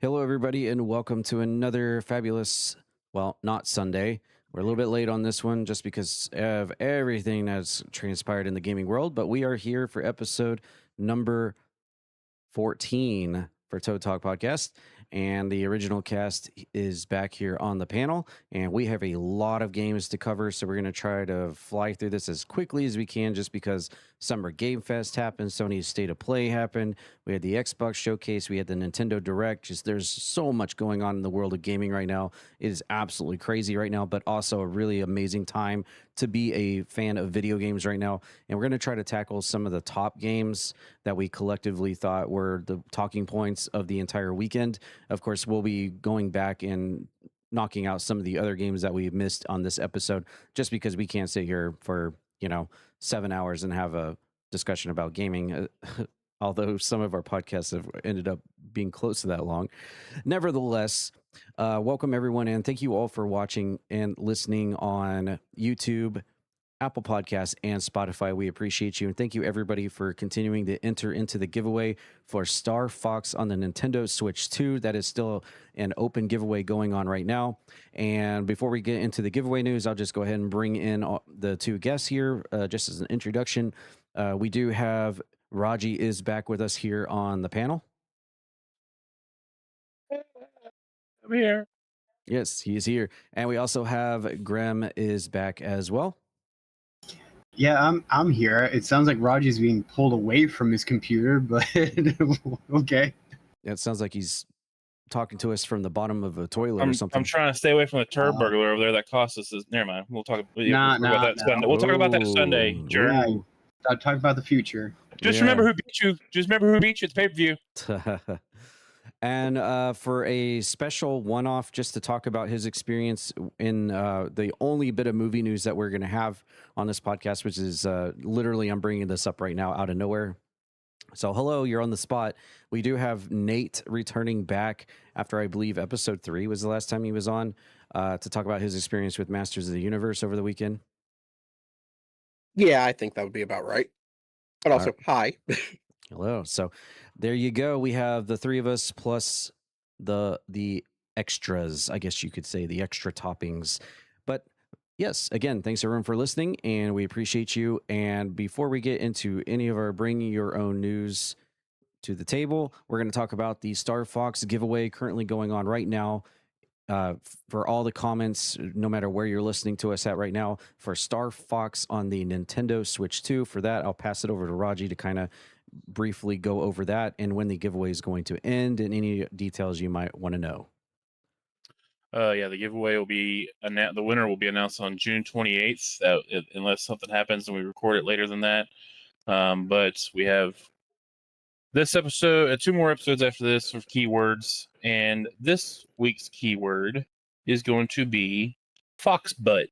Hello, everybody, and welcome to another fabulous, well, not Sunday. We're a little bit late on this one just because of everything that's transpired in the gaming world, but we are here for episode number 14 for Toad Talk Podcast. And the original cast is back here on the panel. And we have a lot of games to cover. So we're going to try to fly through this as quickly as we can just because Summer Game Fest happened. Sony's State of Play happened. We had the Xbox Showcase. We had the Nintendo Direct. Just there's so much going on in the world of gaming right now. It is absolutely crazy right now, but also a really amazing time to be a fan of video games right now. And we're going to try to tackle some of the top games that we collectively thought were the talking points of the entire weekend. Of course, we'll be going back and knocking out some of the other games that we missed on this episode, just because we can't sit here for, 7 hours and have a discussion about gaming. Although some of our podcasts have ended up being close to that long. Nevertheless, welcome everyone, and thank you all for watching and listening on YouTube, Apple Podcasts, and Spotify. We appreciate you, and thank you everybody for continuing to enter into the giveaway for Star Fox on the Nintendo Switch 2. That is still an open giveaway going on right now. And before we get into the giveaway news, I'll just go ahead and bring in the two guests here just as an introduction. We do have Raji is back with us here on the panel. I'm here. Yes, he is here. And we also have Grem is back as well. Yeah, I'm here. It sounds like Raji's being pulled away from his computer, but okay. It sounds like he's talking to us from the bottom of a toilet or something. I'm trying to stay away from the turd Uh, burglar over there that cost us. Never mind. We'll talk about Nah, that Sunday. We'll talk about that Sunday, jerk. Yeah, I'll talk about the future. Just remember who beat you. Just remember who beat you at the pay-per-view. And for a special one-off, just to talk about his experience in the only bit of movie news that we're going to have on this podcast, which is literally, I'm bringing this up right now out of nowhere. So hello, you're on the spot. We do have Nate returning back after, I believe, episode 3 was the last time he was on to talk about his experience with Masters of the Universe over the weekend. Yeah, I think that would be about right. But also, hi. Hello. So there you go. We have the three of us plus the extras, I guess you could say, the extra toppings. But yes, again, thanks everyone for listening, and we appreciate you. And before we get into any of our bringing your own news to the table, we're going to talk about the Star Fox giveaway currently going on right now. For all the comments, no matter where you're listening to us at right now, for Star Fox on the Nintendo Switch 2. For that, I'll pass it over to Raji to kind of briefly go over that and when the giveaway is going to end and any details you might want to know. Yeah, the giveaway will be the winner will be announced on June 28th, unless something happens and we record it later than that. But we have this episode, 2 more episodes after this with keywords, and this week's keyword is going to be fox butt.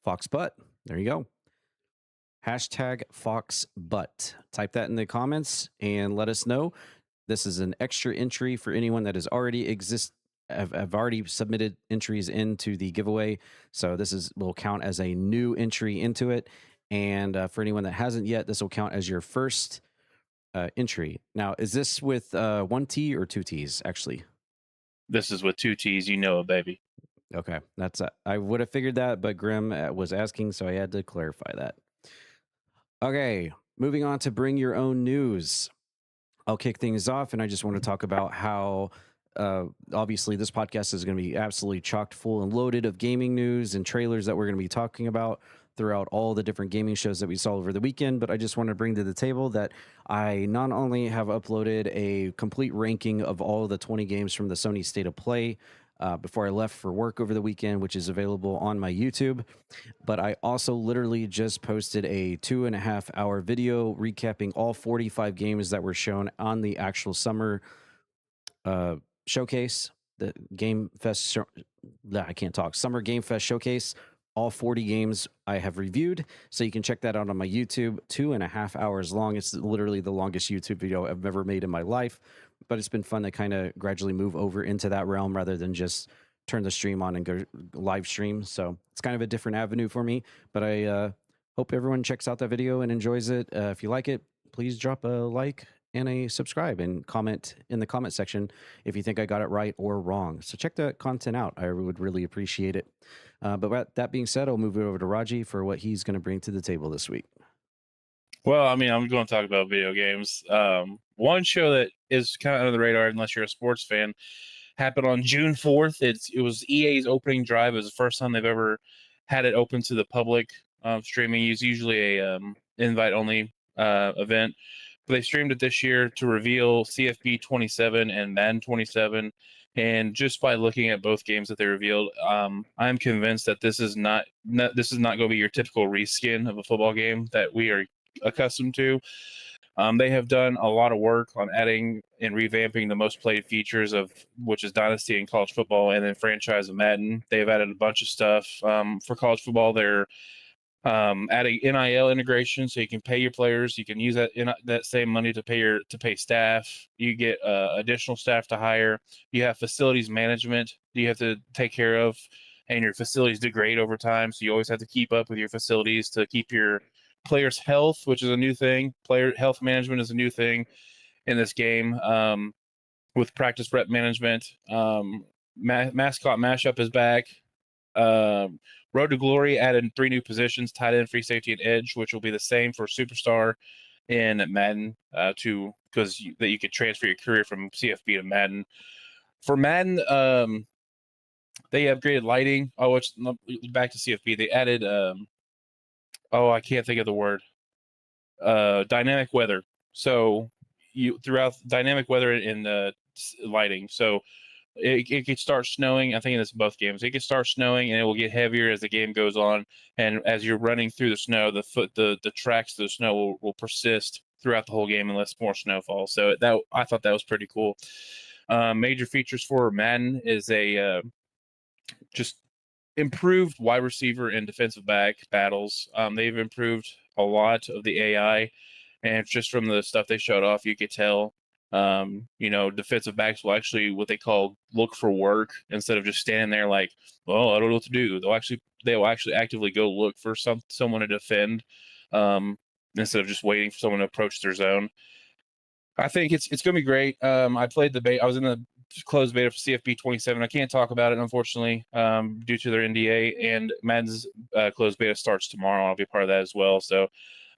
Fox butt. There you go. Hashtag fox butt. Type that in the comments and let us know. This is an extra entry for anyone that has already have already submitted entries into the giveaway. So this will count as a new entry into it. And for anyone that hasn't yet, this will count as your first entry. Now, is this with 1 T or 2 T's, actually? This is with 2 T's, baby. Okay, that's I would have figured that, but Grim was asking, so I had to clarify that. Okay, moving on to bring your own news. I'll kick things off, and I just want to talk about how obviously this podcast is going to be absolutely chocked full and loaded of gaming news and trailers that we're going to be talking about throughout all the different gaming shows that we saw over the weekend. But I just want to bring to the table that I not only have uploaded a complete ranking of all of the 20 games from the Sony State of Play before I left for work over the weekend, which is available on my YouTube, but I also literally just posted a 2.5-hour video recapping all 45 games that were shown on the actual summer showcase, the Game Fest. I can't talk. Summer Game Fest showcase. All 40 games I have reviewed, so you can check that out on my YouTube. 2.5 hours long. It's literally the longest YouTube video I've ever made in my life, but it's been fun to kind of gradually move over into that realm rather than just turn the stream on and go live stream. So it's kind of a different avenue for me, but I hope everyone checks out that video and enjoys it. If you like it, please drop a like and a subscribe and comment in the comment section if you think I got it right or wrong. So check the content out. I would really appreciate it. But with that being said, I'll move it over to Raji for what he's going to bring to the table this week. Well, I mean, I'm going to talk about video games. One show that is kind of under the radar, unless you're a sports fan, happened on June 4th. It was EA's opening drive. It was the first time they've ever had it open to the public. Streaming is usually a invite-only event, but they streamed it this year to reveal CFB 27 and Madden 27. And just by looking at both games that they revealed, I'm convinced that this is not going to be your typical reskin of a football game that we are accustomed to. They have done a lot of work on adding and revamping the most played features of which is Dynasty and college football, and then franchise of Madden. They've added a bunch of stuff for college football. They're adding NIL integration, so you can pay your players. You can use that same money to pay staff. You get additional staff to hire. You have facilities management you have to take care of, and your facilities degrade over time, so you always have to keep up with your facilities to keep your players' health, which is a new thing. Player health management is a new thing in this game. With practice rep management, mascot mashup is back. Road to Glory added 3 new positions: tight end, free safety, and edge, which will be the same for Superstar in Madden, because you could transfer your career from CFB to Madden. For Madden, they upgraded lighting. Oh, it's back to CFB. They added I can't think of the word. Dynamic weather. So throughout dynamic weather in the lighting. So it could start snowing. I think it's both games. It could start snowing and it will get heavier as the game goes on. And as you're running through the snow, the tracks to the snow will persist throughout the whole game unless more snow falls. So I thought that was pretty cool. Major features for Madden is a just improved wide receiver and defensive back battles. They've improved a lot of the AI, and just from the stuff they showed off, you could tell. Defensive backs will actually what they call look for work instead of just standing there like, well, I don't know what to do. They will actually actively go look for someone to defend, instead of just waiting for someone to approach their zone. I think it's going to be great. I played the beta. I was in the closed beta for CFB 27. I can't talk about it, unfortunately, due to their NDA. And Madden's closed beta starts tomorrow. I'll be part of that as well. So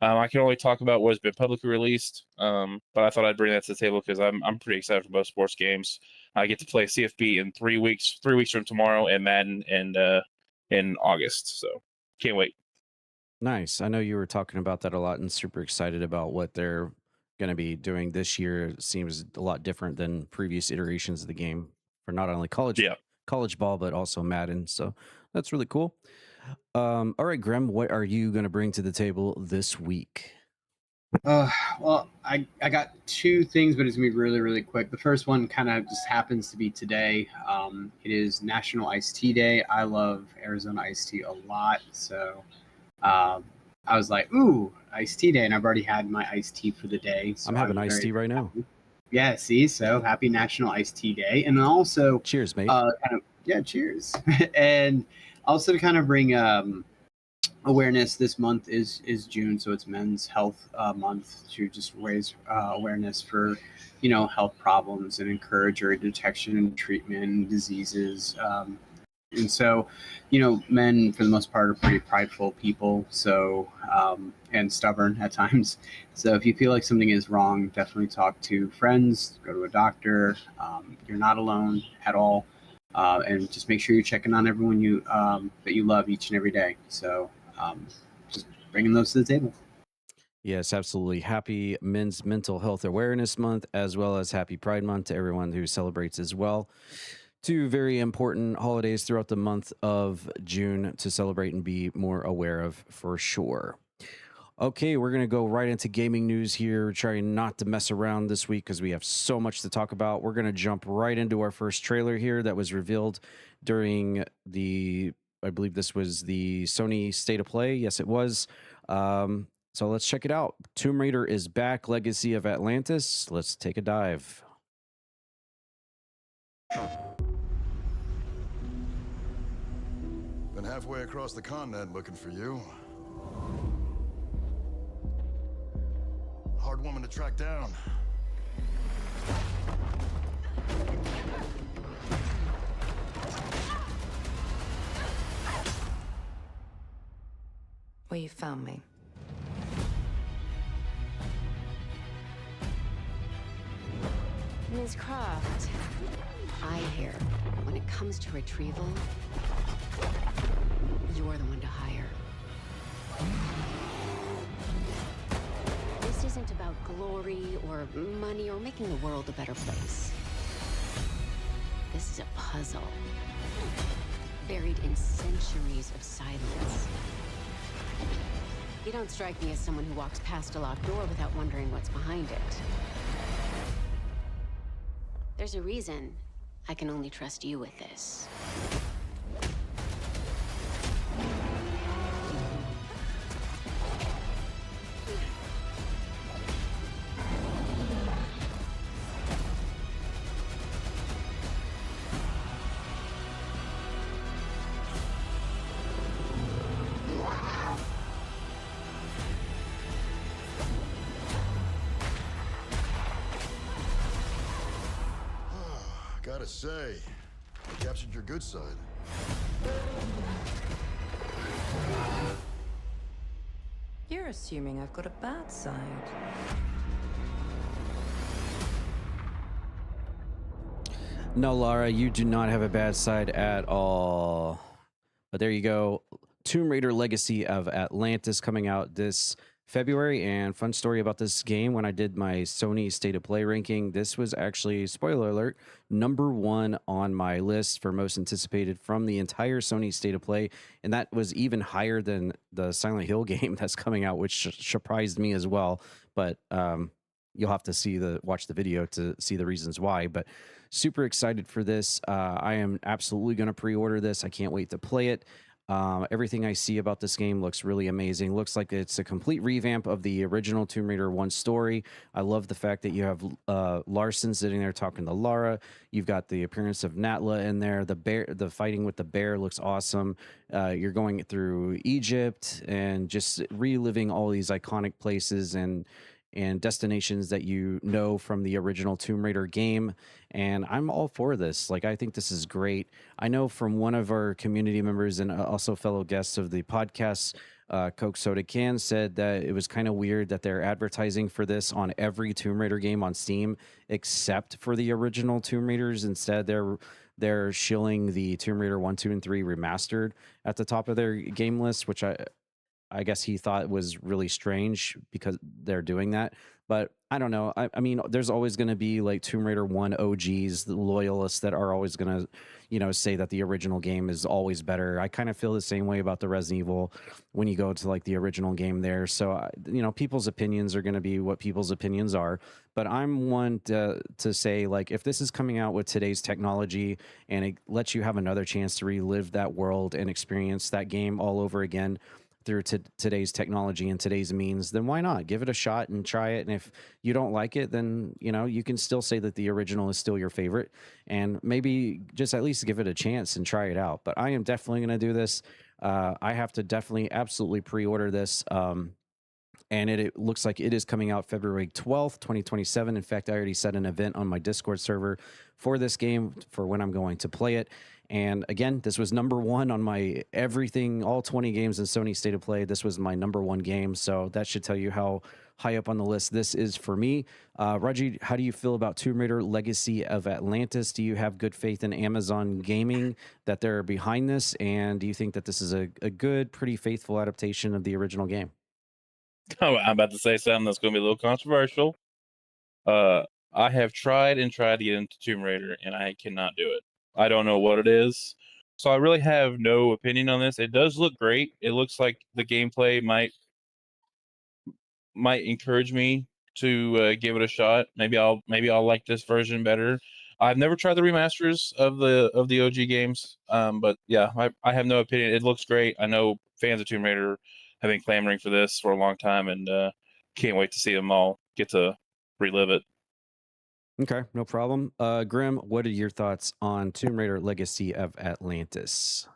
I can only talk about what has been publicly released. But I thought I'd bring that to the table because I'm pretty excited for both sports games. I get to play CFB in 3 weeks. 3 weeks from tomorrow, and Madden in August. So can't wait. Nice. I know you were talking about that a lot and super excited about what they're going to be doing this year. It seems a lot different than previous iterations of the game for not only college ball, but also Madden. So that's really cool. All right, Grem, what are you going to bring to the table this week? Well, I got 2 things, but it's gonna be really, really quick. The first one kind of just happens to be today. It is National Iced Tea Day. I love Arizona iced tea a lot, so I was like, ooh, iced tea day, and I've already had my iced tea for the day. So I'm having iced tea right now. Yeah, see, so happy National Iced Tea Day. And then also cheers, mate. Cheers. And also to kind of bring awareness, this month is June, so it's Men's Health Month, to just raise awareness for health problems and encourage early detection and treatment and diseases. And so, men for the most part are pretty prideful people, so and stubborn at times. So if you feel like something is wrong, definitely talk to friends, go to a doctor. You're not alone at all, and just make sure you're checking on everyone that you love each and every day. So just bringing those to the table. Yes, absolutely. Happy Men's Mental Health Awareness Month, as well as Happy Pride Month to everyone who celebrates as well. 2 very important holidays throughout the month of June to celebrate and be more aware of for sure. Okay, we're going to go right into gaming news here. We're trying not to mess around this week because we have so much to talk about. We're going to jump right into our first trailer here that was revealed during I believe this was the Sony State of Play. Yes, it was. So let's check it out. Tomb Raider is back, Legacy of Atlantis. Let's take a dive. Been halfway across the continent looking for you. Hard woman to track down. Well, you found me. Ms. Croft, I hear when it comes to retrieval, you're the one to hire. This isn't about glory or money or making the world a better place. This is a puzzle, buried in centuries of silence. You don't strike me as someone who walks past a locked door without wondering what's behind it. There's a reason I can only trust you with this. Gotta say, you captured your good side. You're assuming I've got a bad side. No, Lara, you do not have a bad side at all. But there you go. Tomb Raider Legacy of Atlantis coming out this February. And fun story about this game, when I did my Sony State of Play ranking, this was actually, spoiler alert, #1 on my list for most anticipated from the entire Sony State of Play. And that was even higher than the Silent Hill game that's coming out, which surprised me as well. But you'll have to watch the video to see the reasons why. But super excited for this. I am absolutely going to pre-order this. I can't wait to play it. Everything I see about this game looks really amazing. Looks like it's a complete revamp of the original Tomb Raider 1 story. I love the fact that you have Larson sitting there talking to Lara. You've got the appearance of Natla in there. The fighting with the bear looks awesome. You're going through Egypt and just reliving all these iconic places and destinations that you know from the original Tomb Raider game. And I'm all for this. Like, I think this is great. I know from one of our community members and also fellow guests of the podcast, Coke Soda Can, said that it was kind of weird that they're advertising for this on every Tomb Raider game on Steam except for the original Tomb Raiders. Instead, they're shilling the Tomb Raider 1, 2, and 3 remastered at the top of their game list, which I guess he thought was really strange because they're doing that. But I don't know. I mean, there's always going to be like Tomb Raider 1 OGs, the loyalists that are always going to, say that the original game is always better. I kind of feel the same way about the Resident Evil when you go to like the original game there. So, people's opinions are going to be what people's opinions are. But I'm one to say, like, if this is coming out with today's technology and it lets you have another chance to relive that world and experience that game all over again through today's technology and today's means, then why not give it a shot and try it? And if you don't like it, then you can still say that the original is still your favorite, and maybe just at least give it a chance and try it out. But I am definitely going to do this. I have to definitely absolutely pre-order this. And it looks like it is coming out February 12th, 2027. In fact, I already set an event on my Discord server for this game for when I'm going to play it. And again, this was #1 on my everything, all 20 games in Sony State of Play. This was my #1 game. So that should tell you how high up on the list this is for me. Raji, how do you feel about Tomb Raider Legacy of Atlantis? Do you have good faith in Amazon Gaming that they're behind this? And do you think that this is a good, pretty faithful adaptation of the original game? Oh, I'm about to say something that's going to be a little controversial. I have tried to get into Tomb Raider, and I cannot do it. I don't know what it is. So I really have no opinion on this. It does look great. It looks like the gameplay might encourage me to give it a shot. Maybe I'll like this version better. I've never tried the remasters of the OG games, but yeah, I have no opinion. It looks great. I know fans of Tomb Raider have been clamoring for this for a long time, and can't wait to see them all get to relive it. Okay, no problem. Grim, what are your thoughts on Tomb Raider Legacy of Atlantis?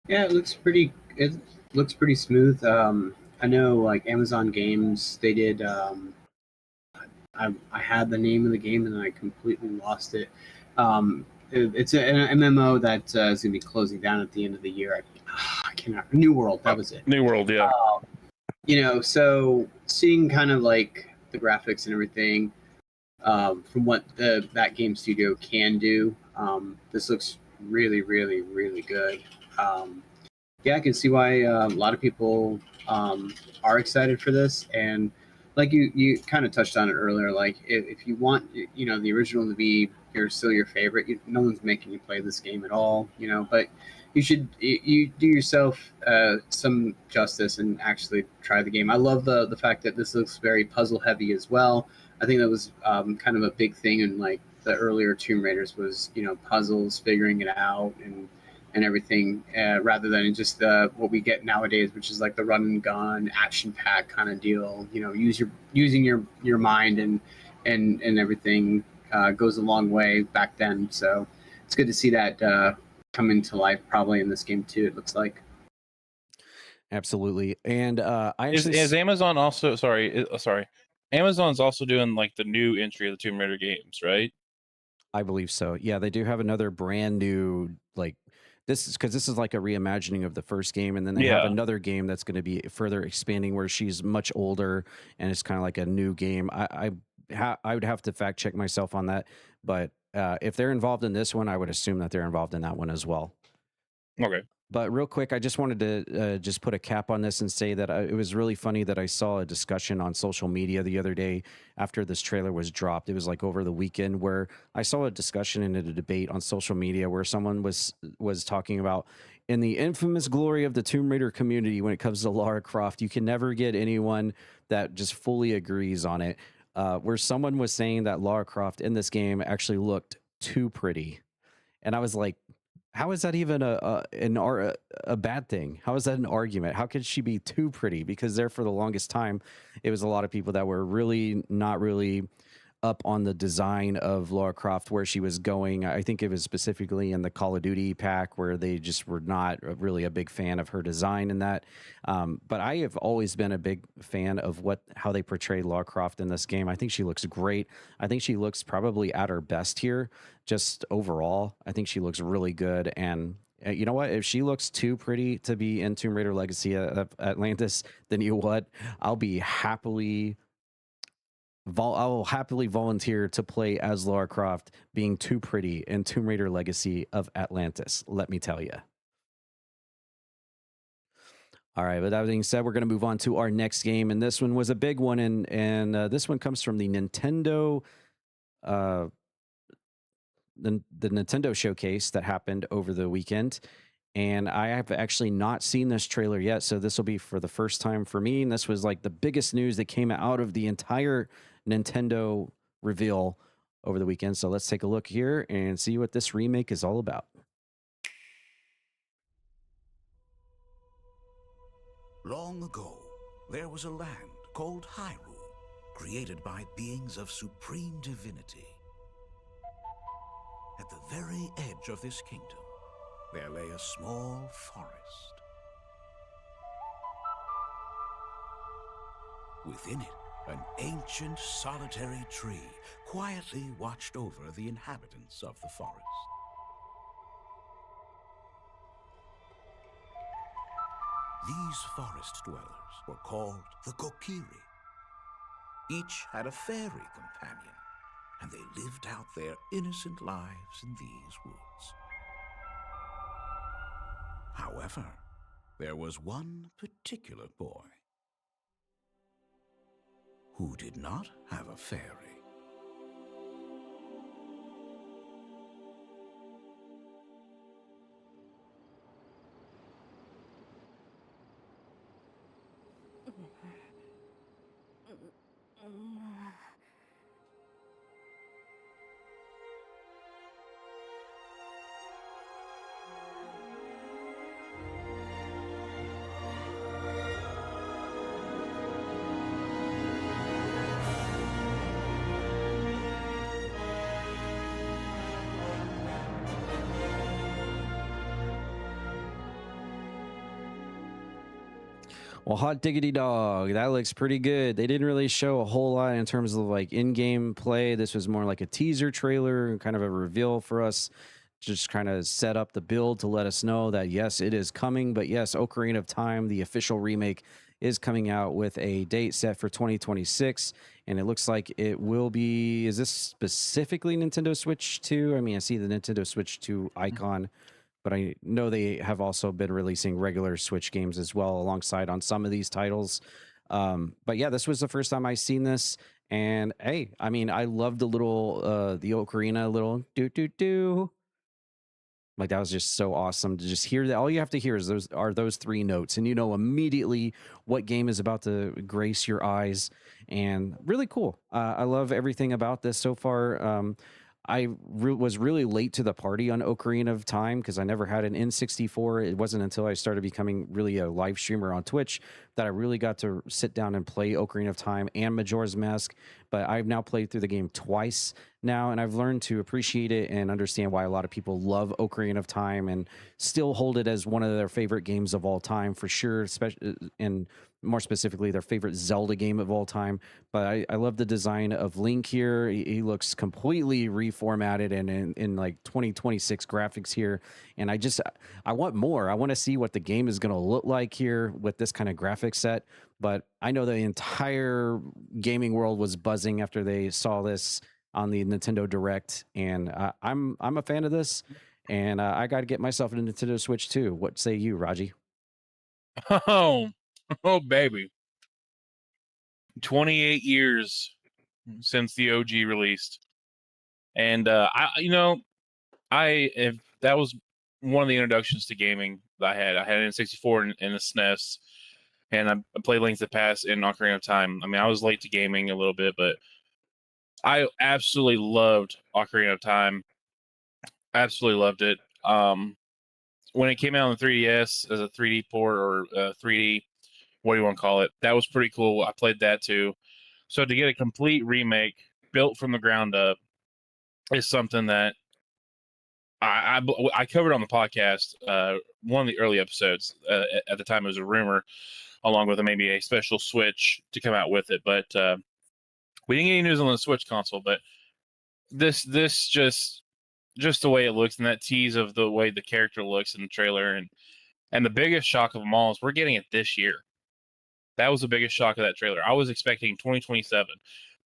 Yeah, it looks pretty. It looks pretty smooth. I know, like Amazon Games, they did I had the name of the game and then I completely lost it. It's an MMO that is going to be closing down at the end of the year. I cannot. New World, that was it. New World, yeah. So seeing kind of like the graphics and everything from what that game studio can do, this looks really, really, really good. Yeah, I can see why a lot of people are excited for this. And like you kind of touched on it earlier, like if you want, the original to be still your favorite, no one's making you play this game at all, but you should you do yourself some justice and actually try the game. I love the fact that this looks very puzzle heavy as well. I think that was kind of a big thing in like the earlier Tomb Raiders was, puzzles, figuring it out and everything, rather than just what we get nowadays, which is like the run and gun, action pack kind of deal. Using your mind and everything goes a long way back then. So it's good to see that come into life probably in this game too. It looks like. Absolutely. And I actually Is Amazon also sorry? Amazon's also doing like the new entry of the Tomb Raider games, right? I believe so. Yeah, they do have another brand new this is like a reimagining of the first game, and then they have Yeah. another game that's going to be further expanding where she's much older and it's kind of like a new game. I would have to fact check myself on that, but if they're involved in this one, I would assume that they're involved in that one as well. Okay. But real quick, I just wanted to just put a cap on this and say that it was really funny that I saw a discussion on social media the other day after this trailer was dropped. It was like over the weekend where I saw a discussion and a debate on social media where someone was talking about, in the infamous glory of the Tomb Raider community when it comes to Lara Croft, you can never get anyone that just fully agrees on it. Where someone was saying that Lara Croft in this game actually looked too pretty. And I was like, how is that even a bad thing? How is that an argument? How could she be too pretty? Because there for the longest time, it was a lot of people that were really not really up on the design of Lara Croft, where she was going. I think it was specifically in the Call of Duty pack where they just were not really a big fan of her design in that. But I have always been a big fan of how they portrayed Lara Croft in this game. I think she looks great. I think she looks probably at her best here, just overall. I think she looks really good. And you know what? If she looks too pretty to be in Tomb Raider Legacy of Atlantis, then you know what? I'll happily volunteer to play as Lara Croft being too pretty in Tomb Raider Legacy of Atlantis, let me tell you. All right, with that being said, we're going to move on to our next game, and this one was a big one, and this one comes from the Nintendo the Nintendo showcase that happened over the weekend. And I have actually not seen this trailer yet, so this will be for the first time for me. And this was like the biggest news that came out of the entire Nintendo reveal over the weekend. So let's take a look here and see what this remake is all about. Long ago, there was a land called Hyrule, created by beings of supreme divinity. At the very edge of this kingdom, there lay a small forest. Within it, an ancient solitary tree quietly watched over the inhabitants of the forest. These forest dwellers were called the Kokiri. Each had a fairy companion, and they lived out their innocent lives in these woods. However, there was one particular boy who did not have a fairy. Well, hot diggity dog, that looks pretty good. They didn't really show a whole lot in terms of like in-game play. This was more like a teaser trailer, kind of a reveal for us, just kind of set up the build to let us know that yes, it is coming. But yes, Ocarina of Time, the official remake, is coming out with a date set for 2026, and it looks like it will be. Is this specifically Nintendo Switch 2? I mean, I see the Nintendo Switch 2 icon, but I know they have also been releasing regular Switch games as well alongside on some of these titles. But yeah, this was the first time I seen this, and hey, I mean, I love the little the Ocarina little do do do. Like that was just so awesome to just hear that. All you have to hear is those three notes, and you know immediately what game is about to grace your eyes. And really cool. I love everything about this so far. I was really late to the party on Ocarina of Time because I never had an N64. It wasn't until I started becoming really a live streamer on Twitch that I really got to sit down and play Ocarina of Time and Majora's Mask. But I've now played through the game twice now, and I've learned to appreciate it and understand why a lot of people love Ocarina of Time and still hold it as one of their favorite games of all time for sure, especially and more specifically their favorite Zelda game of all time. But I love the design of Link here. He looks completely reformatted and in like 2026 graphics here, and I want more. I want to see what the game is going to look like here with this kind of graphic set. But I know the entire gaming world was buzzing after they saw this on the Nintendo Direct, and I'm a fan of this, and I got to get myself a Nintendo Switch too. What say you, Raji? Oh, baby. 28 years since the OG released. And if that was one of the introductions to gaming that I had. I had an N64 and a SNES, and I played Link to the Past and Ocarina of Time. I mean, I was late to gaming a little bit, but I absolutely loved Ocarina of Time. Absolutely loved it. When it came out on the 3DS as a 3D port or 3D, what do you want to call it? That was pretty cool. I played that too. So to get a complete remake built from the ground up is something that I covered on the podcast. One of the early episodes. At the time, it was a rumor, along with maybe a special Switch to come out with it. But we didn't get any news on the Switch console. But this just the way it looks and that tease of the way the character looks in the trailer and the biggest shock of them all is we're getting it this year. That was the biggest shock of that trailer. I was expecting 2027,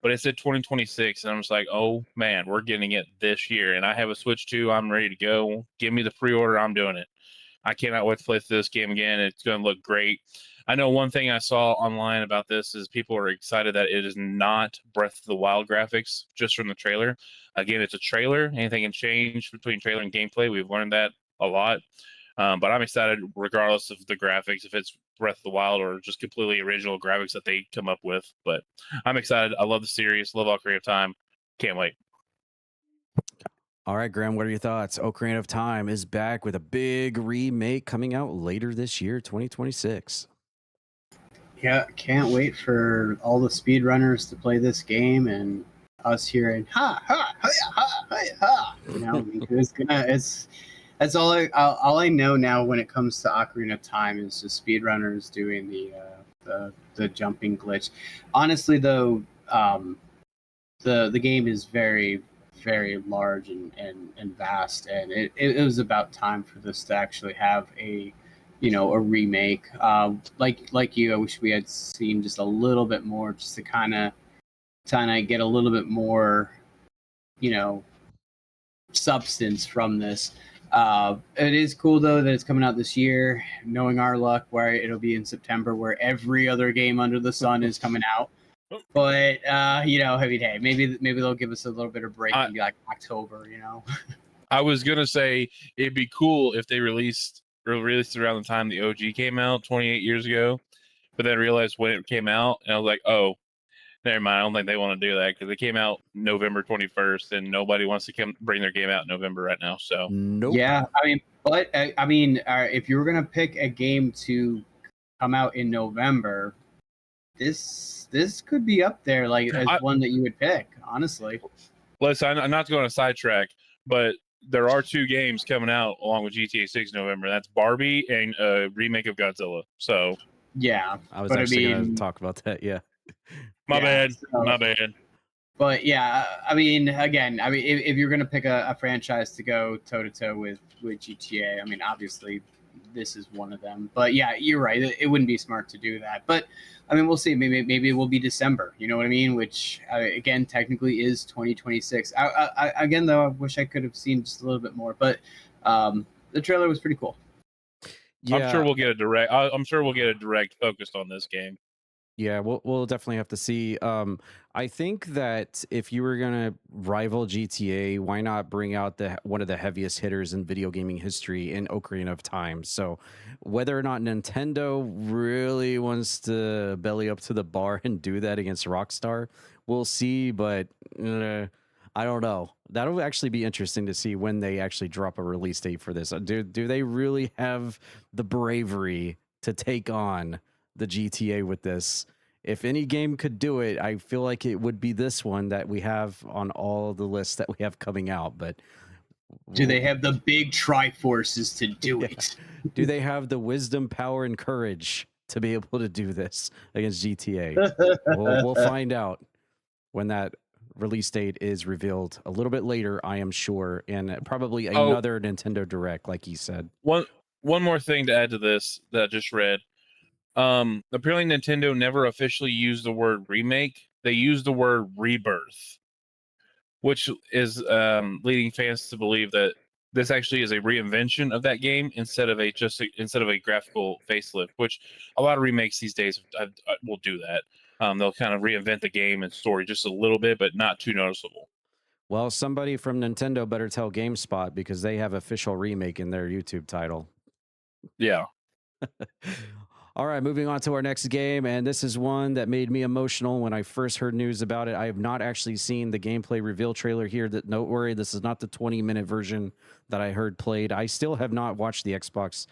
but it said 2026, and I'm just like, oh man, we're getting it this year. And I have a Switch 2. I'm ready to go. Give me the pre-order. I'm doing it. I cannot wait to play this game again. It's going to look great. I know one thing I saw online about this is people are excited that it is not Breath of the Wild graphics just from the trailer. Again, it's a trailer. Anything can change between trailer and gameplay. We've learned that a lot. But I'm excited regardless of the graphics, if it's Breath of the Wild or just completely original graphics that they come up with. But I'm excited. I love the series. Love Ocarina of Time. Can't wait. All right, Graham, what are your thoughts? Ocarina of Time is back with a big remake coming out later this year, 2026. Yeah, can't wait for all the speedrunners to play this game and us hearing ha ha ha ha ha ha. You know, that's all I know now when it comes to Ocarina of Time is just speedrunners doing the jumping glitch. Honestly, though, the game is very, very large and vast, and it was about time for this to actually have a remake. Like you, I wish we had seen just a little bit more, just to kind of get a little bit more, substance from this. It is cool though that it's coming out this year. Knowing our luck, where it'll be in September, where every other game under the sun is coming out. But I mean, hey, maybe they'll give us a little bit of break and be like October. I was gonna say it'd be cool if they released around the time the OG came out 28 years ago, but then I realized when it came out, and I was like, oh, never mind. I don't think they want to do that because it came out November 21st, and nobody wants to bring their game out in November right now. So nope. Yeah, if you were gonna pick a game to come out in November, this could be up there, like as one that you would pick. Honestly, listen, I'm not to go on a sidetrack, but there are two games coming out along with GTA 6 in November. That's Barbie and a remake of Godzilla. So Yeah, I was but actually going to mean, talk about that. Yeah. My yeah, bad. so- My bad. But yeah, I mean, again, I mean, if you're gonna pick a franchise to go toe to toe with GTA, I mean, obviously, this is one of them. But yeah, you're right. It wouldn't be smart to do that. But I mean, we'll see. Maybe it will be December. You know what I mean? Which again, technically is 2026. Again, though, I wish I could have seen just a little bit more. But the trailer was pretty cool. Yeah. I'm sure we'll get a direct. I'm sure we'll get a direct focused on this game. Yeah, we'll definitely have to see. I think that if you were gonna rival GTA, why not bring out one of the heaviest hitters in video gaming history in Ocarina of Time? So, whether or not Nintendo really wants to belly up to the bar and do that against Rockstar, we'll see. But I don't know. That'll actually be interesting to see when they actually drop a release date for this. Do they really have the bravery to take on the GTA with this? If any game could do it, I feel like it would be this one that we have on all the lists that we have coming out. But do they have the big Triforces to do it? Do they have the wisdom, power, and courage to be able to do this against GTA? We'll find out when that release date is revealed a little bit later, I am sure, and probably another Nintendo Direct, like he said. One more thing to add to this that I just read. Apparently Nintendo never officially used the word remake. They used the word rebirth, which is leading fans to believe that this actually is a reinvention of that game instead of a graphical facelift, which a lot of remakes these days will do that. They'll kind of reinvent the game and story just a little bit, but not too noticeable. Well, somebody from Nintendo better tell GameSpot, because they have official remake in their YouTube title. Yeah. All right, moving on to our next game, and this is one that made me emotional when I first heard news about it. I have not actually seen the gameplay reveal trailer here. Don't worry, this is not the 20-minute version that I heard played. I still have not watched the Xbox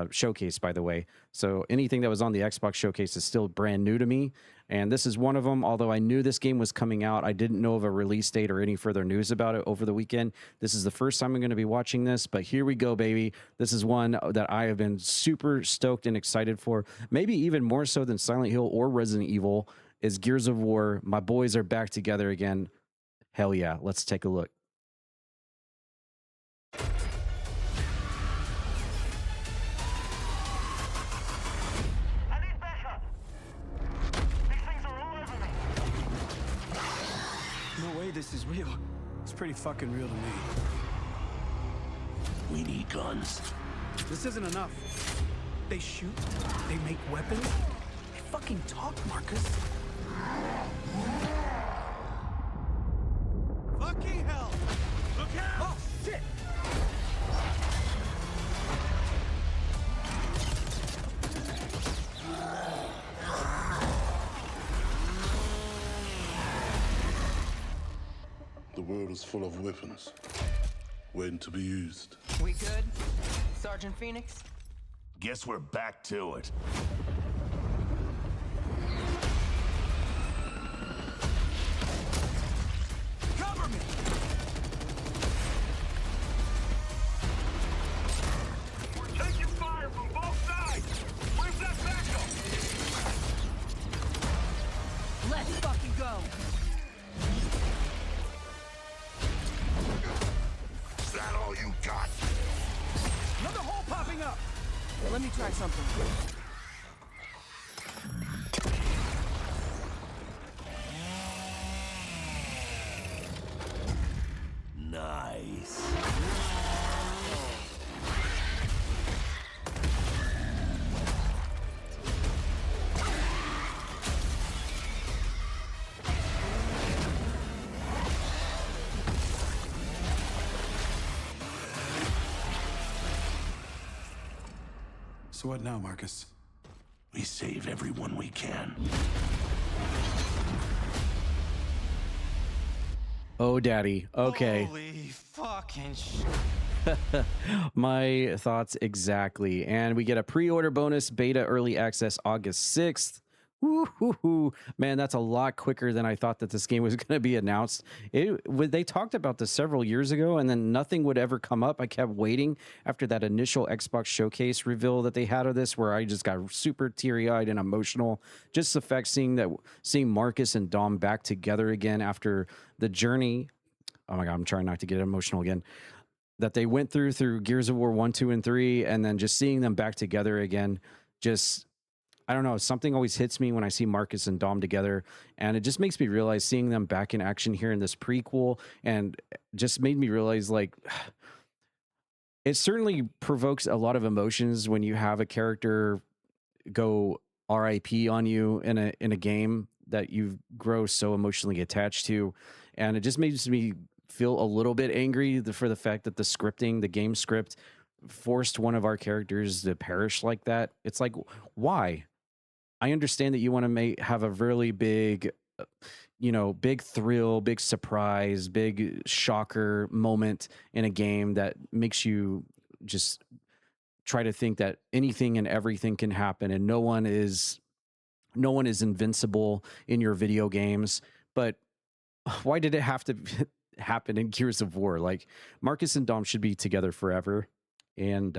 showcase, by the way. So anything that was on the Xbox showcase is still brand new to me, and this is one of them. Although I knew this game was coming out, I didn't know of a release date or any further news about it over the weekend. This is the first time I'm going to be watching this, but here we go, baby. This is one that I have been super stoked and excited for, maybe even more so than Silent Hill or Resident Evil, is Gears of War. My boys are back together again. Hell yeah, let's take a look. This is real. It's pretty fucking real to me. We need guns. This isn't enough. They shoot, they make weapons, they fucking talk, Marcus. Fucking hell! Look out! Oh, shit! The world is full of weapons, waiting to be used. We good, Sergeant Phoenix? Guess we're back to it. Cover me! We're taking fire from both sides! Where's that backup? Let's fucking go! Is that all you got? Another hole popping up! Let me try something. Nice. So what now, Marcus? We save everyone we can. Oh, daddy. Okay. Holy fucking shit. My thoughts exactly. And we get a pre-order bonus, beta early access August 6th. Woo-hoo-hoo. Man, that's a lot quicker than I thought that this game was going to be announced. They talked about this several years ago, and then nothing would ever come up. I kept waiting after that initial Xbox showcase reveal that they had of this, where I just got super teary-eyed and emotional. Just the fact seeing Marcus and Dom back together again after the journey. Oh my God, I'm trying not to get emotional again. That they went through Gears of War 1, 2, and 3, and then just seeing them back together again, just, I don't know, something always hits me when I see Marcus and Dom together, and it just makes me realize seeing them back in action here in this prequel, and just made me realize, like, it certainly provokes a lot of emotions when you have a character go RIP on you in a game that you grow so emotionally attached to, and it just makes me feel a little bit angry for the fact that the game script, forced one of our characters to perish like that. It's like, why? I understand that you want to have a really big, big thrill, big surprise, big shocker moment in a game that makes you just try to think that anything and everything can happen, and no one is invincible in your video games. But why did it have to happen in Gears of War? Like, Marcus and Dom should be together forever, and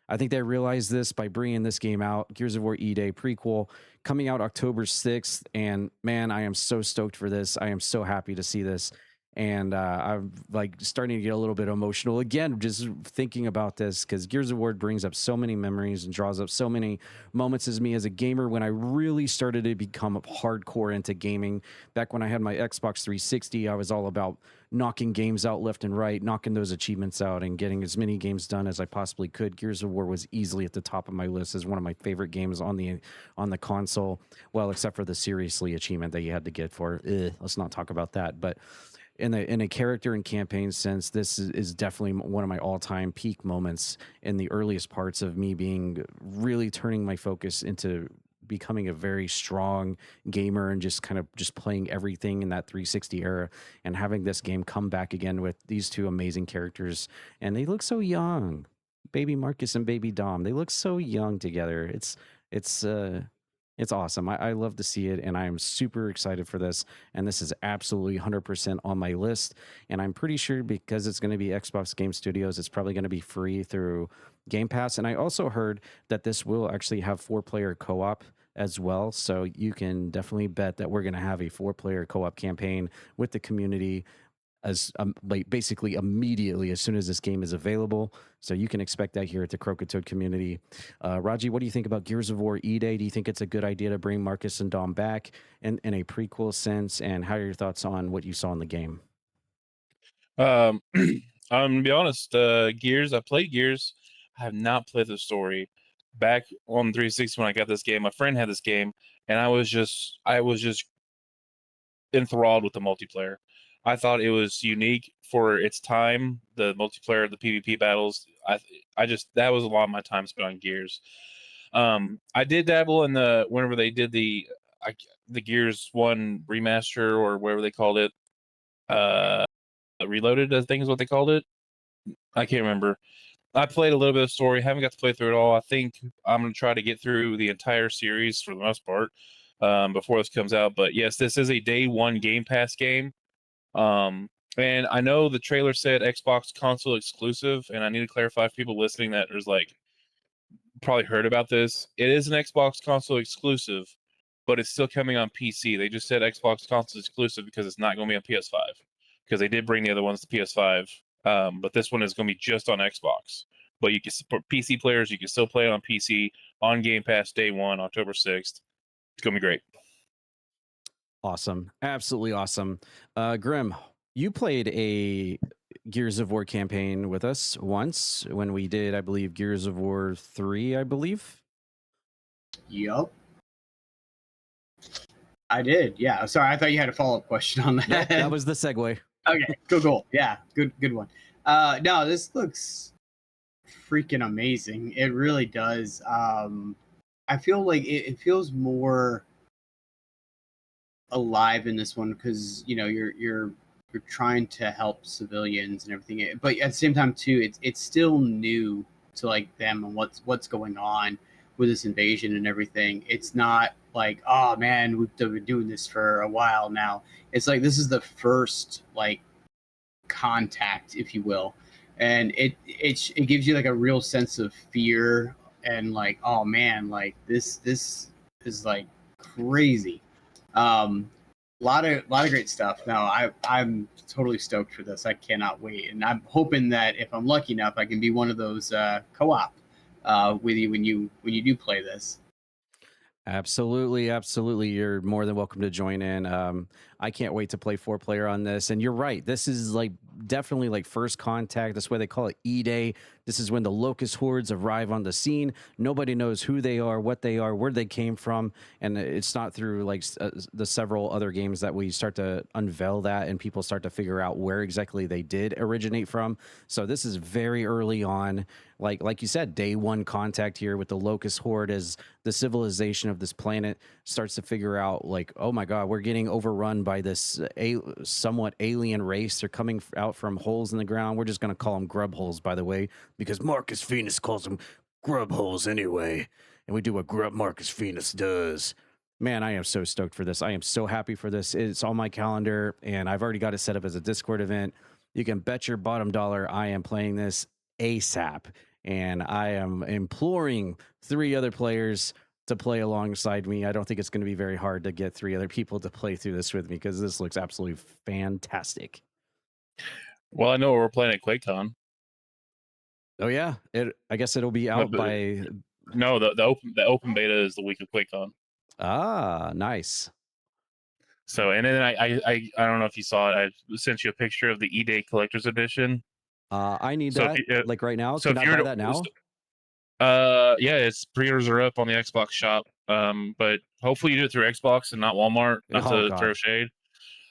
I think they realized this by bringing this game out, Gears of War E-Day prequel, coming out October 6th. And man, I am so stoked for this. I am so happy to see this. And I'm like starting to get a little bit emotional again, just thinking about this, because Gears of War brings up so many memories and draws up so many moments as me as a gamer when I really started to become hardcore into gaming. Back when I had my Xbox 360, I was all about knocking games out left and right, knocking those achievements out and getting as many games done as I possibly could. Gears of War was easily at the top of my list as one of my favorite games on the console. Well, except for the seriously achievement that you had to get for, let's not talk about that. But in a character and campaign sense, this is definitely one of my all-time peak moments in the earliest parts of me being really turning my focus into becoming a very strong gamer and just kind of just playing everything in that 360 era, and having this game come back again with these two amazing characters. And they look so young, baby Marcus and baby Dom. They look so young together. It's awesome. I love to see it, and I am super excited for this. And this is absolutely 100% on my list. And I'm pretty sure because it's going to be Xbox Game Studios, it's probably going to be free through Game Pass. And I also heard that this will actually have 4-player co-op as well. So you can definitely bet that we're going to have a 4-player co-op campaign with the community as like basically immediately as soon as this game is available. So you can expect that here at the Croakitoad community. Raji, what do you think about Gears of War E-Day? Do you think it's a good idea to bring Marcus and Dom back in a prequel sense? And how are your thoughts on what you saw in the game? I'm to be honest, Gears, I played Gears. I have not played the story. Back on 360 when I got this game, my friend had this game, and I was just enthralled with the multiplayer. I thought it was unique for its time. The multiplayer, the PvP battles. I just, that was a lot of my time spent on Gears. I did dabble in whenever they did the Gears 1 remaster or whatever they called it. Reloaded, I think is what they called it. I can't remember. I played a little bit of story. Haven't got to play through it all. I think I'm going to try to get through the entire series for the most part before this comes out. But yes, this is a day one Game Pass game. And I know the trailer said Xbox console exclusive, and I need to clarify for people listening that there's probably heard about this. It is an Xbox console exclusive, but it's still coming on PC. They just said Xbox console exclusive because it's not going to be on PS5, because they did bring the other ones to PS5. But this one is going to be just on Xbox. But you can support PC players. You can still play it on PC on Game Pass day one, October 6th. It's going to be great. Awesome. Absolutely awesome. Grim, you played a Gears of War campaign with us once when we did, I believe, Gears of War 3, I believe. Yup. I did. Yeah. Sorry, I thought you had a follow-up question on that. Nope, that was the segue. Okay, cool. Yeah, good one. No, this looks freaking amazing. It really does. I feel like it feels more alive in this one because you're trying to help civilians and everything, but at the same time too, it's still new to like them and what's going on with this invasion and everything. It's not like, oh man, we've been doing this for a while now. It's like this is the first like contact, if you will, and it gives you like a real sense of fear and like, oh man, like this is like crazy. Lot of great stuff. No, I'm totally stoked for this. I cannot wait, and I'm hoping that if I'm lucky enough, I can be one of those co-op with you when you do play this. Absolutely, absolutely. You're more than welcome to join in. I can't wait to play 4-player on this. And you're right. This is like definitely like first contact. That's why they call it E-Day. This is when the locust hordes arrive on the scene. Nobody knows who they are, what they are, where they came from. And it's not through like the several other games that we start to unveil that and people start to figure out where exactly they did originate from. So this is very early on. Like you said, day one contact here with the locust horde as the civilization of this planet starts to figure out like, oh my God, we're getting overrun by this somewhat alien race. They're coming out from holes in the ground. We're just going to call them grub holes, by the way, because Marcus Venus calls them grub holes anyway. And we do what Marcus Venus does. Man, I am so stoked for this. I am so happy for this. It's on my calendar and I've already got it set up as a Discord event. You can bet your bottom dollar I am playing this ASAP, and I am imploring 3 other players to play alongside me. I don't think it's going to be very hard to get 3 other people to play through this with me because this looks absolutely fantastic. Well, I know we're playing at QuakeCon. Oh yeah, I guess it'll be out by. No, the open beta is the week of QuakeCon. Ah, nice. So, and then I don't know if you saw it. I sent you a picture of the E-Day Collector's Edition. I need that like right now. So can I buy that now? Yeah, its pre-orders are up on the Xbox shop. But hopefully you do it through Xbox and not Walmart. Not to throw shade.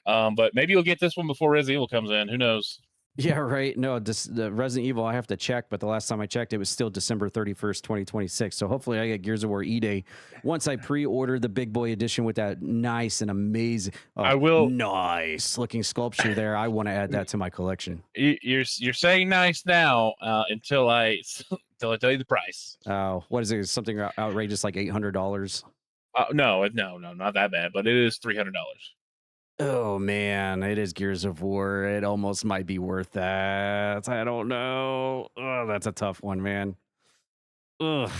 But maybe you'll get this one before Resident Evil comes in. Who knows? Yeah, right. No, the Resident Evil, I have to check, but the last time I checked, it was still December 31st, 2026. So hopefully I get Gears of War E-Day once I pre-order the big boy edition with that nice and amazing, nice looking sculpture there. I want to add that to my collection. You're saying nice now until I tell you the price. Oh, what is it? Something outrageous like $800? No, not that bad, but it is $300. Oh man, it is Gears of War. It almost might be worth that. I don't know. Oh, that's a tough one, man. Ugh,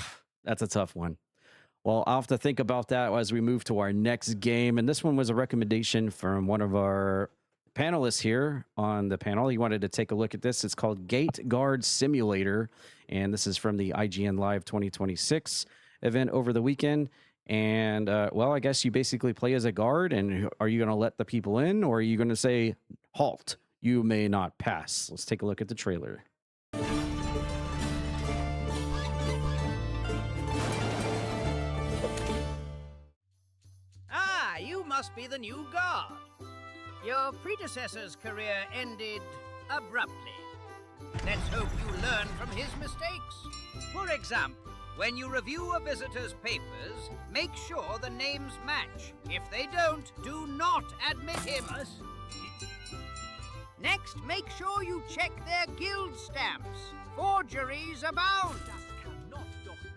that's a tough one. Well, I'll have to think about that as we move to our next game. And this one was a recommendation from one of our panelists here on the panel. He wanted to take a look at this. It's called Gate Guard Simulator. And this is from the IGN Live 2026 event over the weekend. And, well, I guess you basically play as a guard, and are you going to let the people in, or are you going to say, halt, you may not pass? Let's take a look at the trailer. Ah, you must be the new guard. Your predecessor's career ended abruptly. Let's hope you learn from his mistakes. For example, when you review a visitor's papers, make sure the names match. If they don't, do not admit him. Next, make sure you check their guild stamps. Forgeries abound.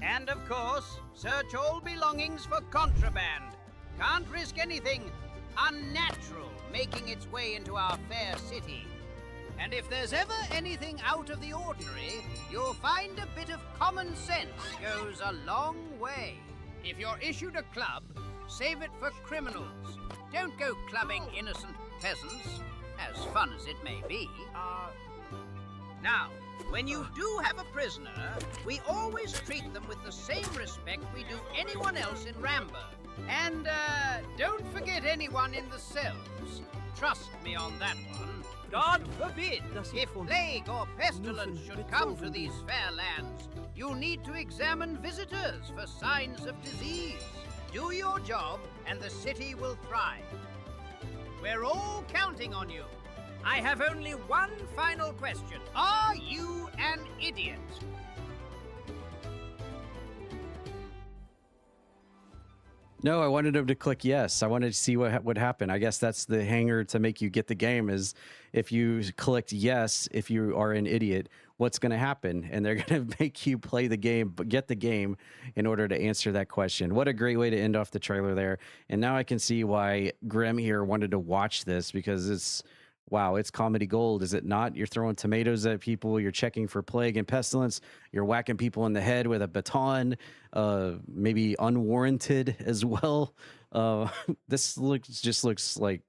And of course, search all belongings for contraband. Can't risk anything unnatural making its way into our fair city. And if there's ever anything out of the ordinary, you'll find a bit of common sense goes a long way. If you're issued a club, save it for criminals. Don't go clubbing innocent peasants, as fun as it may be. Now, when you do have a prisoner, we always treat them with the same respect we do anyone else in Rambo. And, don't forget anyone in the cells. Trust me on that one. God forbid, if plague or pestilence should come to these fair lands, you'll need to examine visitors for signs of disease. Do your job, and the city will thrive. We're all counting on you. I have only one final question. Are you an idiot? No, I wanted him to click yes. I wanted to see what would happen. I guess that's the hanger to make you get the game is if you clicked yes, if you are an idiot, what's going to happen? And they're going to make you play the game, but get the game in order to answer that question. What a great way to end off the trailer there. And now I can see why Grem here wanted to watch this because it's, wow, it's comedy gold, is it not? You're throwing tomatoes at people. You're checking for plague and pestilence. You're whacking people in the head with a baton, maybe unwarranted as well. This looks like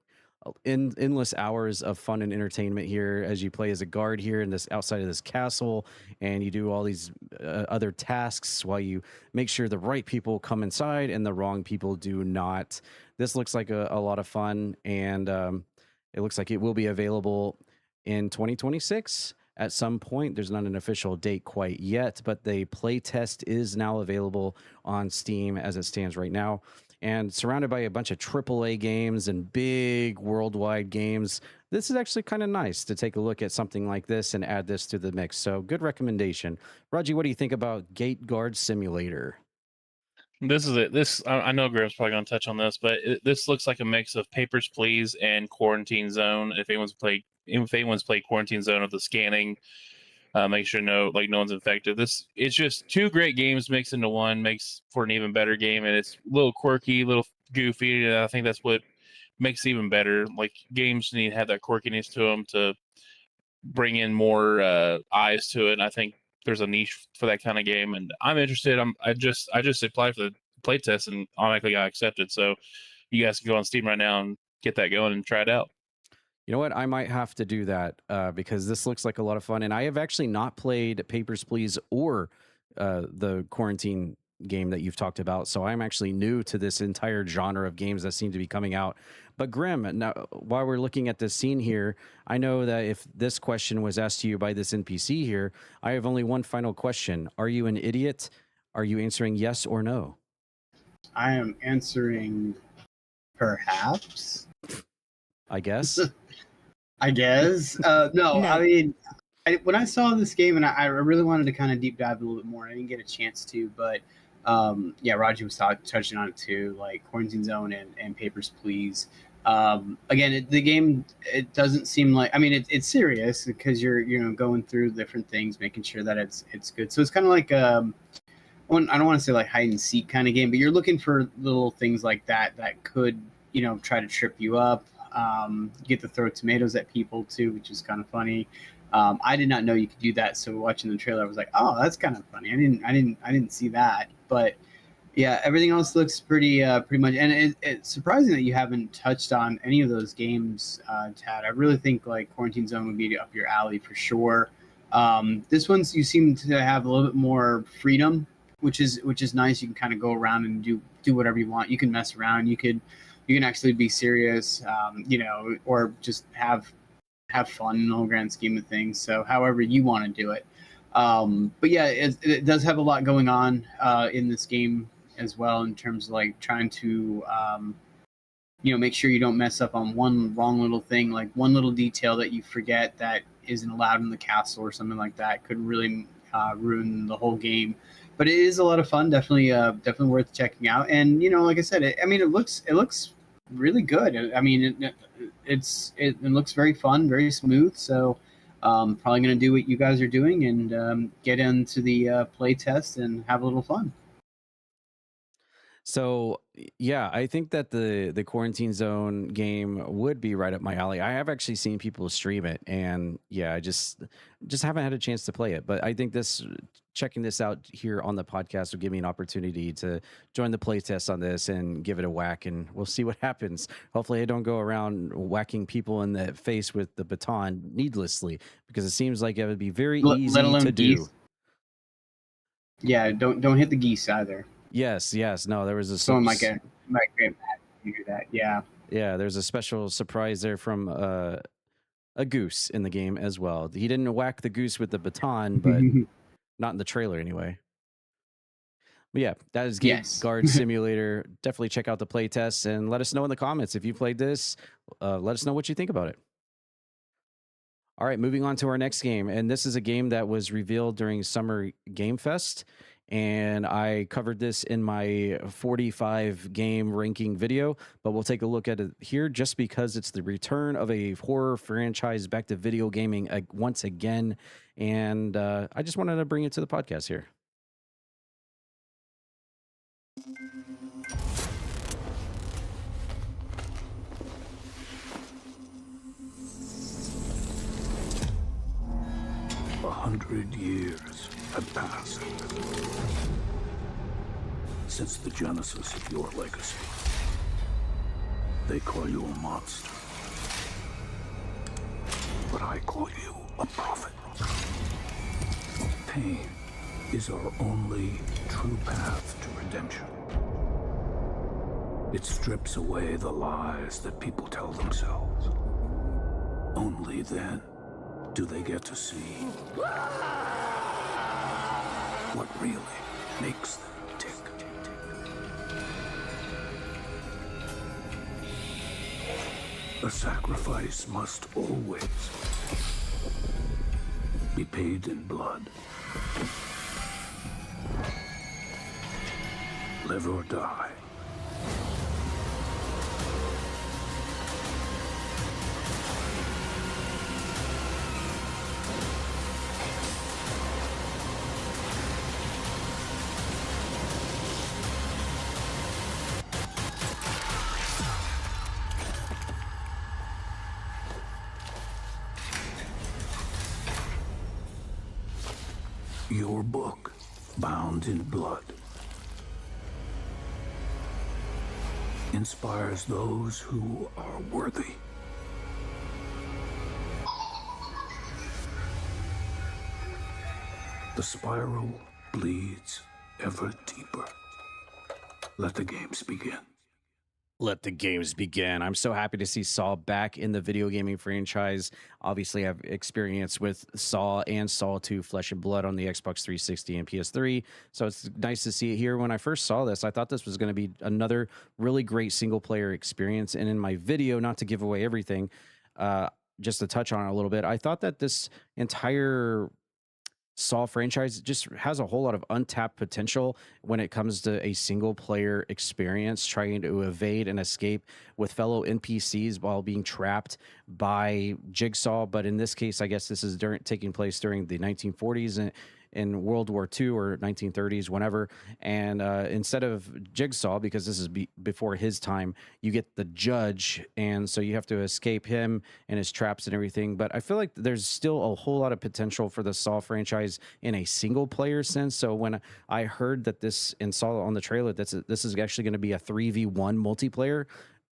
endless hours of fun and entertainment here as you play as a guard here in this outside of this castle, and you do all these other tasks while you make sure the right people come inside and the wrong people do not. This looks like a lot of fun, and it looks like it will be available in 2026 at some point. There's not an official date quite yet, but the play test is now available on Steam as it stands right now. And surrounded by a bunch of AAA games and big worldwide games, this is actually kind of nice to take a look at something like this and add this to the mix. So good recommendation. Raji, what do you think about Gate Guard Simulator? This is it. I know Graham's probably going to touch on this, but this looks like a mix of Papers, Please and Quarantine Zone. If anyone's played Quarantine Zone with the scanning, make sure no one's infected. It's just two great games mixed into one, makes for an even better game, and it's a little quirky, a little goofy. And I think that's what makes it even better. Like games need to have that quirkiness to them to bring in more eyes to it. And I think there's a niche for that kind of game, and I'm interested. I just applied for the playtest and automatically got accepted. So you guys can go on Steam right now and get that going and try it out. You know what? I might have to do that because this looks like a lot of fun. And I have actually not played Papers, Please or the Quarantine game that you've talked about. So I'm actually new to this entire genre of games that seem to be coming out. But Grem, now, while we're looking at this scene here, I know that if this question was asked to you by this NPC here, I have only one final question. Are you an idiot? Are you answering yes or no? I am answering perhaps. I guess. I guess. No, I mean, when I saw this game, and I really wanted to kind of deep dive a little bit more. I didn't get a chance to, but yeah, Raji was touching on it too, like Quarantine Zone and Papers, Please. Again, the game, it doesn't seem like, I mean, it's serious because you're going through different things, making sure that it's good. So it's kind of like I don't want to say like hide and seek kind of game, but you're looking for little things like that could try to trip you up. You get to throw tomatoes at people too, which is kind of funny. I did not know you could do that, so watching the trailer, I was like, "Oh, that's kind of funny." I didn't see that, but yeah, everything else looks pretty much. And it's surprising that you haven't touched on any of those games, Tad. I really think like Quarantine Zone would be up your alley for sure. This one's you seem to have a little bit more freedom, which is nice. You can kind of go around and do whatever you want. You can mess around. You can actually be serious, or just have fun in the whole grand scheme of things. So however you want to do it. But yeah, it does have a lot going on in this game as well, in terms of like trying to make sure you don't mess up on one wrong little thing, like one little detail that you forget that isn't allowed in the castle or something like that could really ruin the whole game. But it is a lot of fun, definitely worth checking out. And like I said, it looks really good. I mean, it looks very fun, very smooth. So probably going to do what you guys are doing and get into the play test and have a little fun. So yeah, I think that the Quarantine Zone game would be right up my alley. I have actually seen people stream it, and yeah, I just haven't had a chance to play it. But I think checking this out here on the podcast will give me an opportunity to join the playtest on this and give it a whack, and we'll see what happens. Hopefully I don't go around whacking people in the face with the baton needlessly, because it seems like it would be very easy to do. Yeah, don't hit the geese either. Yes. No, there was a someone might get mad if you do that. Yeah. Yeah, there's a special surprise there from a goose in the game as well. He didn't whack the goose with the baton, but not in the trailer anyway. But yeah, that is Gate Guard Simulator. Definitely check out the playtest and let us know in the comments if you played this. Let us know what you think about it. All right, moving on to our next game. And this is a game that was revealed during Summer Game Fest. and I covered this in my 45 game ranking video, but we'll take a look at it here just because it's the return of a horror franchise back to video gaming once again, and I just wanted to bring it to the podcast here. A 100 years have passed since the genesis of your legacy. They call you a monster, but I call you a prophet. Pain is our only true path to redemption. It strips away the lies that people tell themselves. Only then do they get to see what really makes them tick. A sacrifice must always be paid in blood. Live or die. Your book, bound in blood, inspires those who are worthy. The spiral bleeds ever deeper. Let the games begin. Let the games begin. I'm so happy to see Saw back in the video gaming franchise. Obviously, I've experience with Saw and Saw 2 Flesh and Blood on the Xbox 360 and PS3. So it's nice to see it here. When I first saw this, I thought this was going to be another really great single player experience. And in my video, not to give away everything, just to touch on it a little bit, I thought that this entire Saw franchise just has a whole lot of untapped potential when it comes to a single player experience, trying to evade and escape with fellow NPCs while being trapped by Jigsaw. But in this case, I guess this is taking place during the 1940s and in World War II or 1930s, whenever. And instead of Jigsaw, because this is before his time, you get the Judge. And so you have to escape him and his traps and everything. But I feel like there's still a whole lot of potential for the Saw franchise in a single player sense. So when I heard that this and saw on the trailer, this is actually going to be a 3v1 multiplayer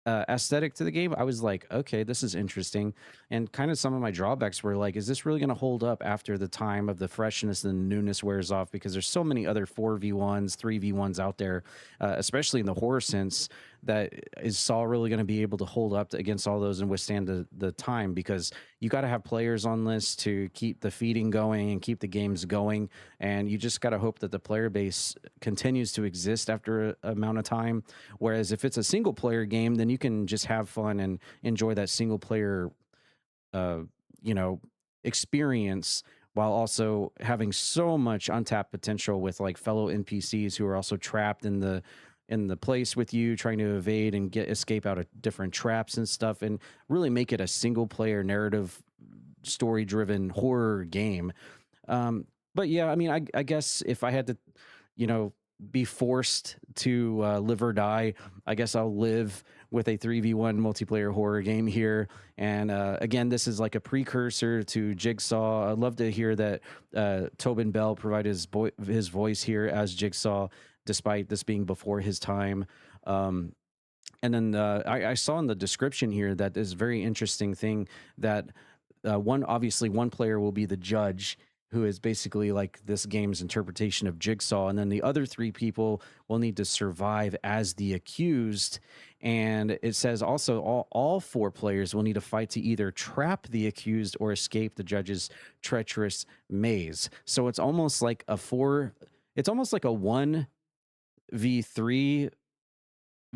aesthetic to the game, I was like, okay, this is interesting. And kind of some of my drawbacks were like, is this really going to hold up after the time of the freshness and the newness wears off? Because there's so many other 4v1s, 3v1s out there, especially in the horror sense, that is Saw really going to be able to hold up against all those and withstand the time? Because you got to have players on this to keep the feeding going and keep the games going. And you just got to hope that the player base continues to exist after an amount of time. Whereas if it's a single player game, then you can just have fun and enjoy that single player, experience, while also having so much untapped potential with like fellow NPCs who are also trapped in the place with you, trying to evade and escape out of different traps and stuff, and really make it a single player narrative, story driven horror game. But yeah, I mean, I guess if I had to, be forced to live or die, I guess I'll live with a 3v1 multiplayer horror game here. And again, this is like a precursor to Jigsaw. I'd love to hear that Tobin Bell provided his voice here as Jigsaw, despite this being before his time. And then I saw in the description here that there's a very interesting thing that one player will be the Judge, who is basically like this game's interpretation of Jigsaw. And then the other three people will need to survive as the accused. And it says also all four players will need to fight to either trap the accused or escape the Judge's treacherous maze. So it's almost like a 1v3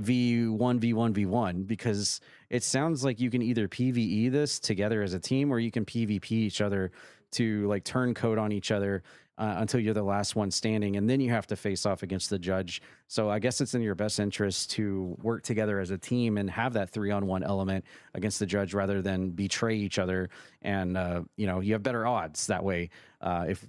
v1v1v1, because it sounds like you can either PvE this together as a team, or you can PvP each other to like turncoat on each other until you're the last one standing, and then you have to face off against the judge. So I guess it's in your best interest to work together as a team and have that 3-on-1 element against the judge rather than betray each other. And you have better odds that way. If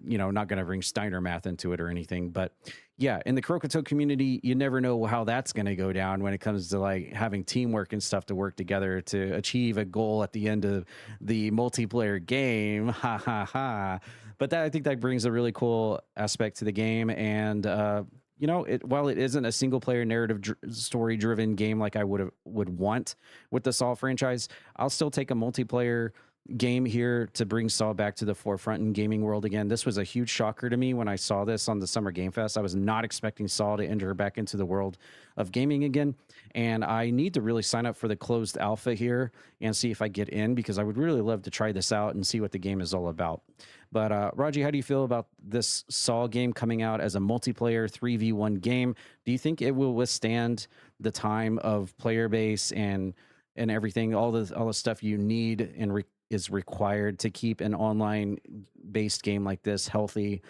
not going to bring Steiner math into it or anything, but yeah, in the Croakitoad community, you never know how that's going to go down when it comes to like having teamwork and stuff to work together to achieve a goal at the end of the multiplayer game. Ha ha ha. But I think that brings a really cool aspect to the game. And, while it isn't a single player narrative story driven game like I would want with the Saw franchise, I'll still take a multiplayer game here to bring Saw back to the forefront in gaming world again. This was a huge shocker to me when I saw this on the Summer Game Fest. I was not expecting Saw to enter back into the world of gaming again, and I need to really sign up for the closed alpha here and see if I get in, because I would really love to try this out and see what the game is all about. But Raji, how do you feel about this Saw game coming out as a multiplayer 3v1 game? Do you think it will withstand the time of player base and everything, all the stuff you need and is required to keep an online based game like this healthy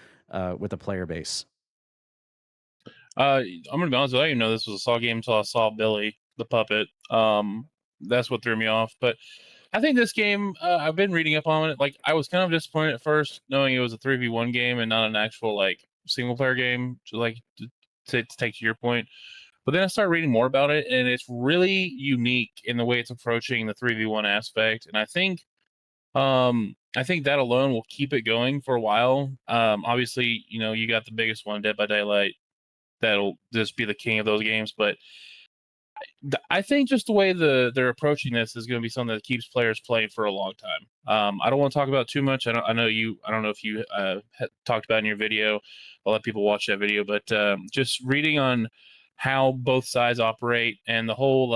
with a player base? I'm gonna be honest with you. I didn't know this was a Saw game until I saw Billy the puppet. That's what threw me off. But I think this game, I've been reading up on it. Like, I was kind of disappointed at first, knowing it was a 3v1 game and not an actual like single player game. To take to your point. But then I started reading more about it, and it's really unique in the way it's approaching the 3v1 aspect. And I think that alone will keep it going for a while. Obviously, you got the biggest one, Dead by Daylight, that'll just be the king of those games. But I think just the way they're approaching this is going to be something that keeps players playing for a long time. I don't want to talk about it too much. I don't know if you talked about it in your video. I'll let people watch that video. But just reading on how both sides operate and the whole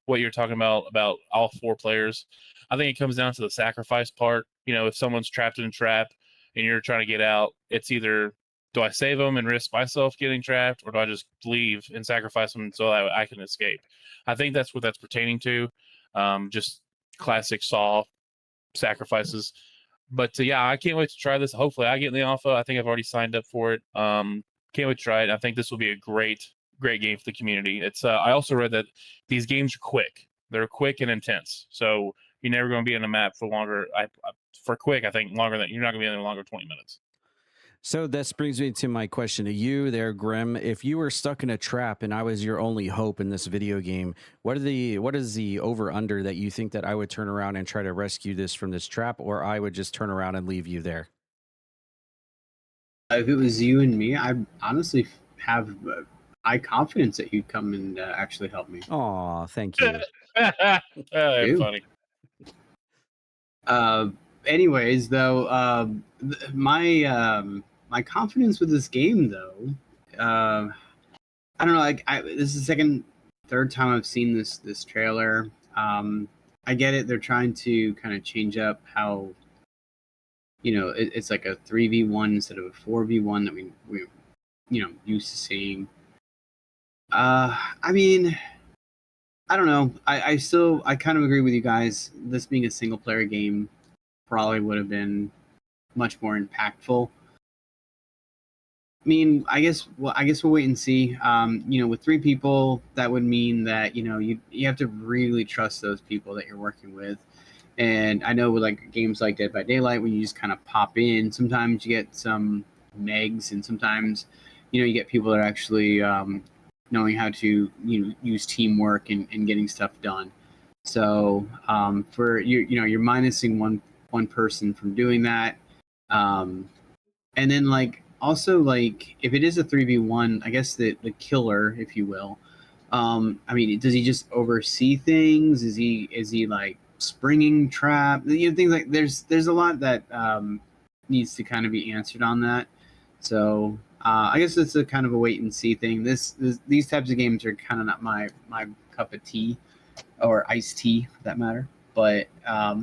what you're talking about all four players, I think it comes down to the sacrifice part. If someone's trapped in a trap and you're trying to get out, it's either, do I save them and risk myself getting trapped, or do I just leave and sacrifice them so that I can escape? I think that's what that's pertaining to. Just classic Saw sacrifices. But yeah, I can't wait to try this. Hopefully I get in the alpha. I think I've already signed up for it. Can't wait to try it. I think this will be a great game for the community. It's I also read that these games are quick. They're quick and intense. So you're never going to be in a map for longer. For quick, I think longer than, you're not going to be in there longer 20 minutes. So this brings me to my question to you there, Grem. If you were stuck in a trap and I was your only hope in this video game, what is the over under that you think that I would turn around and try to rescue this from this trap, or I would just turn around and leave you there? If it was you and me, I honestly have high confidence that you'd come and actually help me. Aw, thank you. Funny. Anyways, though, my confidence with this game, though, I don't know. This is the third time I've seen this trailer. I get it. They're trying to kind of change up how, it's like a 3v1 instead of a 4v1 that we used to seeing. I mean, I don't know. I kind of agree with you guys. This being a single player game probably would have been much more impactful. I mean, I guess we'll wait and see. With 3 people, that would mean that you have to really trust those people that you're working with. And I know with like games like Dead by Daylight, when you just kind of pop in, sometimes you get some megs, and sometimes you get people that are actually knowing how to use teamwork and getting stuff done. So for you're minusing one person from doing that, and then also if it is a 3v1, I guess the killer, if you will, I mean, does he just oversee things? Is he like springing trap? Things like there's a lot that needs to kind of be answered on that. So I guess it's a kind of a wait and see thing. These types of games are kind of not my cup of tea, or iced tea for that matter. But I'll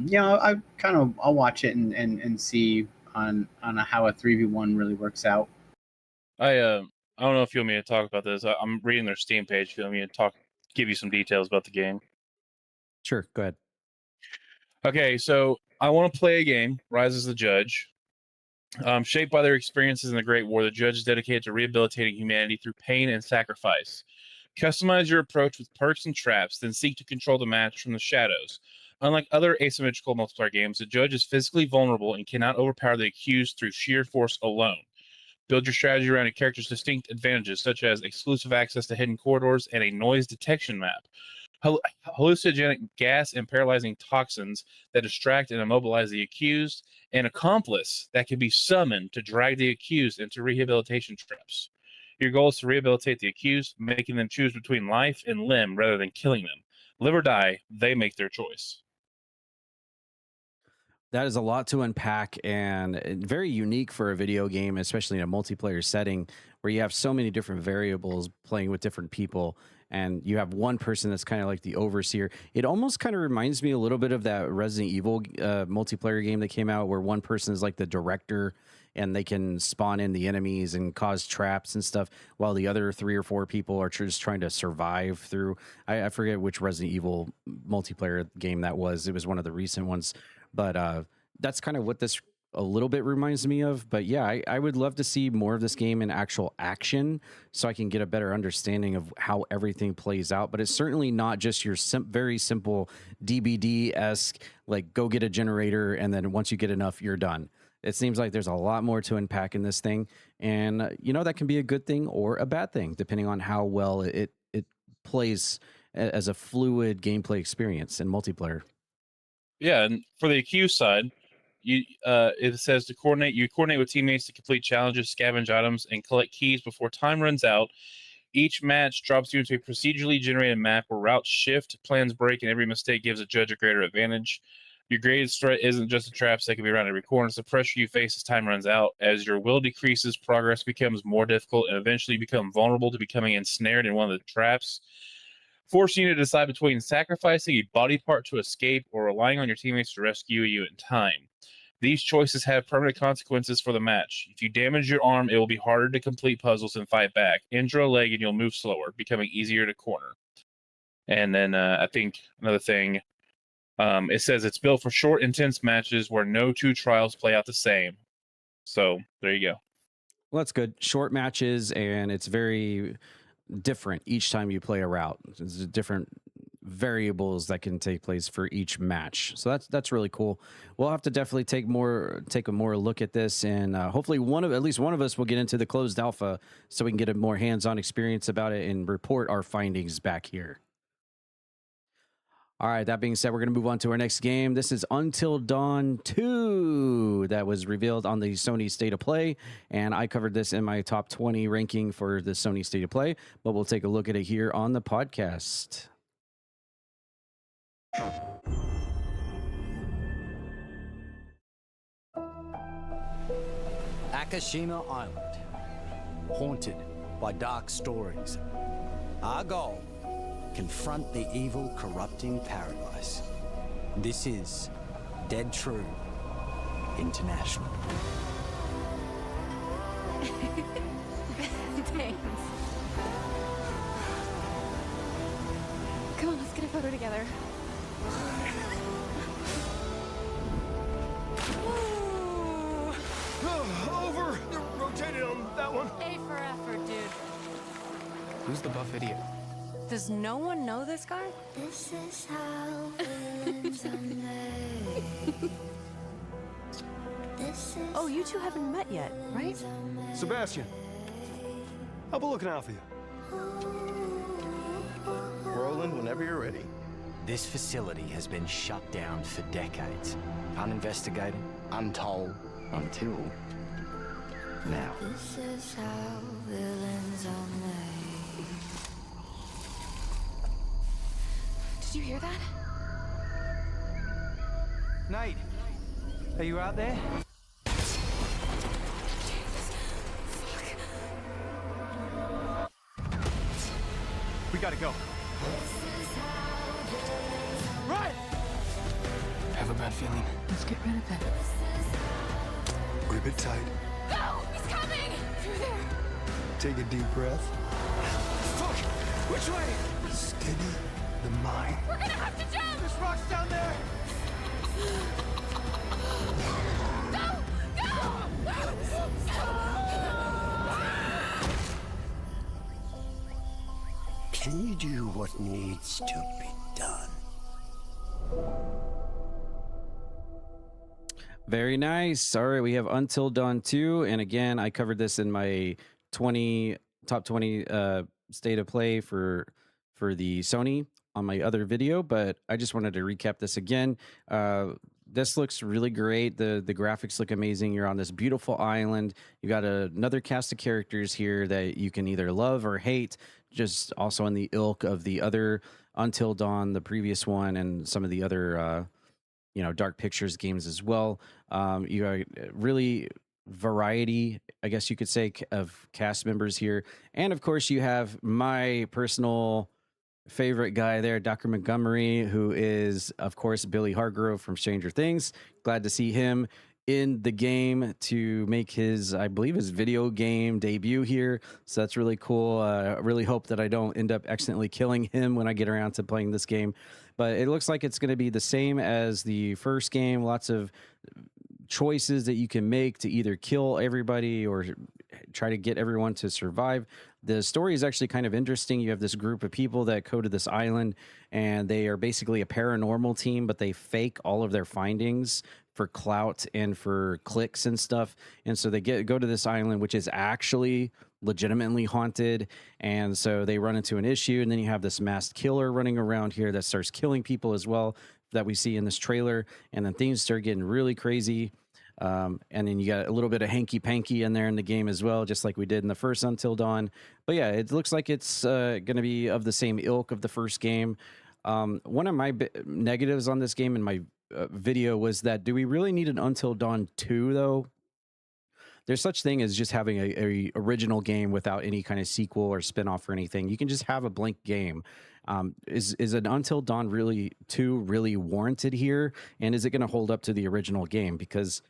watch it and see on how a 3v1 really works out. I don't know if you want me to talk about this. I'm reading their Steam page. If you want me to give you some details about the game. Sure, go ahead. Okay, so I want to play a game, Rise as the Judge. Shaped by their experiences in the Great War, the judge is dedicated to rehabilitating humanity through pain and sacrifice. Customize your approach with perks and traps, then seek to control the match from the shadows. Unlike other asymmetrical multiplayer games, the judge is physically vulnerable and cannot overpower the accused through sheer force alone. Build your strategy around a character's distinct advantages, such as exclusive access to hidden corridors and a noise detection map. Hallucinogenic gas and paralyzing toxins that distract and immobilize the accused, an accomplice that can be summoned to drag the accused into rehabilitation traps. Your goal is to rehabilitate the accused, making them choose between life and limb rather than killing them. Live or die, they make their choice. That is a lot to unpack and very unique for a video game, especially in a multiplayer setting where you have so many different variables playing with different people. And you have one person that's kind of like the overseer. It almost kind of reminds me a little bit of that Resident Evil multiplayer game that came out where one person is like the director and they can spawn in the enemies and cause traps and stuff while the other 3 or 4 people are just trying to survive through. I forget which Resident Evil multiplayer game that was. It was one of the recent ones. But that's kind of what this a little bit reminds me of. But yeah, I would love to see more of this game in actual action so I can get a better understanding of how everything plays out. But it's certainly not just your very simple DBD-esque, like go get a generator and then once you get enough, you're done. It seems like there's a lot more to unpack in this thing. And, you know, that can be a good thing or a bad thing, depending on how well it plays as a fluid gameplay experience in multiplayer. Yeah, and for the accused side, it says to coordinate. You coordinate with teammates to complete challenges, scavenge items, and collect keys before time runs out. Each match drops you into a procedurally generated map where routes shift, plans break, and every mistake gives a judge a greater advantage. Your greatest threat isn't just the traps that can be around every corner. It's the pressure you face as time runs out. As your will decreases, progress becomes more difficult, and eventually you become vulnerable to becoming ensnared in one of the traps, forcing you to decide between sacrificing a body part to escape or relying on your teammates to rescue you in time. These choices have permanent consequences for the match. If you damage your arm, it will be harder to complete puzzles and fight back. Injure a leg and you'll move slower, becoming easier to corner. And then I think another thing, it says it's built for short, intense matches where no 2 trials play out the same. So there you go. Well, that's good. Short matches, and it's very different each time you play a route. There's different variables that can take place for each match, so that's really cool. We'll have to definitely take a more look at this, and hopefully at least one of us will get into the closed alpha so we can get a more hands-on experience about it and report our findings back here. All right, that being said, we're going to move on to our next game. This is Until Dawn 2 that was revealed on the Sony State of Play, and I covered this in my top 20 ranking for the Sony State of Play, but we'll take a look at it here on the podcast. Akashima Island, haunted by dark stories. Our goal: confront the evil, corrupting paradise. This is Dead True International. Thanks. Come on, let's get a photo together. Over! You're rotated on that one. A for effort, dude. Who's the buff idiot? Does no one know this guy? This is how villains are made. Oh, you two haven't met yet, right? Sebastian, I'll be looking out for you. Roland, whenever you're ready. This facility has been shut down for decades. Uninvestigated, untold, until now. This is how villains are made. Did you hear that? Nate, are you out there? We gotta go. Right! I have a bad feeling. Let's get rid of it. Grip it tight. No! He's coming! Through there! Take a deep breath. Fuck! Which way? Steady the mind. We're gonna have to jump! There's rocks down there! Go! Go! Can you do what needs to be done? Very nice. All right, we have Until Dawn 2. And again, I covered this in my top 20 state of play for the Sony on my other video, but I just wanted to recap this again. This looks really great. The graphics look amazing. You're on this beautiful island. You got another cast of characters here that you can either love or hate, just also in the ilk of the other Until Dawn, the previous one, and some of the other Dark Pictures games as well. You got really variety, I guess you could say, of cast members here. And of course, you have my personal favorite guy there, Dr. Montgomery, who is, of course, Billy Hargrove from Stranger Things. Glad to see him in the game to make his, I believe, his video game debut here. So that's really cool. I really hope that I don't end up accidentally killing him when I get around to playing this game. But it looks like it's going to be the same as the first game. Lots of choices that you can make to either kill everybody or try to get everyone to survive. The story is actually kind of interesting. You have this group of people that go to this island, and they are basically a paranormal team, but they fake all of their findings for clout and for clicks and stuff. And so they go to this island, which is actually legitimately haunted. And so they run into an issue, and then you have this masked killer running around here that starts killing people as well, that we see in this trailer. And then things start getting really crazy. And then you got a little bit of hanky panky in there in the game as well, just like we did in the first Until Dawn. But yeah, it looks like it's going to be of the same ilk of the first game. One of my negatives on this game in my video was that, do we really need an Until Dawn 2 though? There's such thing as just having a original game without any kind of sequel or spinoff or anything. You can just have a blank game. Is an Until Dawn 2 really warranted here? And is it going to hold up to the original game? Because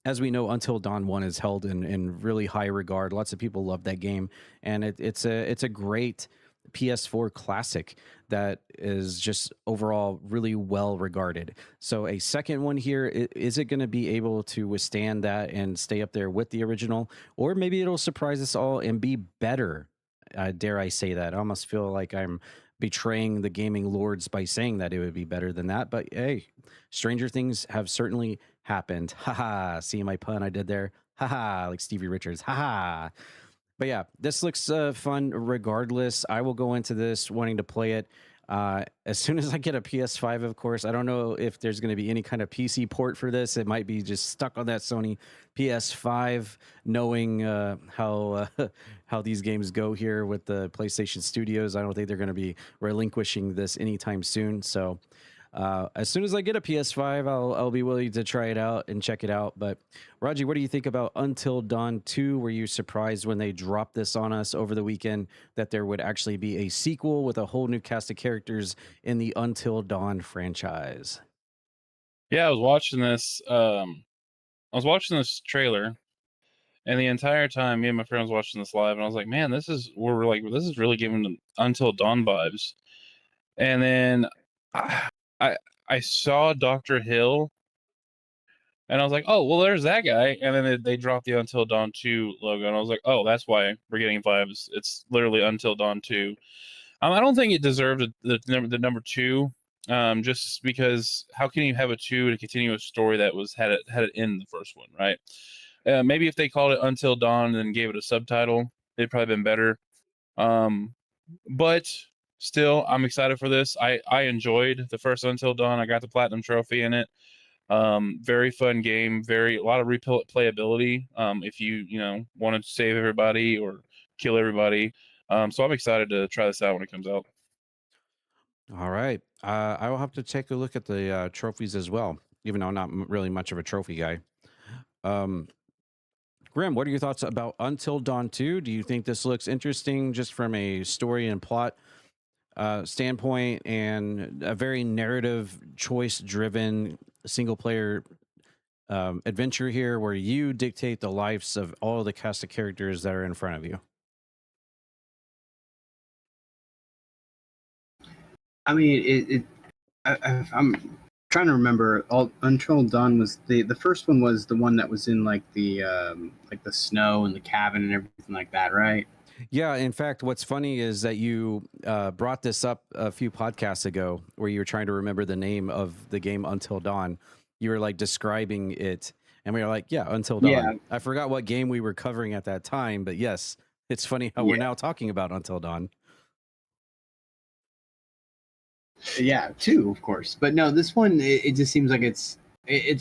as we know, Until Dawn 1 is held in really high regard. Lots of people love that game. And it's a great PS4 classic that is just overall really well regarded. So a second one here, is it going to be able to withstand that and stay up there with the original? Or maybe it'll surprise us all and be better. Dare I say that? I almost feel like I'm betraying the gaming lords by saying that it would be better than that. But hey, stranger things have certainly happened. Haha. See my pun I did there? Haha. Like Stevie Richards. Haha. But yeah, this looks fun regardless. I will go into this wanting to play it as soon as I get a PS5, of course. I don't know if there's going to be any kind of PC port for this. It might be just stuck on that Sony PS5, knowing how these games go here with the PlayStation Studios. I don't think they're going to be relinquishing this anytime soon. So as soon as I get a PS5, I'll be willing to try it out and check it out. But Raji, what do you think about Until Dawn 2? Were you surprised when they dropped this on us over the weekend that there would actually be a sequel with a whole new cast of characters in the Until Dawn franchise? Yeah, I was watching this. I was watching this trailer, and the entire time, me and my friend was watching this live, and I was like, "Man, this is really giving them Until Dawn vibes." And then I saw Dr. Hill, and I was like, "Oh, well, there's that guy." And then they dropped the Until Dawn 2 logo, and I was like, "Oh, that's why we're getting vibes. It's literally Until Dawn 2." I don't think it deserved the number 2, just because how can you have a 2 to continue a story that had it in the first one, right? Maybe if they called it Until Dawn and then gave it a subtitle, it'd probably been better. But still, I'm excited for this. I enjoyed the first Until Dawn. I got the platinum trophy in it. Very fun game. A lot of replayability. If you want to save everybody or kill everybody. So I'm excited to try this out when it comes out. All right. I will have to take a look at the trophies as well, even though I'm not really much of a trophy guy. Grim, what are your thoughts about Until Dawn 2? Do you think this looks interesting just from a story and plot standpoint, and a very narrative choice-driven single-player adventure here where you dictate the lives of all the cast of characters that are in front of you? I mean, I'm trying to remember. Until Dawn was the first one was the one that was in like the snow and the cabin and everything like that, right? Yeah, in fact, what's funny is that you brought this up a few podcasts ago where you were trying to remember the name of the game Until Dawn. You were like describing it, and we were like, yeah, Until Dawn. Yeah. I forgot what game we were covering at that time, but yes, it's funny how we're now talking about Until Dawn. Yeah, 2, of course. But no, this one, it just seems like it's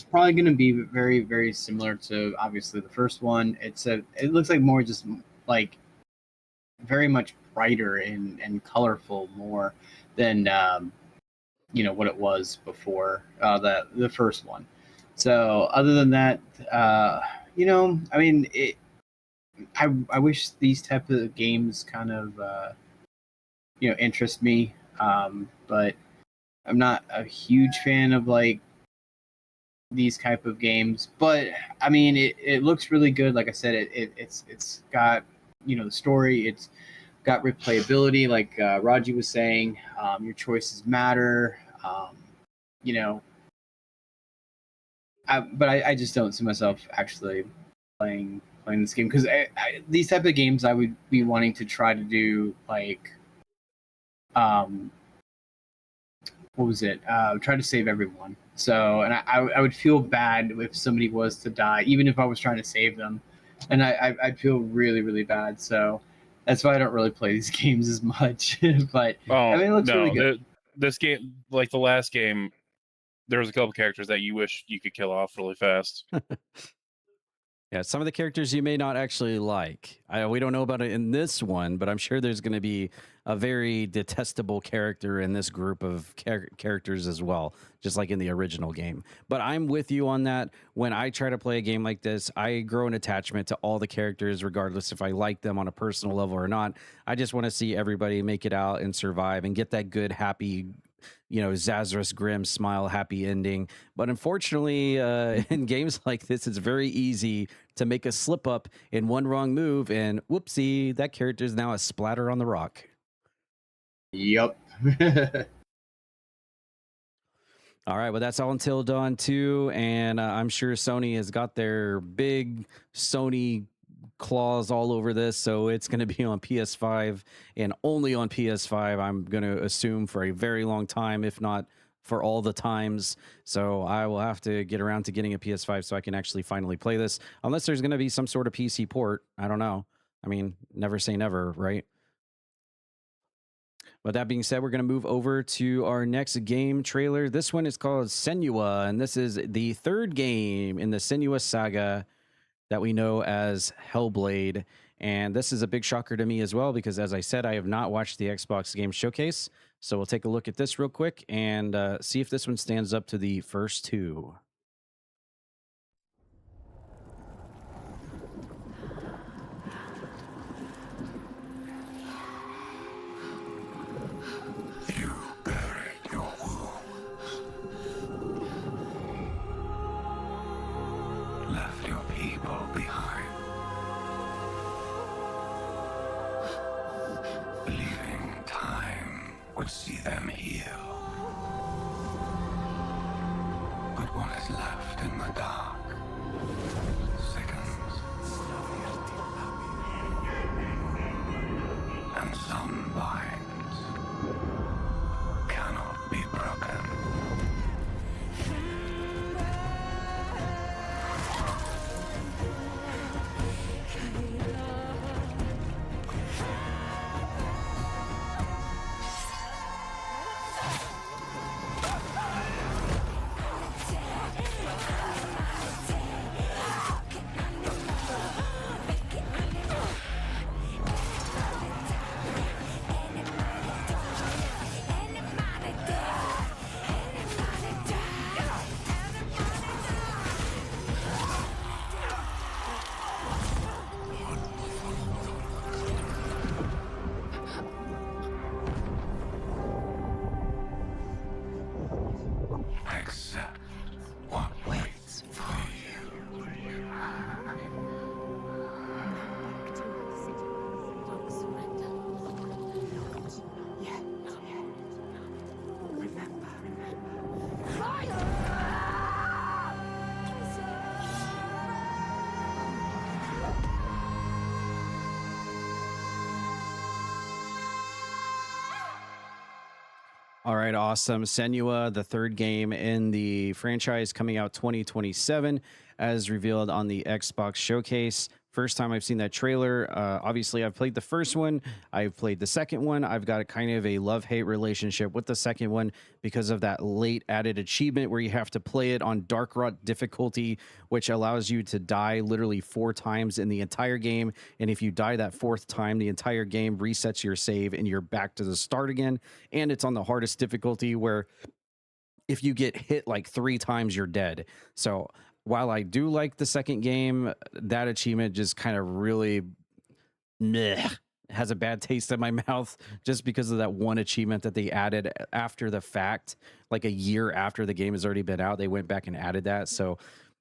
probably going to be very, very similar to obviously the first one. It looks like more just like very much brighter and colorful more than what it was before the first one. So other than that, I mean, I wish these type of games kind of interest me, but I'm not a huge fan of like these type of games. But I mean, it looks really good. Like I said, it's got the story. It's got replayability, like Raji was saying. Your choices matter. But I just don't see myself actually playing this game because these type of games I would be wanting to try to do like what was it? Try to save everyone. So, and I would feel bad if somebody was to die, even if I was trying to save them, and I'd feel really, really bad. So that's why I don't really play these games as much. But I mean, it looks really good. This game, like the last game, there was a couple characters that you wish you could kill off really fast. Yeah, some of the characters you may not actually like. We don't know about it in this one, but I'm sure there's going to be a very detestable character in this group of characters as well, just like in the original game. But I'm with you on that. When I try to play a game like this, I grow an attachment to all the characters, regardless if I like them on a personal level or not. I just want to see everybody make it out and survive and get that good, happy, Zazarus Grim smile, happy ending. But unfortunately, in games like this, it's very easy to make a slip up in one wrong move, and whoopsie, that character is now a splatter on the rock. Yep. All right, well, that's all Until Dawn 2, and I'm sure Sony has got their big Sony claws all over this, so it's going to be on PS5 and only on PS5, I'm going to assume, for a very long time, if not for all the times. So I will have to get around to getting a PS5 so I can actually finally play this, unless there's going to be some sort of PC port. I don't know. I mean, never say never, right? But that being said, we're going to move over to our next game trailer. This one is called Senua, and this is the third game in the Senua saga that we know as Hellblade. And this is a big shocker to me as well, because as I said, I have not watched the Xbox Game Showcase. So we'll take a look at this real quick and see if this one stands up to the first two. You buried your wounds, left your people behind, believing time would see them heal. But what is left in the dark sickens, and some binds cannot be broken. Accept what waits for you. All right, awesome. Senua, the third game in the franchise, coming out 2027, as revealed on the Xbox Showcase. First time I've seen that trailer. Obviously, I've played the first one. I've played the second one. I've got a kind of a love-hate relationship with the second one because of that late added achievement where you have to play it on Dark Rot difficulty, which allows you to die literally 4 times in the entire game. And if you die that 4th time, the entire game resets your save and you're back to the start again. And it's on the hardest difficulty where if you get hit like 3 times, you're dead. So while I do like the second game, that achievement just kind of really has a bad taste in my mouth just because of that one achievement that they added after the fact, like a year after the game has already been out. They went back and added that. So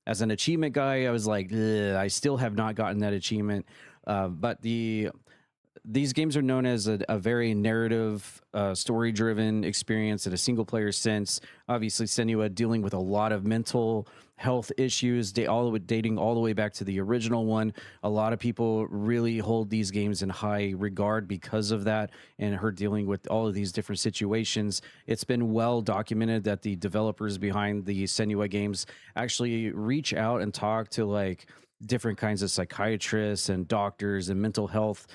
as an achievement guy, I was like, I still have not gotten that achievement. But these games are known as a very narrative, story-driven experience in a single-player sense. Obviously, Senua dealing with a lot of mental health issues, dating all the way back to the original one. A lot of people really hold these games in high regard because of that, and her dealing with all of these different situations. It's been well documented that the developers behind the Senua games actually reach out and talk to like different kinds of psychiatrists and doctors and mental health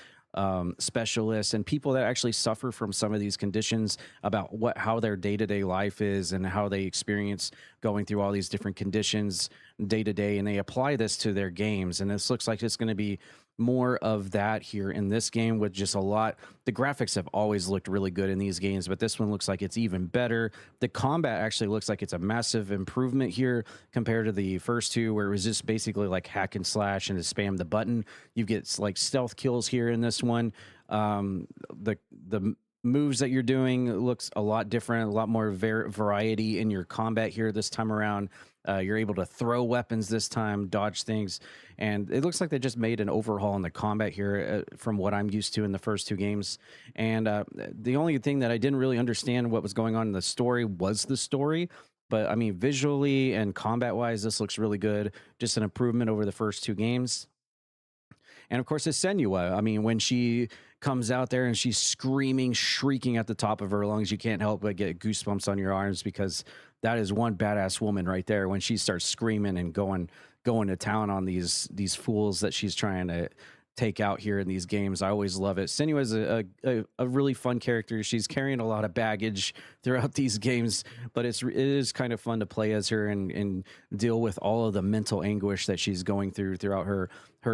specialists and people that actually suffer from some of these conditions about how their day-to-day life is and how they experience going through all these different conditions day to day, and they apply this to their games. And this looks like it's going to be more of that here in this game, with just a lot. The graphics have always looked really good in these games, but this one looks like it's even better. The combat actually looks like it's a massive improvement here compared to the first two, where it was just basically like hack and slash and to spam the button. You get like stealth kills here in this one. The moves that you're doing looks a lot different, a lot more variety in your combat here this time around. You're able to throw weapons this time, dodge things, and it looks like they just made an overhaul in the combat here from what I'm used to in the first 2 games. And the only thing that I didn't really understand what was going on in the story was the story. But I mean, visually and combat-wise, this looks really good. Just an improvement over the first 2 games. And of course, it's Senua. I mean, when she comes out there and she's screaming, shrieking at the top of her lungs, you can't help but get goosebumps on your arms, because that is one badass woman right there when she starts screaming and going to town on these fools that she's trying to take out here in these games. I always love it. Senua is a really fun character. She's carrying a lot of baggage throughout these games, but it is kind of fun to play as her and deal with all of the mental anguish that she's going throughout her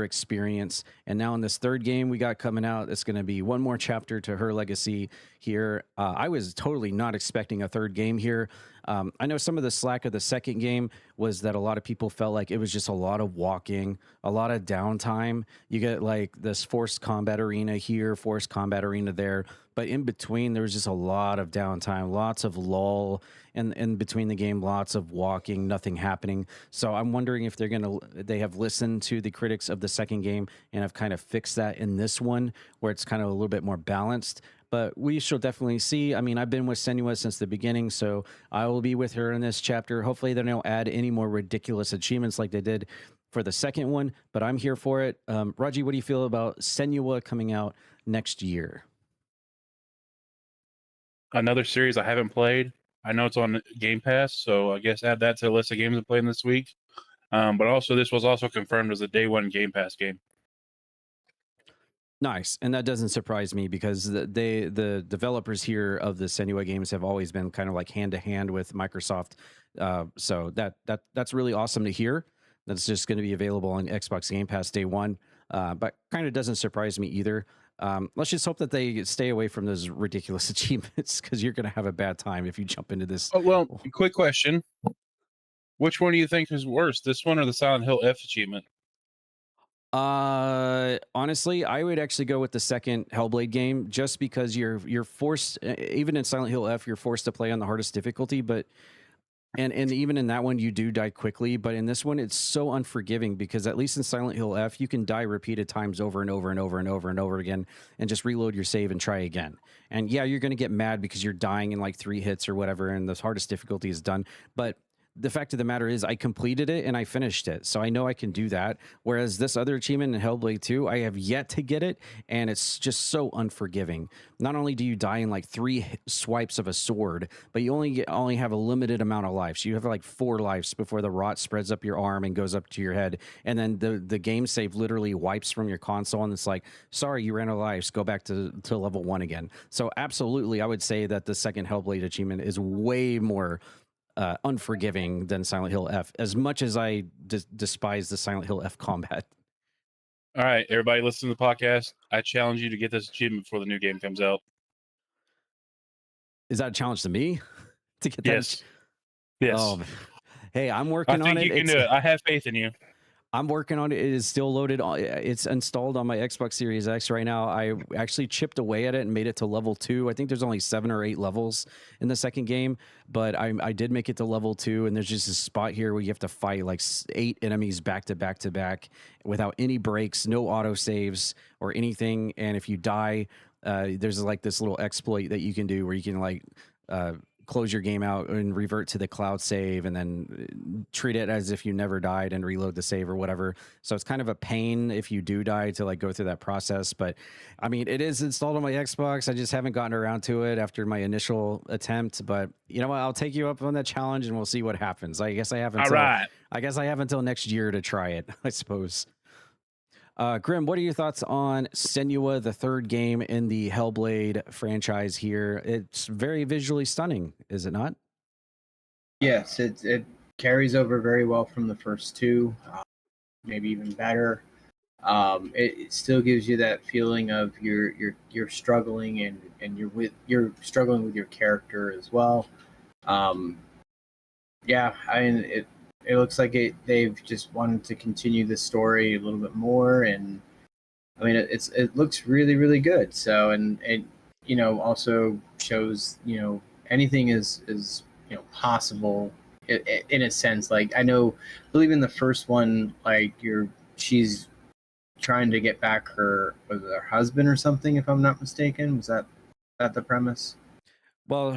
experience. And now in this third game we got coming out, it's going to be one more chapter to her legacy here. I was totally not expecting a third game here. I know some of the slack of the second game was that a lot of people felt like it was just a lot of walking, a lot of downtime. You get like this forced combat arena here, forced combat arena there, but in between there was just a lot of downtime, lots of lull, and in between the game, lots of walking, nothing happening. So I'm wondering if they have listened to the critics of the second game and have kind of fixed that in this one, where it's kind of a little bit more balanced. But we shall definitely see. I mean, I've been with Senua since the beginning, so I will be with her in this chapter. Hopefully they don't add any more ridiculous achievements like they did for the second one, but I'm here for it. Raji, what do you feel about Senua coming out next year? Another series I haven't played. I know it's on Game Pass, so I guess add that to the list of games I'm playing this week. But also, this was also confirmed as a day 1 Game Pass game. Nice, and that doesn't surprise me, because the developers here of the Senua games have always been kind of like hand to hand with Microsoft. So that's really awesome to hear. That's just going to be available on Xbox Game Pass day 1. But kind of doesn't surprise me either. Let's just hope that they stay away from those ridiculous achievements, because you're going to have a bad time if you jump into this. Oh, well, quick question. Which one do you think is worse, this one or the Silent Hill F achievement? Honestly, I would actually go with the second Hellblade game, just because you're forced, even in Silent Hill F, you're forced to play on the hardest difficulty, but and even in that one you do die quickly, but in this one it's so unforgiving, because at least in Silent Hill F you can die repeated times over and over and over and over and over again and just reload your save and try again. And yeah, you're going to get mad because you're dying in like 3 hits or whatever and the hardest difficulty is done, but the fact of the matter is I completed it and I finished it. So I know I can do that. Whereas this other achievement in Hellblade 2, I have yet to get it. And it's just so unforgiving. Not only do you die in like 3 swipes of a sword, but you only have a limited amount of lives. You have like 4 lives before the rot spreads up your arm and goes up to your head. And then the game save literally wipes from your console. And it's like, sorry, you ran out of lives. Go back to level 1 again. So absolutely, I would say that the second Hellblade achievement is way more unforgiving than Silent Hill F, as much as I despise the Silent Hill F combat. All right, everybody listen to the podcast. I challenge you to get this achievement before the new game comes out. Is that a challenge to me? To get yes. that? Yes. Oh, hey, I'm working on it. I think you can do it. I have faith in you. I'm working on it. It is still loaded. It's installed on my Xbox Series X right now. I actually chipped away at it and made it to level 2. I think there's only 7 or 8 levels in the second game, but I did make it to level 2. And there's just a spot here where you have to fight like 8 enemies back to back to back without any breaks, no auto saves or anything. And if you die, there's like this little exploit that you can do where you can like close your game out and revert to the cloud save and then treat it as if you never died and reload the save or whatever. So it's kind of a pain if you do die to like go through that process. But I mean, it is installed on my Xbox. I just haven't gotten around to it after my initial attempt, but you know what? I'll take you up on that challenge and we'll see what happens. I guess I have until, I guess I have until next year to try it, I suppose. Grim, what are your thoughts on Senua, the third game in the Hellblade franchise here? It's very visually stunning, is it not? Yes, it carries over very well from the first 2, maybe even better. It still gives you that feeling of you're struggling and you're struggling with your character as well. Yeah, I mean it looks like they've just wanted to continue the story a little bit more, and I mean it looks really, really good. So and it also shows anything is possible in a sense. Like I believe in the first one, like she's trying to get back her husband or something, if I'm not mistaken. Was that the premise? Well,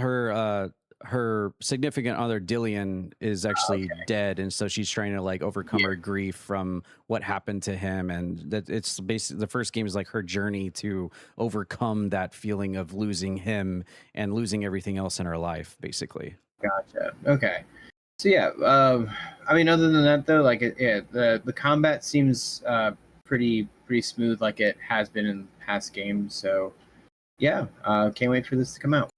her significant other Dillian is actually dead, and so she's trying to like overcome her grief from what happened to him, and that it's basically the first game is like her journey to overcome that feeling of losing him and losing everything else in her life, basically. Gotcha. Okay. So yeah, I mean, other than that though, like the combat seems pretty smooth, like it has been in past games. So yeah, can't wait for this to come out.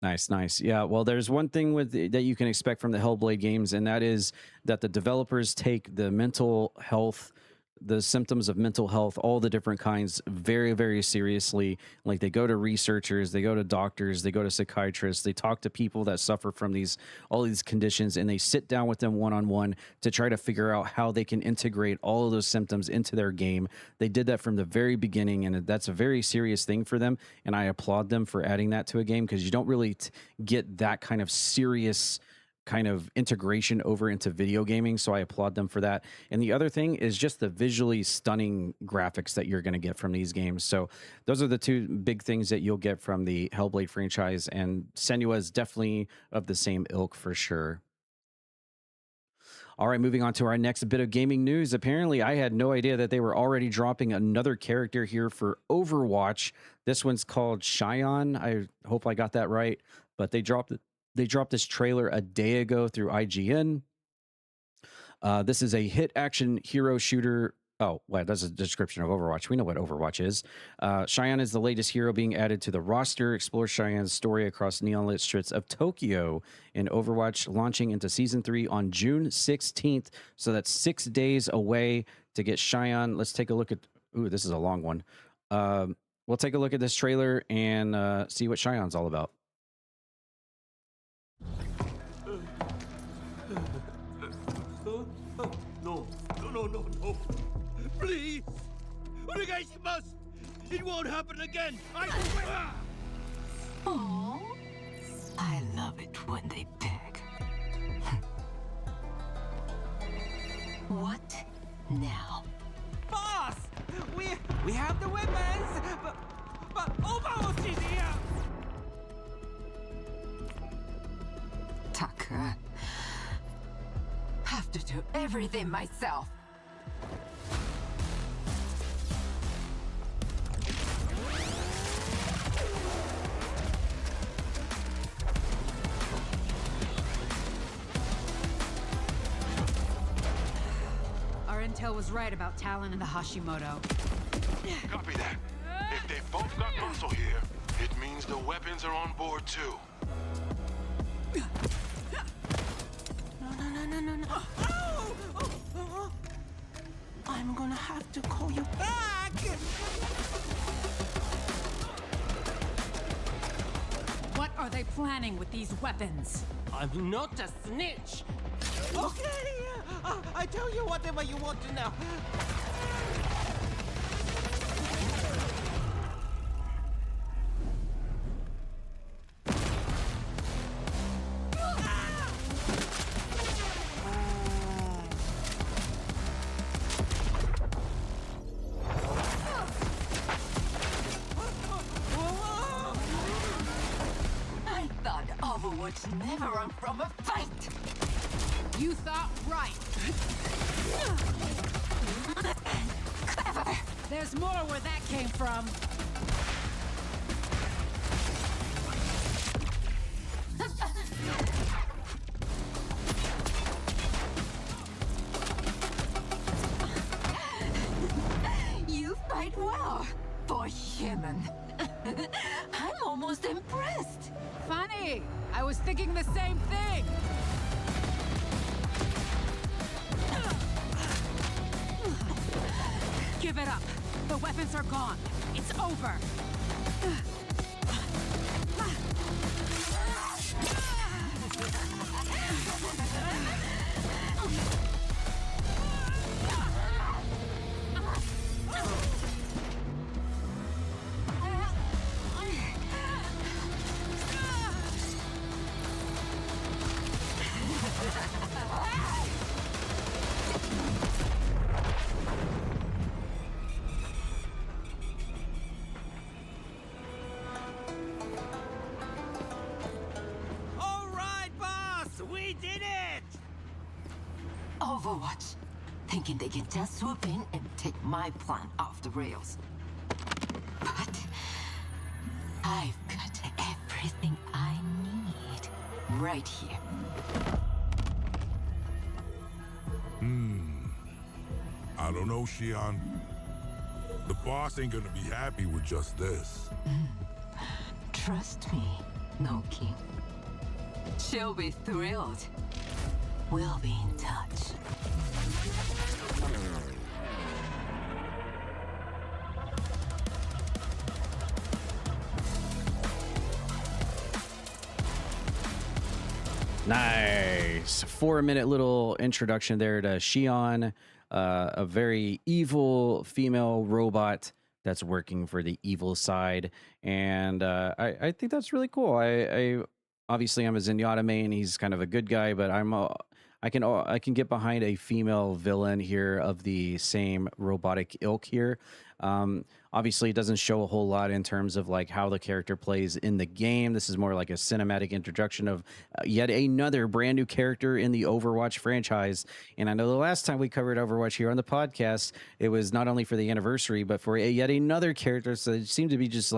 Nice. Yeah, well, there's one thing that you can expect from the Hellblade games, and that is that the developers take the mental health, the symptoms of mental health, all the different kinds, very, very seriously. Like they go to researchers, they go to doctors, they go to psychiatrists, they talk to people that suffer from all these conditions, and they sit down with them one-on-one to try to figure out how they can integrate all of those symptoms into their game. They did that from the very beginning, and that's a very serious thing for them, and I applaud them for adding that to a game, because you don't really get that kind of serious kind of integration over into video gaming, so I applaud them for that. And the other thing is just the visually stunning graphics that you're going to get from these games. So those are the 2 big things that you'll get from the Hellblade franchise, and Senua is definitely of the same ilk for sure. All right, moving on to our next bit of gaming news. Apparently, I had no idea that they were already dropping another character here for Overwatch. This one's called Shion. I hope I got that right, but they dropped this trailer a day ago through IGN. This is a hit action hero shooter. Oh, well, that's a description of Overwatch. We know what Overwatch is. Shion is the latest hero being added to the roster. Explore Shion's story across neon-lit streets of Tokyo in Overwatch, launching into Season 3 on June 16th. So that's 6 days away to get Shion. Let's take a look at... Ooh, this is a long one. We'll take a look at this trailer and see what Shion's all about. No. Please! It won't happen again! I swear! Aww. I love it when they beg. What now? Boss! We have the weapons, but Overwatch is here! Tucker, have to do everything myself. Our intel was right about Talon and the Hashimoto. Copy that. If they both got muscle here, it means the weapons are on board too. No. I'm gonna have to call you back. What are they planning with these weapons? I'm not a snitch. Okay, I tell you whatever you want to know. I thought Overwatch never run from a fight. You thought right. There's more where that came from. You fight well for human. I'm almost impressed. Funny. I was thinking the same thing. Give it up. The weapons are gone. It's over. Overwatch, thinking they can just swoop in and take my plan off the rails. But I've got everything I need right here. I don't know, Shion. The boss ain't gonna be happy with just this. Trust me, Noki. She'll be thrilled. We'll be in touch. Nice. 4-minute little introduction there to Shion, a very evil female robot that's working for the evil side. And I think that's really cool. I obviously I'm a Zenyatta main. He's kind of a good guy, but I can get behind a female villain here of the same robotic ilk here. Obviously, it doesn't show a whole lot in terms of like how the character plays in the game. This is more like a cinematic introduction of yet another brand new character in the Overwatch franchise. And I know the last time we covered Overwatch here on the podcast, it was not only for the anniversary, but for yet another character. So it seemed to be just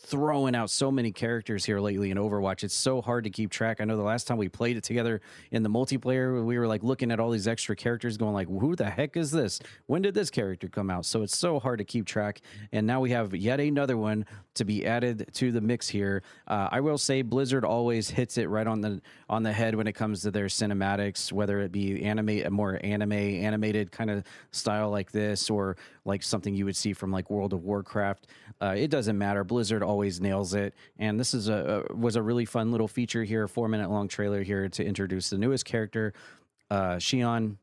throwing out so many characters here lately in Overwatch. It's so hard to keep track. I know the last time we played it together in the multiplayer, we were like looking at all these extra characters going like, who the heck is this? When did this character come out? So it's so hard to keep track. And now we have yet another one to be added to the mix here. I will say Blizzard always hits it right on the head when it comes to their cinematics, whether it be a more animated kind of style like this, or like something you would see from like World of Warcraft. It doesn't matter. Blizzard always nails it. And this is was a really fun little feature here, 4-minute long trailer here to introduce the newest character, Shion,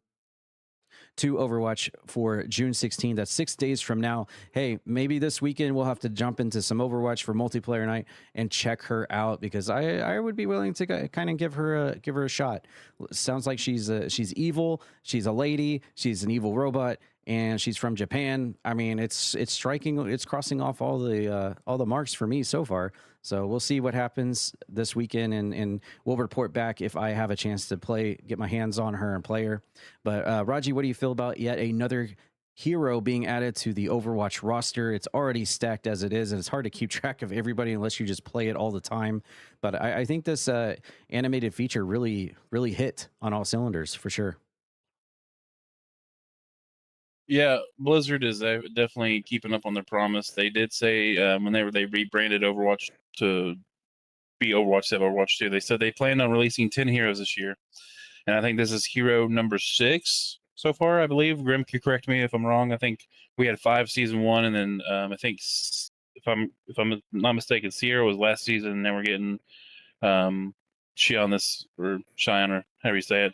to Overwatch for June 16th. That's 6 days from now. Hey, maybe this weekend we'll have to jump into some Overwatch for multiplayer night and check her out, because I would be willing to kind of give her a shot. Sounds like she's evil. She's a lady. She's an evil robot. And she's from Japan. I mean, it's crossing off all the marks for me so far. So we'll see what happens this weekend, and we'll report back if I have a chance to get my hands on her and play her. But Raji, what do you feel about yet another hero being added to the Overwatch roster? It's already stacked as it is, and it's hard to keep track of everybody unless you just play it all the time. But I think this animated feature really hit on all cylinders for sure. Yeah, Blizzard is definitely keeping up on their promise. They did say when they rebranded Overwatch to be Overwatch 7, Overwatch 2, they said they planned on releasing 10 heroes this year. And I think this is hero number 6 so far, I believe. Grim could correct me if I'm wrong. I think we had 5 season 1, and then I think if I'm not mistaken, Sierra was last season, and then we're getting Shion or however you say it,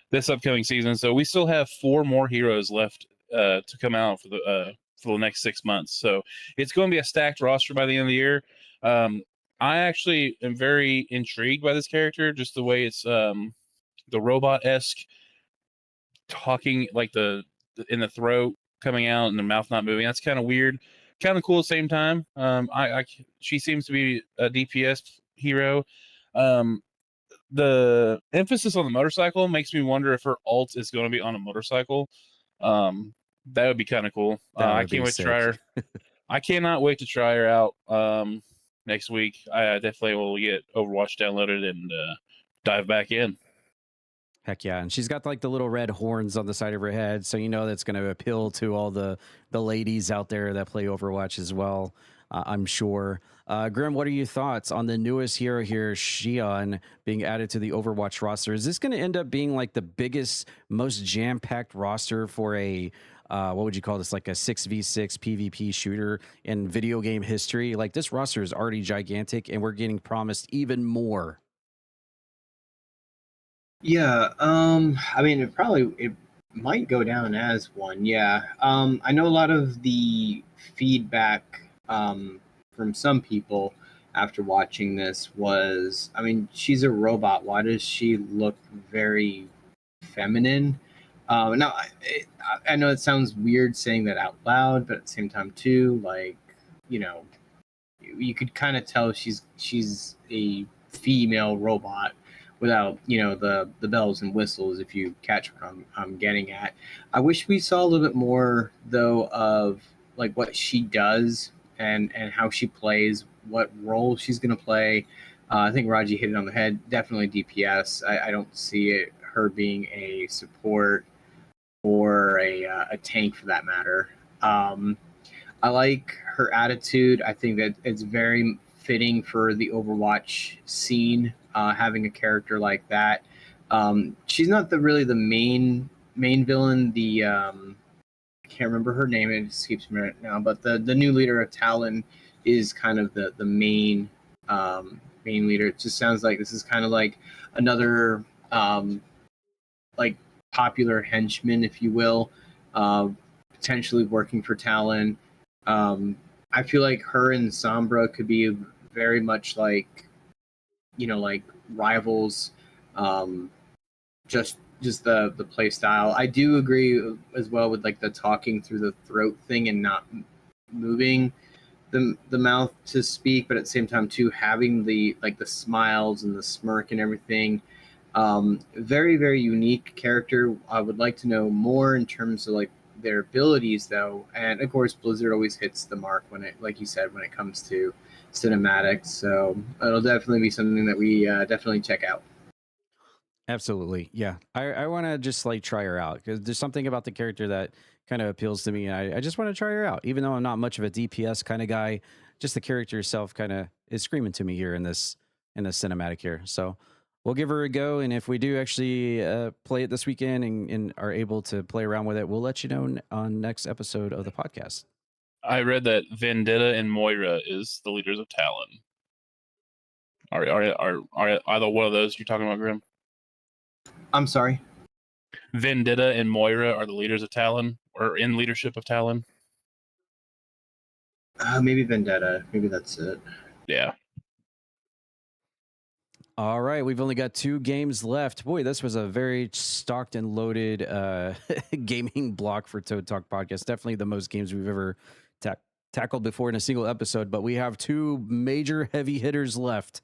this upcoming season. So we still have 4 more heroes left to come out for the next 6 months. So it's going to be a stacked roster by the end of the year. I actually am very intrigued by this character, just the way it's the robot-esque talking, like in the throat coming out and the mouth not moving. That's kind of weird, kind of cool at the same time. She seems to be a DPS hero. The emphasis on the motorcycle makes me wonder if her ult is going to be on a motorcycle. That would be kind of cool. I can't wait to try her. I cannot wait to try her out next week. I definitely will get Overwatch downloaded and dive back in. Heck yeah. And she's got like the little red horns on the side of her head. So, that's going to appeal to all the ladies out there that play Overwatch as well, I'm sure. Grim, what are your thoughts on the newest hero here, Shion, being added to the Overwatch roster? Is this going to end up being like the biggest, most jam-packed roster for a, what would you call this, like a 6v6 PvP shooter in video game history? Like, this roster is already gigantic, and we're getting promised even more. Yeah, I mean, it might go down as one. Yeah, I know a lot of the feedback from some people after watching this was, I mean, she's a robot. Why does she look very feminine? Now, I know it sounds weird saying that out loud, but at the same time, too, like, you could kind of tell she's a female robot without the bells and whistles, if you catch what I'm getting at. I wish we saw a little bit more though of like what she does and how she plays, what role she's going to play. I think Raji hit it on the head. Definitely DPS. I don't see her being a support or a tank for that matter. I like her attitude. I think that it's very fitting for the Overwatch scene, having a character like that. She's not really the main villain. I can't remember her name. It escapes me right now. But the new leader of Talon is kind of the main leader. It just sounds like this is kind of like another like popular henchman, if you will, potentially working for Talon. I feel like her and Sombra could be very much like, like rivals. Just the play style. I do agree as well with like the talking through the throat thing and not moving the mouth to speak, but at the same time too having the smiles and the smirk and everything. Very, very unique character. I would like to know more in terms of like their abilities though, and of course Blizzard always hits the mark when it, like you said, when it comes to cinematics. So it'll definitely be something that we definitely check out. Absolutely. Yeah. I want to just like try her out because there's something about the character that kind of appeals to me. And I just want to try her out, even though I'm not much of a DPS kind of guy. Just the character itself kind of is screaming to me here in this cinematic here. So we'll give her a go. And if we do actually play it this weekend and are able to play around with it, we'll let you know on next episode of the podcast. I read that Vendetta and Moira is the leaders of Talon. Are either one of those you're talking about, Grim? I'm sorry? Vendetta and Moira are the leaders of Talon, or in leadership of Talon? Maybe Vendetta. Maybe that's it. Yeah. All right, we've only got 2 games left. Boy, this was a very stocked and loaded gaming block for Toad Talk Podcast. Definitely the most games we've ever tackled before in a single episode, but we have two major heavy hitters left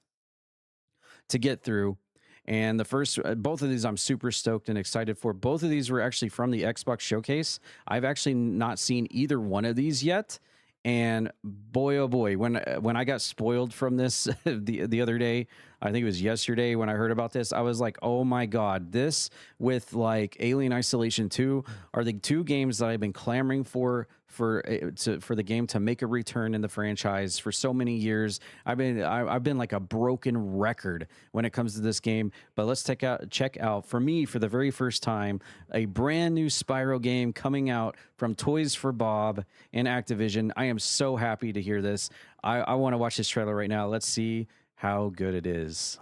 to get through. And the first, both of these I'm super stoked and excited for. Both of these were actually from the Xbox Showcase. I've actually not seen either one of these yet. And boy, oh boy, when I got spoiled from this the other day, I think it was yesterday when I heard about this, I was like, oh my God, this with like Alien Isolation 2 are the two games that I've been clamoring for the game to make a return in the franchise for so many years. I've been like a broken record when it comes to this game. But let's check out for me for the very first time a brand new Spyro game coming out from Toys for Bob and Activision. I am so happy to hear this. I want to watch this trailer right now. Let's see how good it is.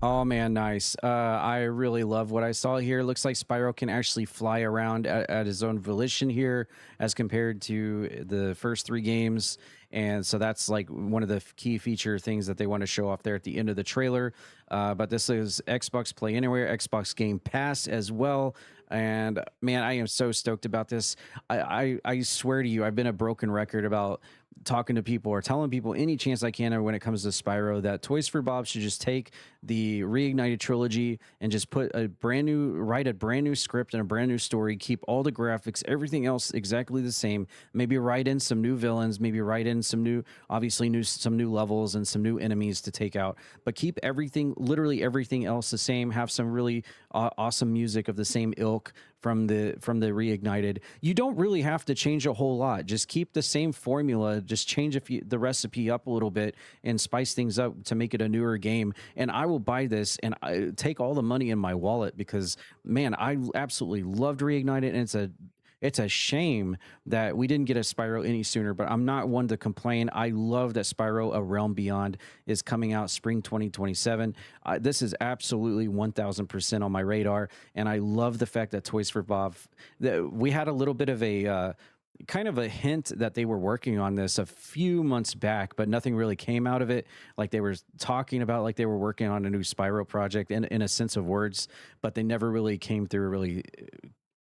Oh man, nice. I really love what I saw here. Looks like Spyro can actually fly around at his own volition here as compared to the first three games. And so that's like one of the key feature things that they want to show off there at the end of the trailer. But this is Xbox Play Anywhere, Xbox Game Pass as well. And man, I am so stoked about this. I swear to you, I've been a broken record about talking to people or telling people any chance I can when it comes to Spyro that Toys for Bob should just take the Reignited trilogy and just write a brand new script and a brand new story, keep all the graphics, everything else exactly the same, maybe write in some new villains, maybe write in some new levels and some new enemies to take out, but keep everything, literally everything else the same, have some really awesome music of the same ilk from the Reignited. You don't really have to change a whole lot. Just keep the same formula, just change the recipe up a little bit and spice things up to make it a newer game. And I will buy this and I take all the money in my wallet because man, I absolutely loved Reignited, and it's a shame that we didn't get a Spyro any sooner, but I'm not one to complain. I love that Spyro A Realm Beyond is coming out spring 2027. This is absolutely 1000% on my radar, and I love the fact that Toys for Bob, we had a little bit of a kind of a hint that they were working on this a few months back, but nothing really came out of it. Like they were talking about like they were working on a new Spyro project in a sense of words, but they never really came through really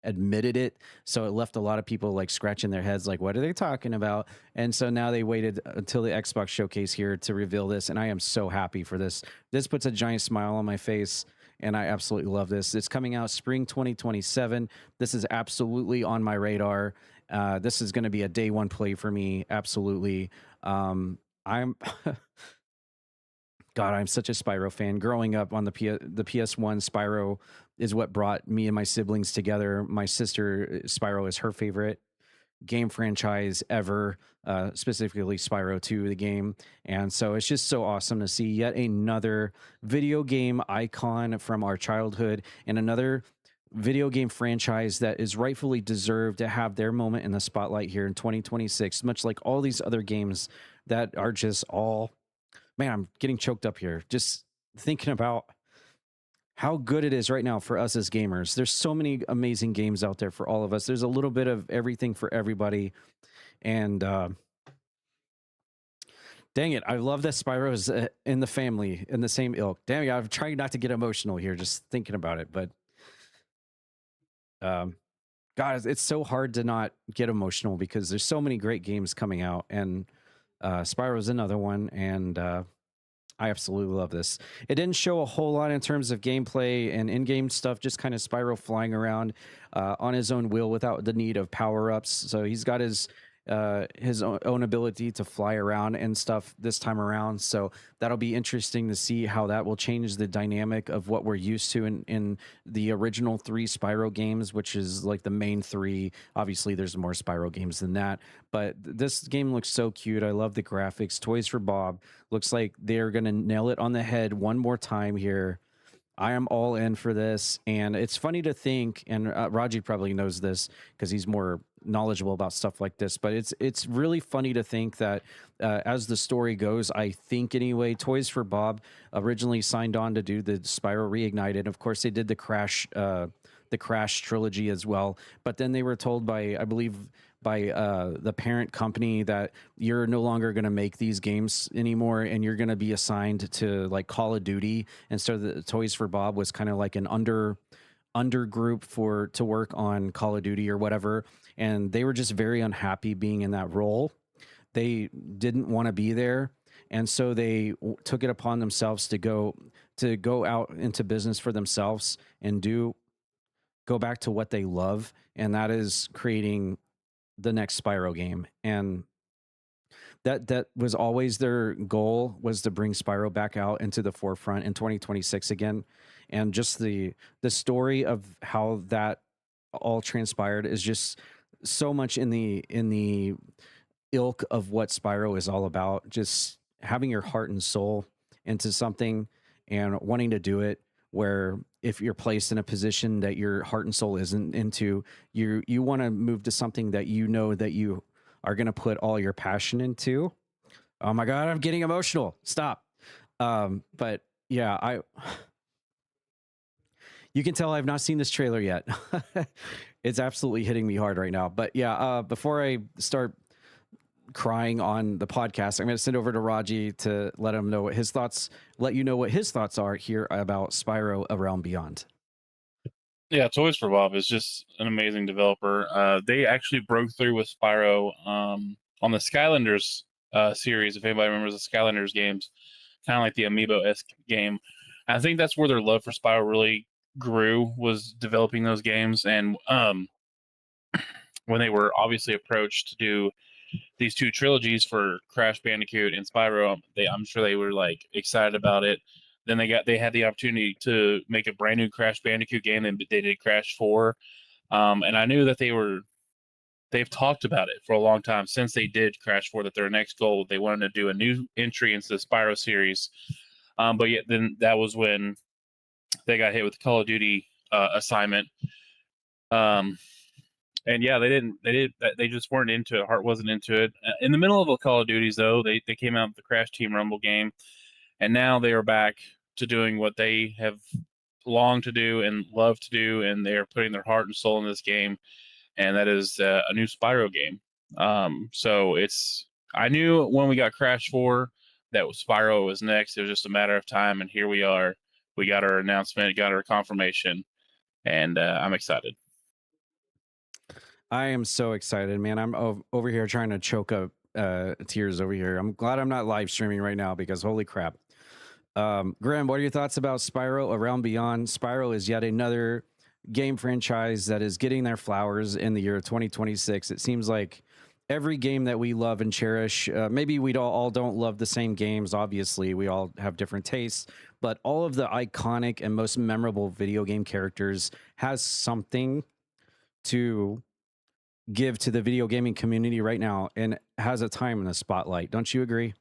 admitted it. So it left a lot of people like scratching their heads like, what are they talking about? And so now they waited until the Xbox Showcase here to reveal this, and I am so happy for this. This puts a giant smile on my face, and I absolutely love this. It's coming out spring 2027. This is absolutely on my radar. This is going to be a day one play for me. Absolutely. I'm God, I'm such a Spyro fan. Growing up on the PS1, Spyro is what brought me and my siblings together. My sister, Spyro is her favorite game franchise ever, specifically Spyro 2, the game. And so it's just so awesome to see yet another video game icon from our childhood and another video game franchise that is rightfully deserved to have their moment in the spotlight here in 2026, much like all these other games that are just all... Man, I'm getting choked up here just thinking about how good it is right now for us as gamers. There's so many amazing games out there for all of us. There's a little bit of everything for everybody. And dang it, I love that Spyro is in the family, in the same ilk. Damn it, I'm trying not to get emotional here just thinking about it. But God, it's so hard to not get emotional because there's so many great games coming out. And Spyro is another one, and I absolutely love this. It didn't show a whole lot in terms of gameplay and in-game stuff, just kind of Spyro flying around on his own will without the need of power-ups. So he's got his own ability to fly around and stuff this time around. So that'll be interesting to see how that will change the dynamic of what we're used to in the original 3 Spyro games, which is like the main 3. Obviously, there's more Spyro games than that, but this game looks so cute. I love the graphics. Toys for Bob. Looks like they're going to nail it on the head one more time here. I am all in for this. And it's funny to think, and Raji probably knows this because he's more knowledgeable about stuff like this, but it's really funny to think that as the story goes, I think anyway, Toys for Bob originally signed on to do the Spyro Reignited. Of course, they did the Crash trilogy as well, but then they were told by, I believe, by the parent company that you're no longer going to make these games anymore, and you're going to be assigned to like Call of Duty. And so the Toys for Bob was kind of like an under group to work on Call of Duty or whatever, and they were just very unhappy being in that role. They didn't want to be there, and so they took it upon themselves to go out into business for themselves and go back to what they love, and that is creating the next Spyro game. And that was always their goal, was to bring Spyro back out into the forefront in 2026 again. And just the story of how that all transpired is just so much in the ilk of what Spyro is all about. Just having your heart and soul into something and wanting to do it, where if you're placed in a position that your heart and soul isn't into, you want to move to something that you know that you are going to put all your passion into. Oh my God, I'm getting emotional. Stop. But yeah, you can tell I've not seen this trailer yet. It's absolutely hitting me hard right now. But yeah, before I start crying on the podcast, I'm going to send over to Raji to let you know what his thoughts are here about Spyro A Realm Beyond. Yeah, Toys for Bob is just an amazing developer. They actually broke through with Spyro on the Skylanders series. If anybody remembers the Skylanders games, kind of like the Amiibo-esque game. I think that's where their love for Spyro really grew, was developing those games. And when they were obviously approached to do these 2 trilogies for Crash Bandicoot and Spyro, I'm sure they were like excited about it. Then they had the opportunity to make a brand new Crash Bandicoot game, and they did Crash 4. And I knew that they've talked about it for a long time since they did Crash 4, that their next goal, they wanted to do a new entry into the Spyro series. But yet then that was when they got hit with the Call of Duty assignment. And yeah, they just weren't into it. Heart wasn't into it. In the middle of the Call of Duties, though, they came out with the Crash Team Rumble game, and now they are back to doing what they have longed to do and love to do, and they are putting their heart and soul in this game, and that is a new Spyro game. So I knew when we got Crash 4 that Spyro was next. It was just a matter of time, and here we are. We got our announcement, got our confirmation, and I'm excited. I am so excited, man. I'm over here trying to choke up tears over here. I'm glad I'm not live streaming right now, because holy crap. Graham, what are your thoughts about Spyro A Realm Beyond? Spyro is yet another game franchise that is getting their flowers in the year 2026. It seems like every game that we love and cherish, maybe we all don't love the same games. Obviously, we all have different tastes, but all of the iconic and most memorable video game characters has something to give to the video gaming community right now, and has a time in the spotlight. Don't you agree?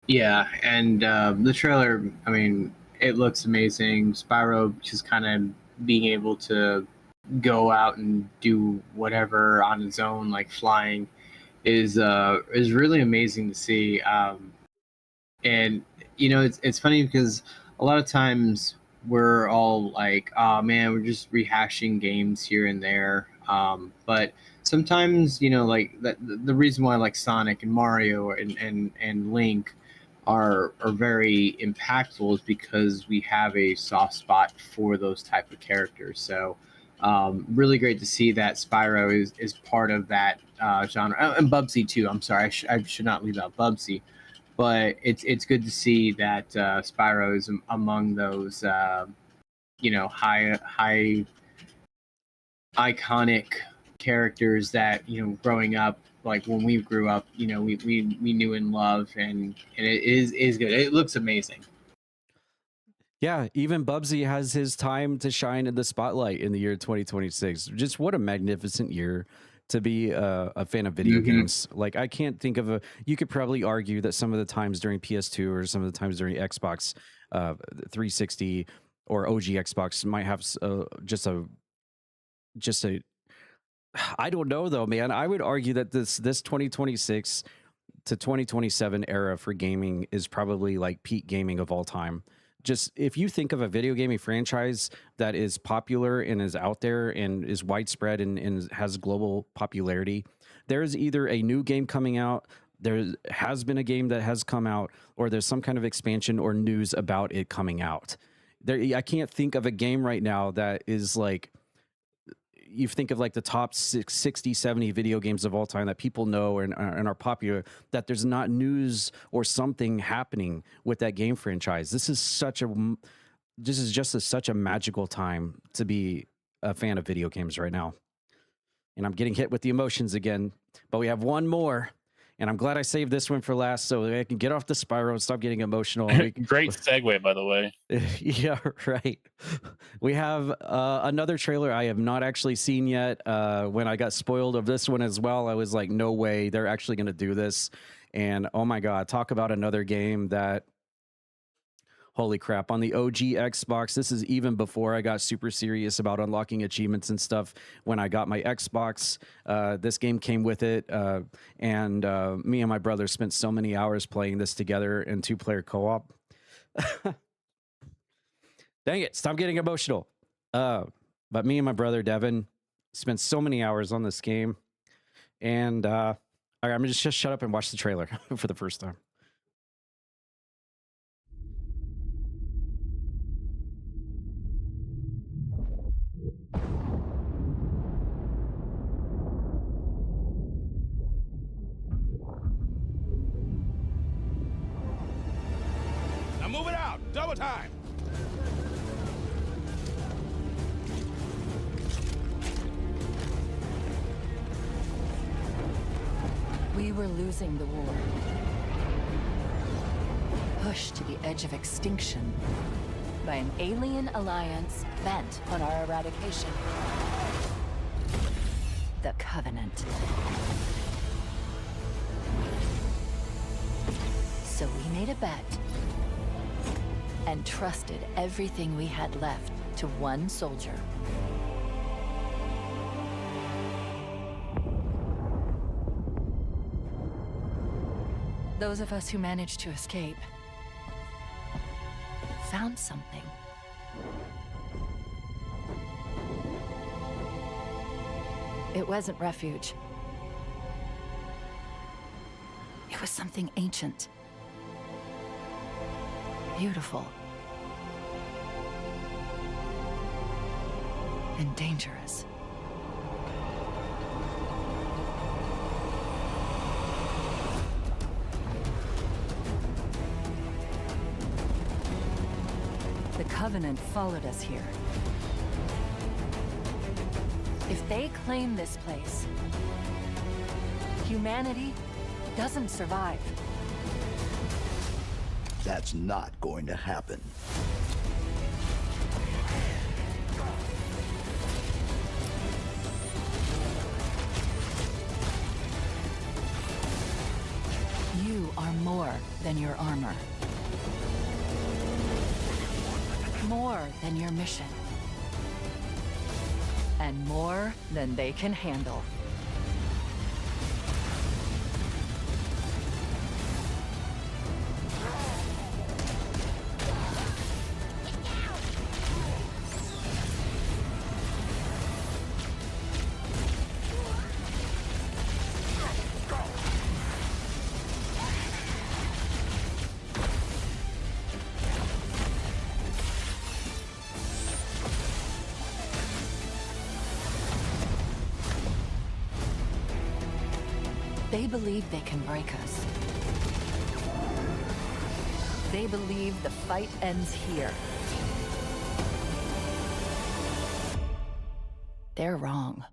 Yeah, and the trailer, I mean, it looks amazing. Spyro just kind of being able to go out and do whatever on his own, like flying, is really amazing to see. And you know, it's funny because a lot of times we're all like, oh man, we're just rehashing games here and there. But sometimes, you know, like the reason why like Sonic and Mario and Link are very impactful is because we have a soft spot for those type of characters. So really great to see that Spyro is part of that genre. And Bubsy too. I'm sorry, I should not leave out Bubsy. but it's good to see that Spyro is among those high iconic characters that growing up, like when we grew up, we knew and love, and it is good. It looks amazing. Yeah, even Bubsy has his time to shine in the spotlight in the year 2026. Just what a magnificent year to be a fan of video games. Like, I can't think of you could probably argue that some of the times during PS2 or some of the times during Xbox 360 or OG Xbox might have just a I don't know though, man. I would argue that this 2026 to 2027 era for gaming is probably like peak gaming of all time. Just if you think of a video gaming franchise that is popular and is out there and is widespread and has global popularity, there is either a new game coming out, there has been a game that has come out, or there's some kind of expansion or news about it coming out. I can't think of a game right now that is like, you think of like the top 60, 70 video games of all time that people know and are popular, that there's not news or something happening with that game franchise. This is such a magical time to be a fan of video games right now. And I'm getting hit with the emotions again, but we have one more. And I'm glad I saved this one for last so I can get off the Spyro and stop getting emotional. Great segue, by the way. Yeah, right. We have another trailer I have not actually seen yet. When I got spoiled of this one as well, I was like, no way, they're actually going to do this. And oh my God, talk about another game that, holy crap, on the OG Xbox, this is even before I got super serious about unlocking achievements and stuff. When I got my Xbox, this game came with it. And me and my brother spent so many hours playing this together in 2-player co-op. Dang it, stop getting emotional. But me and my brother, Devin, spent so many hours on this game. And I'm going to just shut up and watch the trailer for the first time. Now move it out! Double time! We were losing the war. Pushed to the edge of extinction by an alien alliance bent on our eradication. The Covenant. So we made a bet and trusted everything we had left to one soldier. Those of us who managed to escape found something. It wasn't refuge. It was something ancient, beautiful, and dangerous. The Covenant followed us here. If they claim this place, humanity doesn't survive. That's not going to happen. You are more than your armor. More than your mission. And more than they can handle. They believe they can break us. They believe the fight ends here. They're wrong.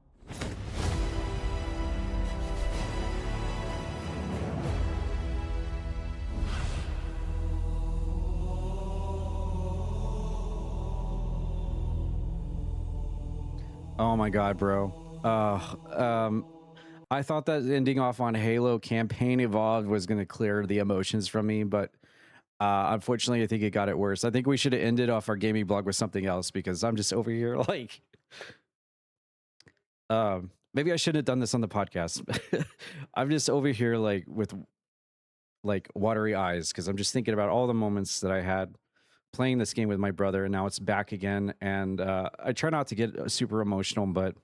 Oh my god, bro. I thought that ending off on Halo Campaign Evolved was going to clear the emotions from me, but unfortunately, I think it got it worse. I think we should have ended off our gaming blog with something else because I'm just over here like, maybe I shouldn't have done this on the podcast. I'm just over here like with like watery eyes because I'm just thinking about all the moments that I had playing this game with my brother, and now it's back again. And I try not to get super emotional, but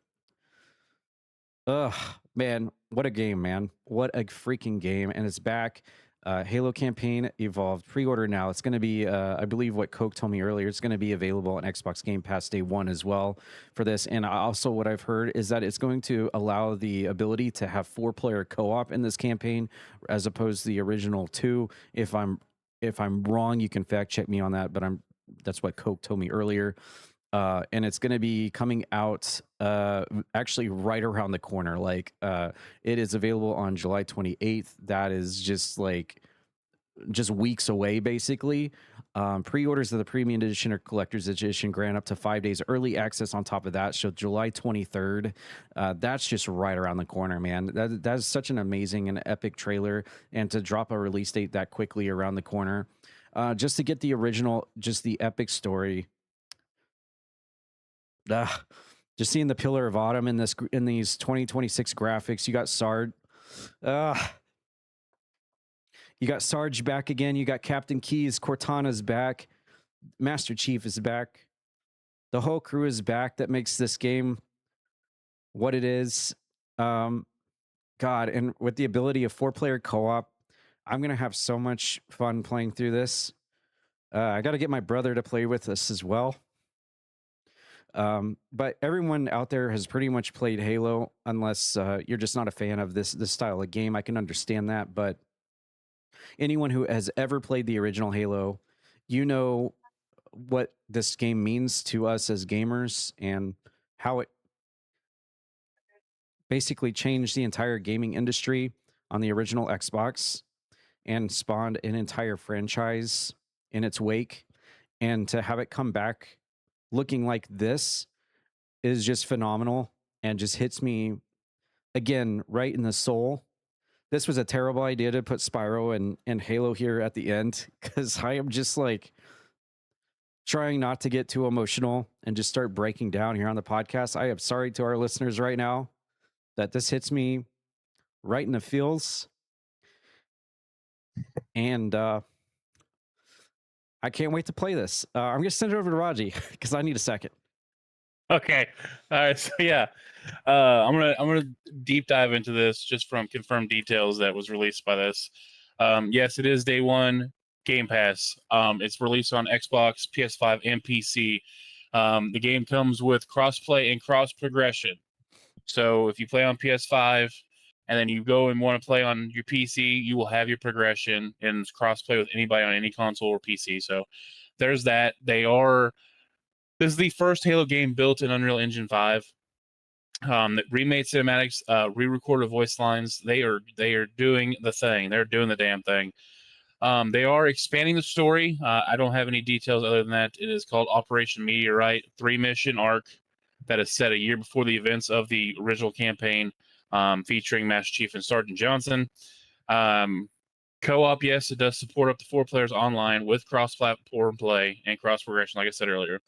man, what a game, man. What a freaking game. And it's back. Halo Campaign Evolved. Pre-order now. It's going to be, I believe what Coke told me earlier, it's going to be available on Xbox Game Pass Day 1 as well for this. And also what I've heard is that it's going to allow the ability to have 4-player co-op in this campaign as opposed to the original 2. If I'm wrong, you can fact check me on that, but that's what Coke told me earlier. And it's going to be coming out actually right around the corner. Like it is available on July 28th. That is just weeks away, basically. Pre-orders of the premium edition or collector's edition grant up to 5 days early access on top of that. So July 23rd, that's just right around the corner, man. That is such an amazing and epic trailer. And to drop a release date that quickly around the corner, just to get the original, just the epic story. Just seeing the Pillar of Autumn in these 2026 graphics. You got Sarge. You got Sarge back again. You got Captain Keyes. Cortana's back. Master Chief is back. The whole crew is back. That makes this game what it is. God, and with the ability of 4-player co-op, I'm gonna have so much fun playing through this. I got to get my brother to play with us as well. But everyone out there has pretty much played Halo, unless you're just not a fan of this style of game. I can understand that, but anyone who has ever played the original Halo, you know what this game means to us as gamers and how it basically changed the entire gaming industry on the original Xbox and spawned an entire franchise in its wake. And to have it come back looking like this is just phenomenal and just hits me again right in the soul. This was a terrible idea to put Spyro and Halo here at the end because I am just like trying not to get too emotional and just start breaking down here on the podcast. I am sorry to our listeners right now that this hits me right in the feels. And I can't wait to play this. I'm going to send it over to Raji because I need a second. Okay. All right. So yeah, I'm gonna deep dive into this just from confirmed details that was released by this. Yes, it is day 1 Game Pass. It's released on Xbox, PS5, and PC. The game comes with crossplay and cross progression. So if you play on PS5 and then you go and want to play on your PC, you will have your progression and crossplay with anybody on any console or PC. So there's that. This is the first Halo game built in Unreal Engine 5. That remade cinematics, re-recorded voice lines. They are doing the thing. They're doing the damn thing. They are expanding the story. I don't have any details other than that. It is called Operation Meteorite, 3-mission arc that is set a year before the events of the original campaign, featuring Master Chief and Sergeant Johnson. Co-op, yes, it does support up to 4 players online with cross-platform play and cross-progression, like I said earlier.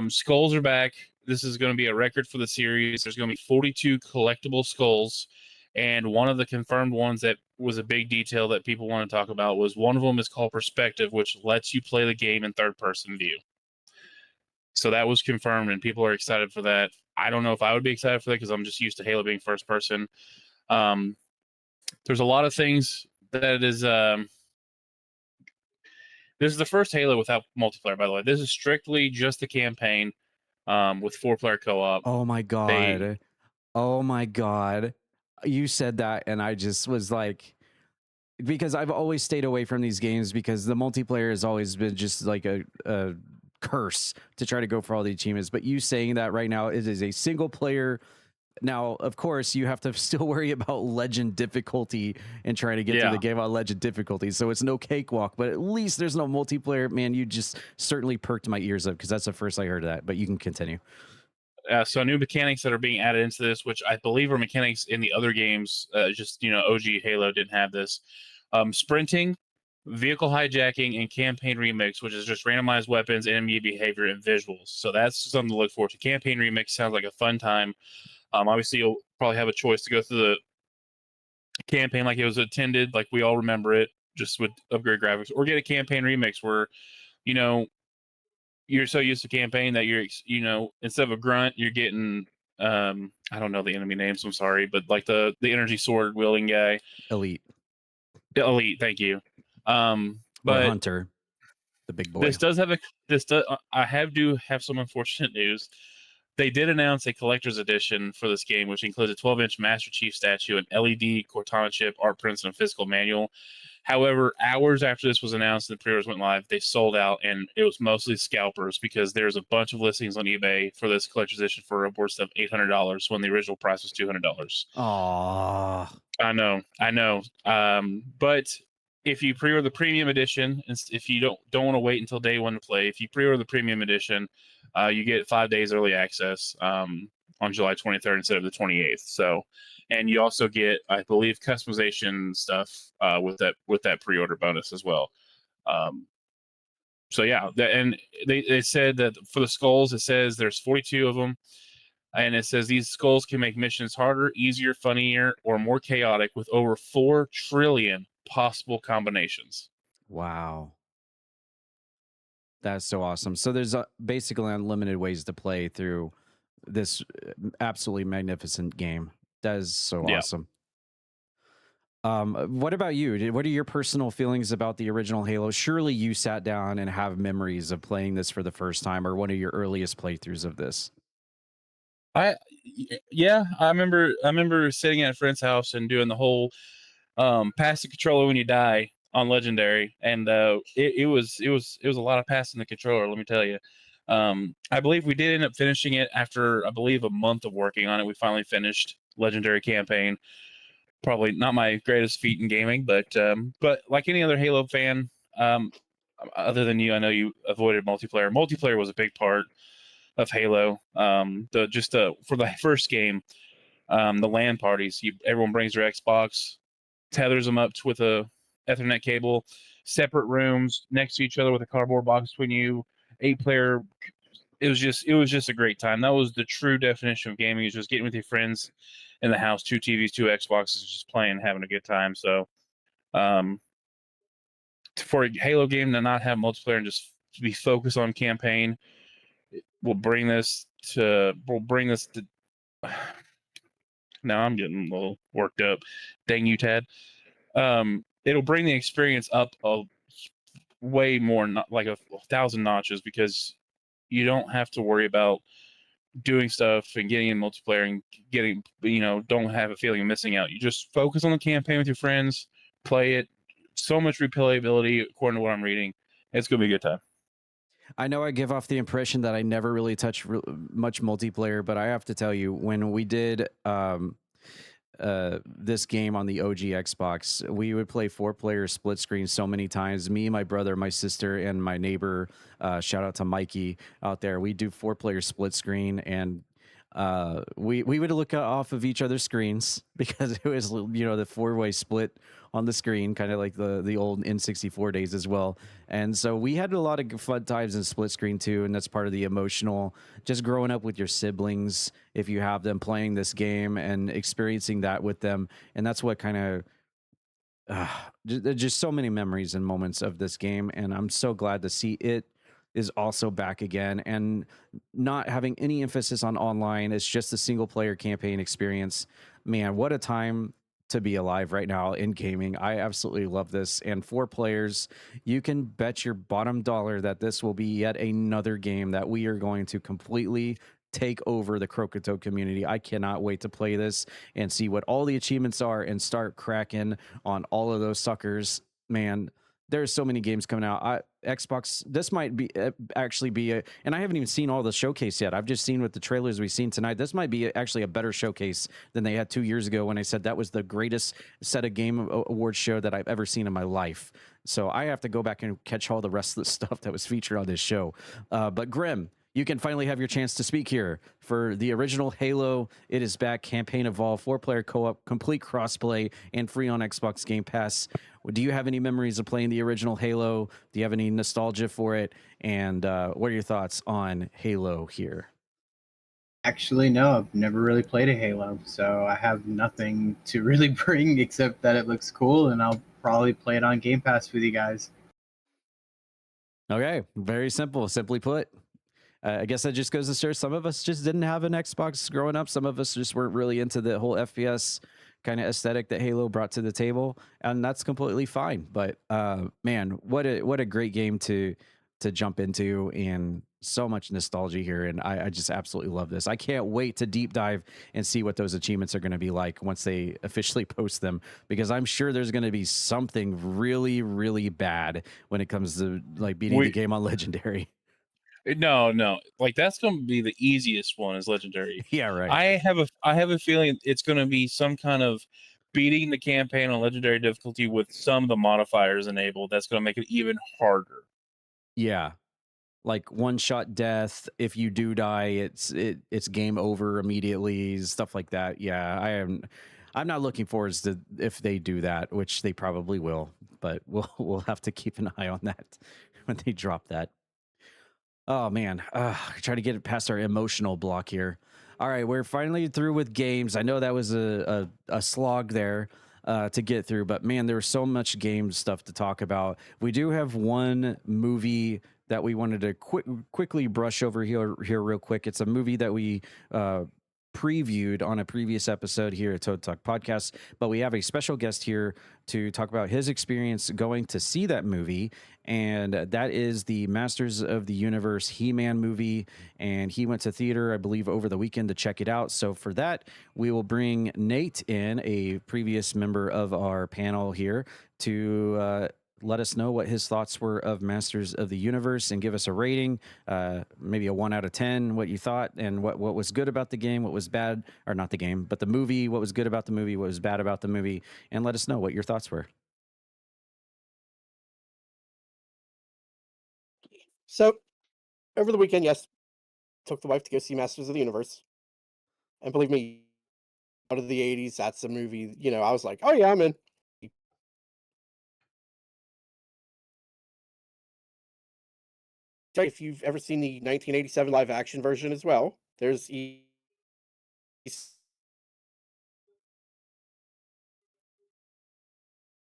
Skulls are back. This is going to be a record for the series. There's going to be 42 collectible skulls, and one of the confirmed ones that was a big detail that people want to talk about was one of them is called Perspective, which lets you play the game in third-person view. So that was confirmed, and people are excited for that. I don't know if I would be excited for that because I'm just used to Halo being first-person. There's a lot of things that is... This is the first Halo without multiplayer, by the way. This is strictly just the campaign with 4-player co-op. Oh my God. Oh my God. You said that and I just was like, because I've always stayed away from these games because the multiplayer has always been just like a curse to try to go for all the achievements. But you saying that right now, it is a single player. Now, of course, you have to still worry about legend difficulty and trying to get through the game on legend difficulty. So it's no cakewalk, but at least there's no multiplayer. Man, you just certainly perked my ears up because that's the first I heard of that. But you can continue. So new mechanics that are being added into this, which I believe are mechanics in the other games. Just OG Halo didn't have this. Sprinting, vehicle hijacking, and campaign remix, which is just randomized weapons, enemy behavior, and visuals. So that's something to look forward to. Campaign remix sounds like a fun time. Obviously, you'll probably have a choice to go through the campaign like it was intended, like we all remember it, just with upgrade graphics, or get a campaign remix where you're so used to campaign that you're instead of a grunt, you're getting I don't know the enemy names, I'm sorry, but like the energy sword wielding guy. Elite, thank you. Or But Hunter, the big boy. I have some unfortunate news. They did announce a collector's edition for this game, which includes a 12-inch Master Chief statue, an LED Cortana chip, art prints, and a physical manual. However, hours after this was announced and the pre-orders went live, they sold out, and it was mostly scalpers because there's a bunch of listings on eBay for this collector's edition for upwards of $800 when the original price was $200. Aww. I know. But if you pre-order the premium edition, and if you don't want to wait until day one to play, if you pre-order the premium edition, you get 5 days early access on July 23rd instead of the 28th. So, and you also get, I believe, customization stuff with that pre-order bonus as well. So yeah, and they said that for the skulls, it says there's 42 of them. And it says these skulls can make missions harder, easier, funnier, or more chaotic with over 4 trillion possible combinations. Wow. That's so awesome. So there's basically unlimited ways to play through this absolutely magnificent game. That is so awesome. What about you? What are your personal feelings about the original Halo? Surely you sat down and have memories of playing this for the first time, or one of your earliest playthroughs of this. I remember sitting at a friend's house and doing the whole pass the controller when you die on Legendary, and it was a lot of passing the controller, let me tell you. I believe we did end up finishing it after, I believe, a month of working on it. We finally finished Legendary campaign. Probably not my greatest feat in gaming, but like any other Halo fan, other than you, I know you avoided multiplayer. Multiplayer was a big part of Halo. For the first game, the LAN parties, everyone brings their Xbox, tethers them up with a Ethernet cable, separate rooms next to each other with a cardboard box between you, 8-player. It was just a great time. That was the true definition of gaming, is just getting with your friends in the house, 2 TVs, 2 Xboxes, just playing, having a good time. So for a Halo game to not have multiplayer and just be focused on campaign, we'll bring this to now I'm getting a little worked up. Dang you, Tad. It'll bring the experience up a way more, not like 1,000 notches, because you don't have to worry about doing stuff and getting in multiplayer and getting, don't have a feeling of missing out. You just focus on the campaign with your friends, play it. So much replayability, according to what I'm reading. It's going to be a good time. I know I give off the impression that I never really touch much multiplayer, but I have to tell you, when we did this game on the OG Xbox, we would play 4-player split screen so many times. Me, my brother, my sister, and my neighbor, shout out to Mikey out there. We do 4-player split screen, and we would look off of each other's screens because it was, the 4-way split on the screen, kind of like the old N64 days as well. And so we had a lot of fun times in split screen too, and that's part of the emotional, just growing up with your siblings, if you have them, playing this game and experiencing that with them. And that's what kind of just so many memories and moments of this game, and I'm so glad to see it is also back again and not having any emphasis on online. It's just a single player campaign experience. Man, what a time to be alive right now in gaming. I absolutely love this. And 4 players, you can bet your bottom dollar that this will be yet another game that we are going to completely take over the Croakitoad community. I cannot wait to play this and see what all the achievements are and start cracking on all of those suckers. Man, there's so many games coming out. Xbox, this might be actually be a, and I haven't even seen all the showcase yet. I've just seen with the trailers we've seen tonight. This might be actually a better showcase than they had 2 years ago when I said that was the greatest set of game awards show that I've ever seen in my life. So I have to go back and catch all the rest of the stuff that was featured on this show. But Grem, you can finally have your chance to speak here for the original Halo. It is back, campaign evolved, 4-player co-op, complete crossplay, and free on Xbox Game Pass. Do you have any memories of playing the original Halo? Do you have any nostalgia for it? And what are your thoughts on Halo here? Actually, no, I've never really played a Halo, so I have nothing to really bring except that it looks cool, and I'll probably play it on Game Pass with you guys. Okay, very simple. Simply put, I guess that just goes to show some of us just didn't have an Xbox growing up. Some of us just weren't really into the whole FPS kind of aesthetic that Halo brought to the table, and that's completely fine. But man, what a great game to jump into, and so much nostalgia here, and I just absolutely love this. I can't wait to deep dive and see what those achievements are going to be like once they officially post them, because I'm sure there's going to be something really, really bad when it comes to like beating the game on Legendary. No, like that's going to be the easiest one is Legendary. Yeah, right. I have a feeling it's going to be some kind of beating the campaign on Legendary difficulty with some of the modifiers enabled. That's going to make it even harder. Yeah, like one-shot death. If you do die, it's game over immediately. Stuff like that. Yeah, I'm not looking forward to if they do that, which they probably will. But we'll have to keep an eye on that when they drop that. Oh man, try to get it past our emotional block here. All right, we're finally through with games. I know that was a slog there to get through, but man, there was so much game stuff to talk about. We do have one movie that we wanted to quickly brush over here real quick. It's a movie that we previewed on a previous episode here at Toad Talk Podcast, but we have a special guest here to talk about his experience going to see that movie, and that is the Masters of the Universe He-Man movie, and he went to theater, I believe, over the weekend to check it out. So for that, we will bring Nate in, a previous member of our panel here, to let us know what his thoughts were of Masters of the Universe and give us a rating, maybe a 1 out of 10, what you thought and what was good about the game, what was bad, or not the game, but the movie, what was good about the movie, what was bad about the movie, and let us know what your thoughts were. So, over the weekend, yes, took the wife to go see Masters of the Universe. And believe me, out of the 80s, that's a movie, I was like, oh yeah, I'm in. If you've ever seen the 1987 live action version as well, there's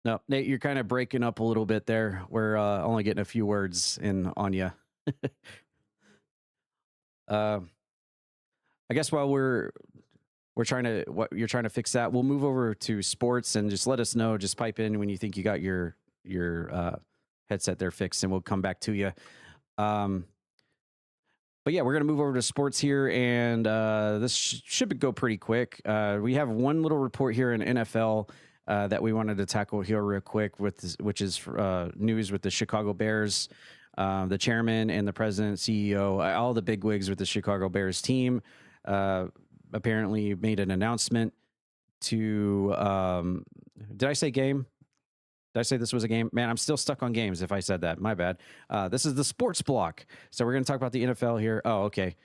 No, Nate, you're kind of breaking up a little bit there. We're only getting a few words in on you. I guess while you're trying to fix that, we'll move over to sports and just let us know. Just pipe in when you think you got your headset there fixed, and we'll come back to you. But yeah, we're going to move over to sports here, and this should go pretty quick. We have one little report here in NFL that we wanted to tackle here real quick, which is news with the Chicago Bears. The chairman and the president, CEO, all the bigwigs with the Chicago Bears team apparently made an announcement to, did I say game? Did I say this was a game? Man, I'm still stuck on games if I said that. My bad. This is the sports block. So we're going to talk about the NFL here. Oh, okay.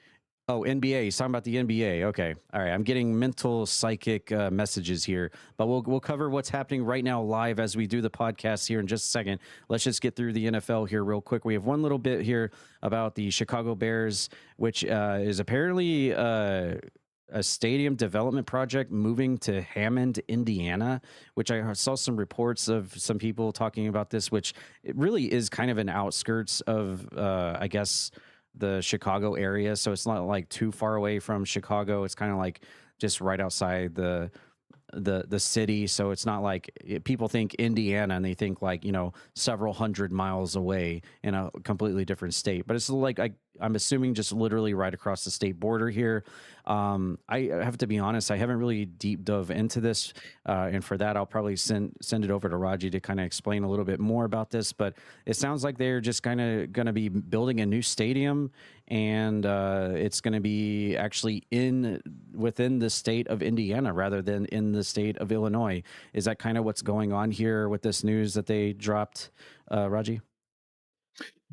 Oh, NBA. He's talking about the NBA. Okay. All right. I'm getting mental psychic messages here, but we'll cover what's happening right now live as we do the podcast here in just a second. Let's just get through the NFL here real quick. We have one little bit here about the Chicago Bears, which is apparently a stadium development project moving to Hammond, Indiana, which I saw some reports of some people talking about this, which it really is kind of an outskirts of, I guess, the Chicago area. So it's not like too far away from Chicago. It's kind of like just right outside the city. So it's not like people think Indiana and they think like, several hundred miles away in a completely different state, but it's like I'm assuming just literally right across the state border here. I have to be honest, I haven't really deep dove into this, and for that, I'll probably send it over to Raji to kind of explain a little bit more about this. But it sounds like they're just kind of going to be building a new stadium, and it's going to be actually within the state of Indiana rather than in the state of Illinois. Is that kind of what's going on here with this news that they dropped, Raji?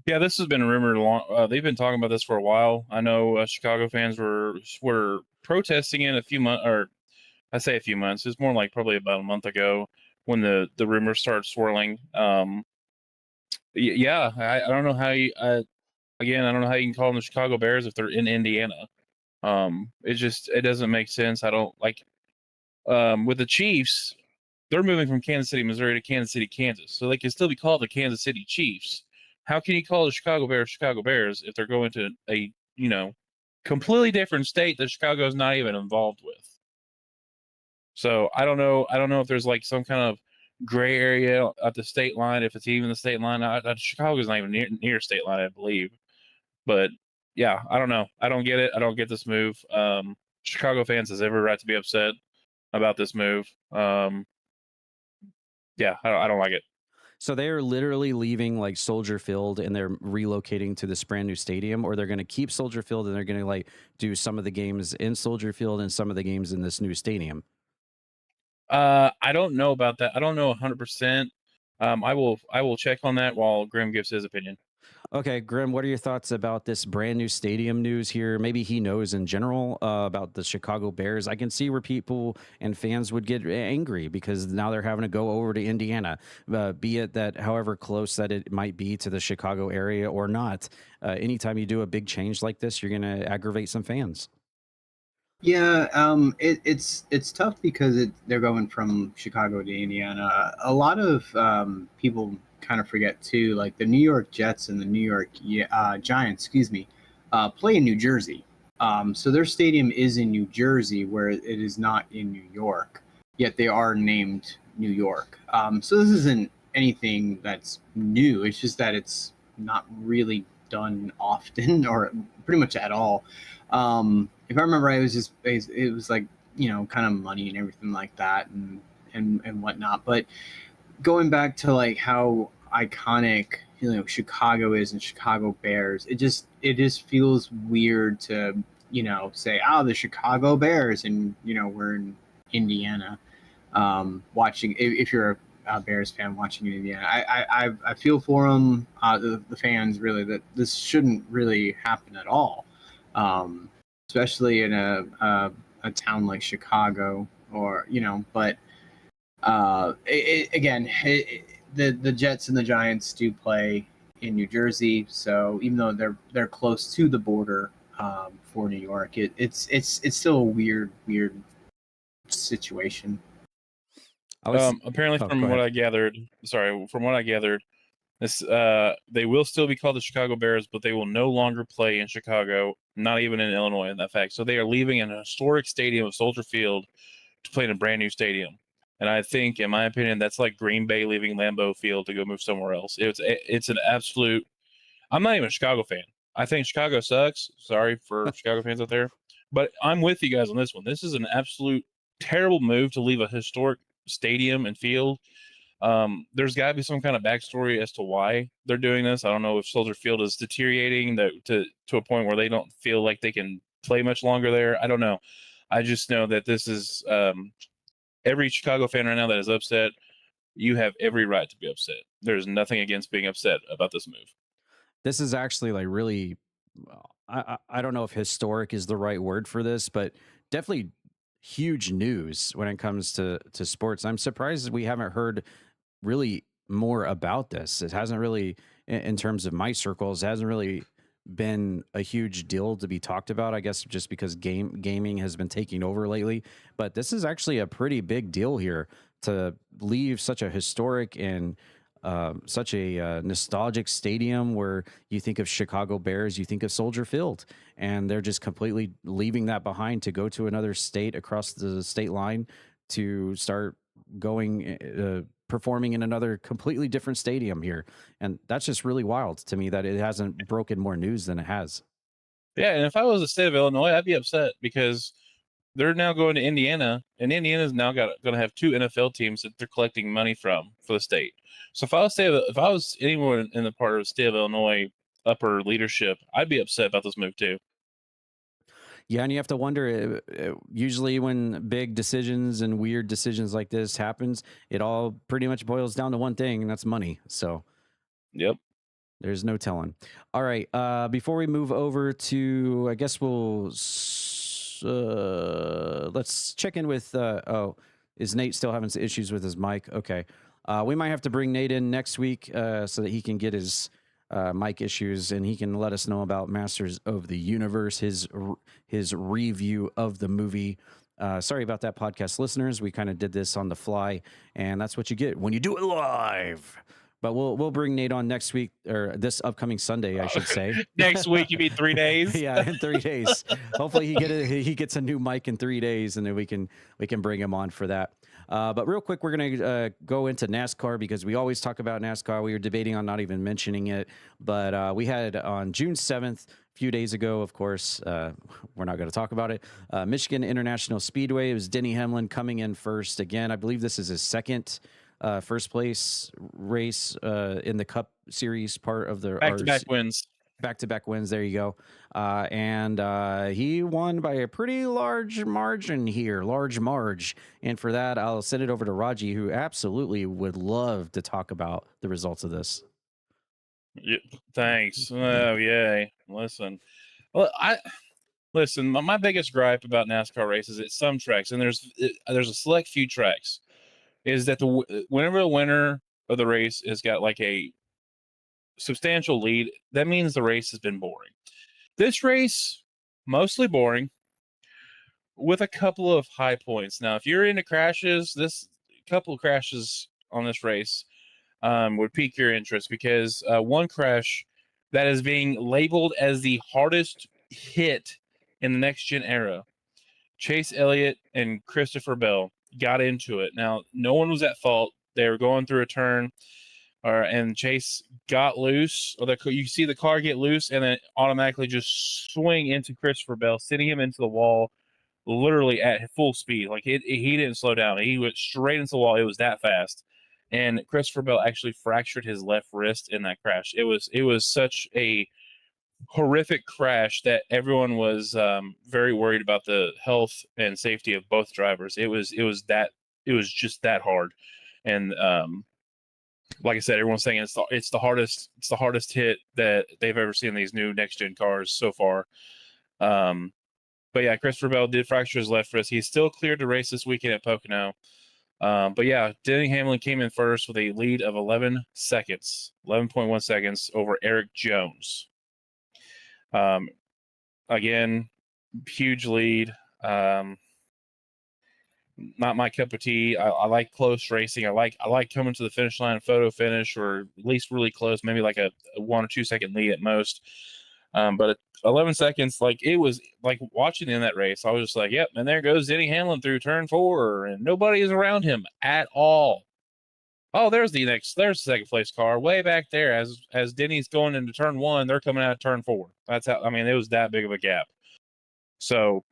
Yeah, this has been rumored long. They've been talking about this for a while. I know Chicago fans were protesting it a few months, or I say a few months. It's more like probably about a month ago when the rumors started swirling. Yeah, I don't know how you. Again, I don't know how you can call them the Chicago Bears if they're in Indiana. It doesn't make sense. I don't like. With the Chiefs, they're moving from Kansas City, Missouri to Kansas City, Kansas, so they can still be called the Kansas City Chiefs. How can you call the Chicago Bears if they're going to a completely different state that Chicago is not even involved with? So I don't know. I don't know if there's like some kind of gray area at the state line, if it's even the state line. Chicago's not even near state line, I believe. But yeah, I don't know. I don't get it. I don't get this move. Chicago fans has every right to be upset about this move. Yeah, I don't like it. So they're literally leaving like Soldier Field and they're relocating to this brand new stadium, or they're going to keep Soldier Field and they're going to like do some of the games in Soldier Field and some of the games in this new stadium. I don't know about that. I don't know 100%. I will check on that while Grim gives his opinion. Okay, Grim, what are your thoughts about this brand new stadium news here? Maybe he knows in general about the Chicago Bears. I can see where people and fans would get angry because now they're having to go over to Indiana, be it that however close that it might be to the Chicago area or not. Anytime you do a big change like this, you're going to aggravate some fans. Yeah, it's tough because they're going from Chicago to Indiana. A lot of people kind of forget too, like the New York Jets and the New York Giants, play in New Jersey. So their stadium is in New Jersey, where it is not in New York. Yet they are named New York. So this isn't anything that's new. It's just that it's not really done often or pretty much at all. If I remember right, it was like, kind of money and everything like that and whatnot. But going back to like how iconic Chicago is and Chicago Bears, it just feels weird to say, oh, the Chicago Bears, and we're in Indiana, watching. If you're a Bears fan watching in Indiana, I feel for them, the fans, really, that this shouldn't really happen at all. Especially in a town like Chicago, or but again, the Jets and the Giants do play in New Jersey, so even though they're close to the border for New York, it's still a weird situation. Apparently, from what I gathered, this they will still be called the Chicago Bears, but they will no longer play in Chicago, not even in Illinois, in that fact. So they are leaving an historic stadium of Soldier Field to play in a brand new stadium. And I think, in my opinion, that's like Green Bay leaving Lambeau Field to go move somewhere else. It's an absolute. I'm not even a Chicago fan. I think Chicago sucks. Sorry for Chicago fans out there, but I'm with you guys on this one. This is an absolute terrible move to leave a historic stadium and field. There's got to be some kind of backstory as to why they're doing this. I don't know if Soldier Field is deteriorating to a point where they don't feel like they can play much longer there. I don't know. I just know that this is every Chicago fan right now that is upset. You have every right to be upset. There's nothing against being upset about this move. This is actually like really, I don't know if historic is the right word for this, but definitely huge news when it comes to sports. I'm surprised we haven't heard really more about this. It hasn't really, in terms of my circles, hasn't really been a huge deal to be talked about, I guess, just because gaming has been taking over lately. But this is actually a pretty big deal here to leave such a historic and such a nostalgic stadium where you think of Chicago Bears, you think of Soldier Field, and they're just completely leaving that behind to go to another state across the state line to start going performing in another completely different stadium here. And that's just really wild to me that it hasn't broken more news than it has. Yeah, and if I was the state of Illinois, I'd be upset because they're now going to Indiana, and Indiana's now going to have 2 NFL teams that they're collecting money from for the state. So if I was anyone in the part of the state of Illinois upper leadership, I'd be upset about this move too. Yeah, and you have to wonder. Usually, when big decisions and weird decisions like this happens, it all pretty much boils down to one thing, and that's money. So, yep, there's no telling. All right, before we move over to, I guess let's check in with. Is Nate still having some issues with his mic? Okay, we might have to bring Nate in next week so that he can get his mic issues and he can let us know about Masters of the Universe, his review of the movie. Sorry about that, podcast listeners. We kind of did this on the fly, and that's what you get when you do it live. But we'll bring Nate on next week, or this upcoming Sunday, I should say. Next week, you mean 3 days? Yeah, in 3 days. Hopefully he gets a new mic in 3 days, and then we can bring him on for that. But real quick, we're gonna go into NASCAR because we always talk about NASCAR. We were debating on not even mentioning it, but we had on June 7th, a few days ago, of course, we're not going to talk about it. Michigan International Speedway. It was Denny Hamlin coming in first again. I believe this is his second first place race in the Cup Series part of the back-to-back wins. Back-to-back wins. There you go. And he won by a pretty large margin here, large marge. And for that, I'll send it over to Raji, who absolutely would love to talk about the results of this. Yeah, thanks. Oh, yay. Listen. Well, listen, my biggest gripe about NASCAR races at some tracks, and there's a select few tracks, is that whenever the winner of the race has got like a substantial lead, that means the race has been boring. This race, mostly boring, with a couple of high points. Now, if you're into crashes, this couple of crashes on this race would pique your interest because one crash that is being labeled as the hardest hit in the next gen era, Chase Elliott and Christopher Bell got into it. Now, no one was at fault. They were going through a turn, and Chase got loose, or you see the car get loose, and then automatically just swing into Christopher Bell, sending him into the wall, literally at full speed. Like he didn't slow down; he went straight into the wall. It was that fast, and Christopher Bell actually fractured his left wrist in that crash. It was such a horrific crash that everyone was very worried about the health and safety of both drivers. It was just that hard, and like I said, everyone's saying it's the hardest hit that they've ever seen in these new next gen cars so far. But yeah, Christopher Bell did fracture his left wrist. He's still cleared to race this weekend at Pocono. But yeah, Denny Hamlin came in first with a lead of 11.1 seconds over Eric Jones. Again, huge lead. Not my cup of tea. I like close racing. I like coming to the finish line, photo finish, or at least really close, maybe like a 1 or 2 second lead at most. But at 11 seconds, like it was like watching in that race, I was just like, yep, and there goes Denny Hamlin through turn 4, and nobody is around him at all. Oh, there's the second place car way back there. As Denny's going into turn 1, they're coming out of turn 4. That's how, I mean, it was that big of a gap. So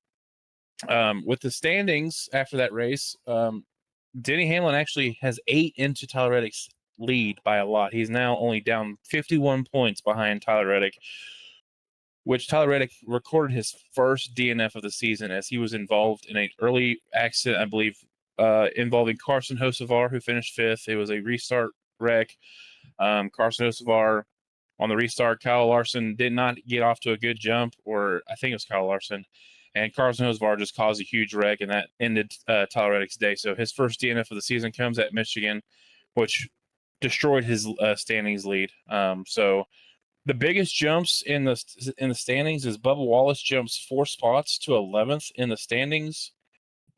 with the standings after that race, Denny Hamlin actually has 8 into Tyler Reddick's lead by a lot. He's now only down 51 points behind Tyler Reddick, which Tyler Reddick recorded his first DNF of the season as he was involved in an early accident, I believe, involving Carson Hocevar, who finished 5th. It was a restart wreck. Carson Hocevar on the restart, Kyle Larson did not get off to a good jump, or I think it was Kyle Larson, and Carson Hocevar just caused a huge wreck, and that ended Tyler Reddick's day. So his first DNF of the season comes at Michigan, which destroyed his standings lead. So the biggest jumps in the standings is Bubba Wallace jumps 4 spots to 11th in the standings,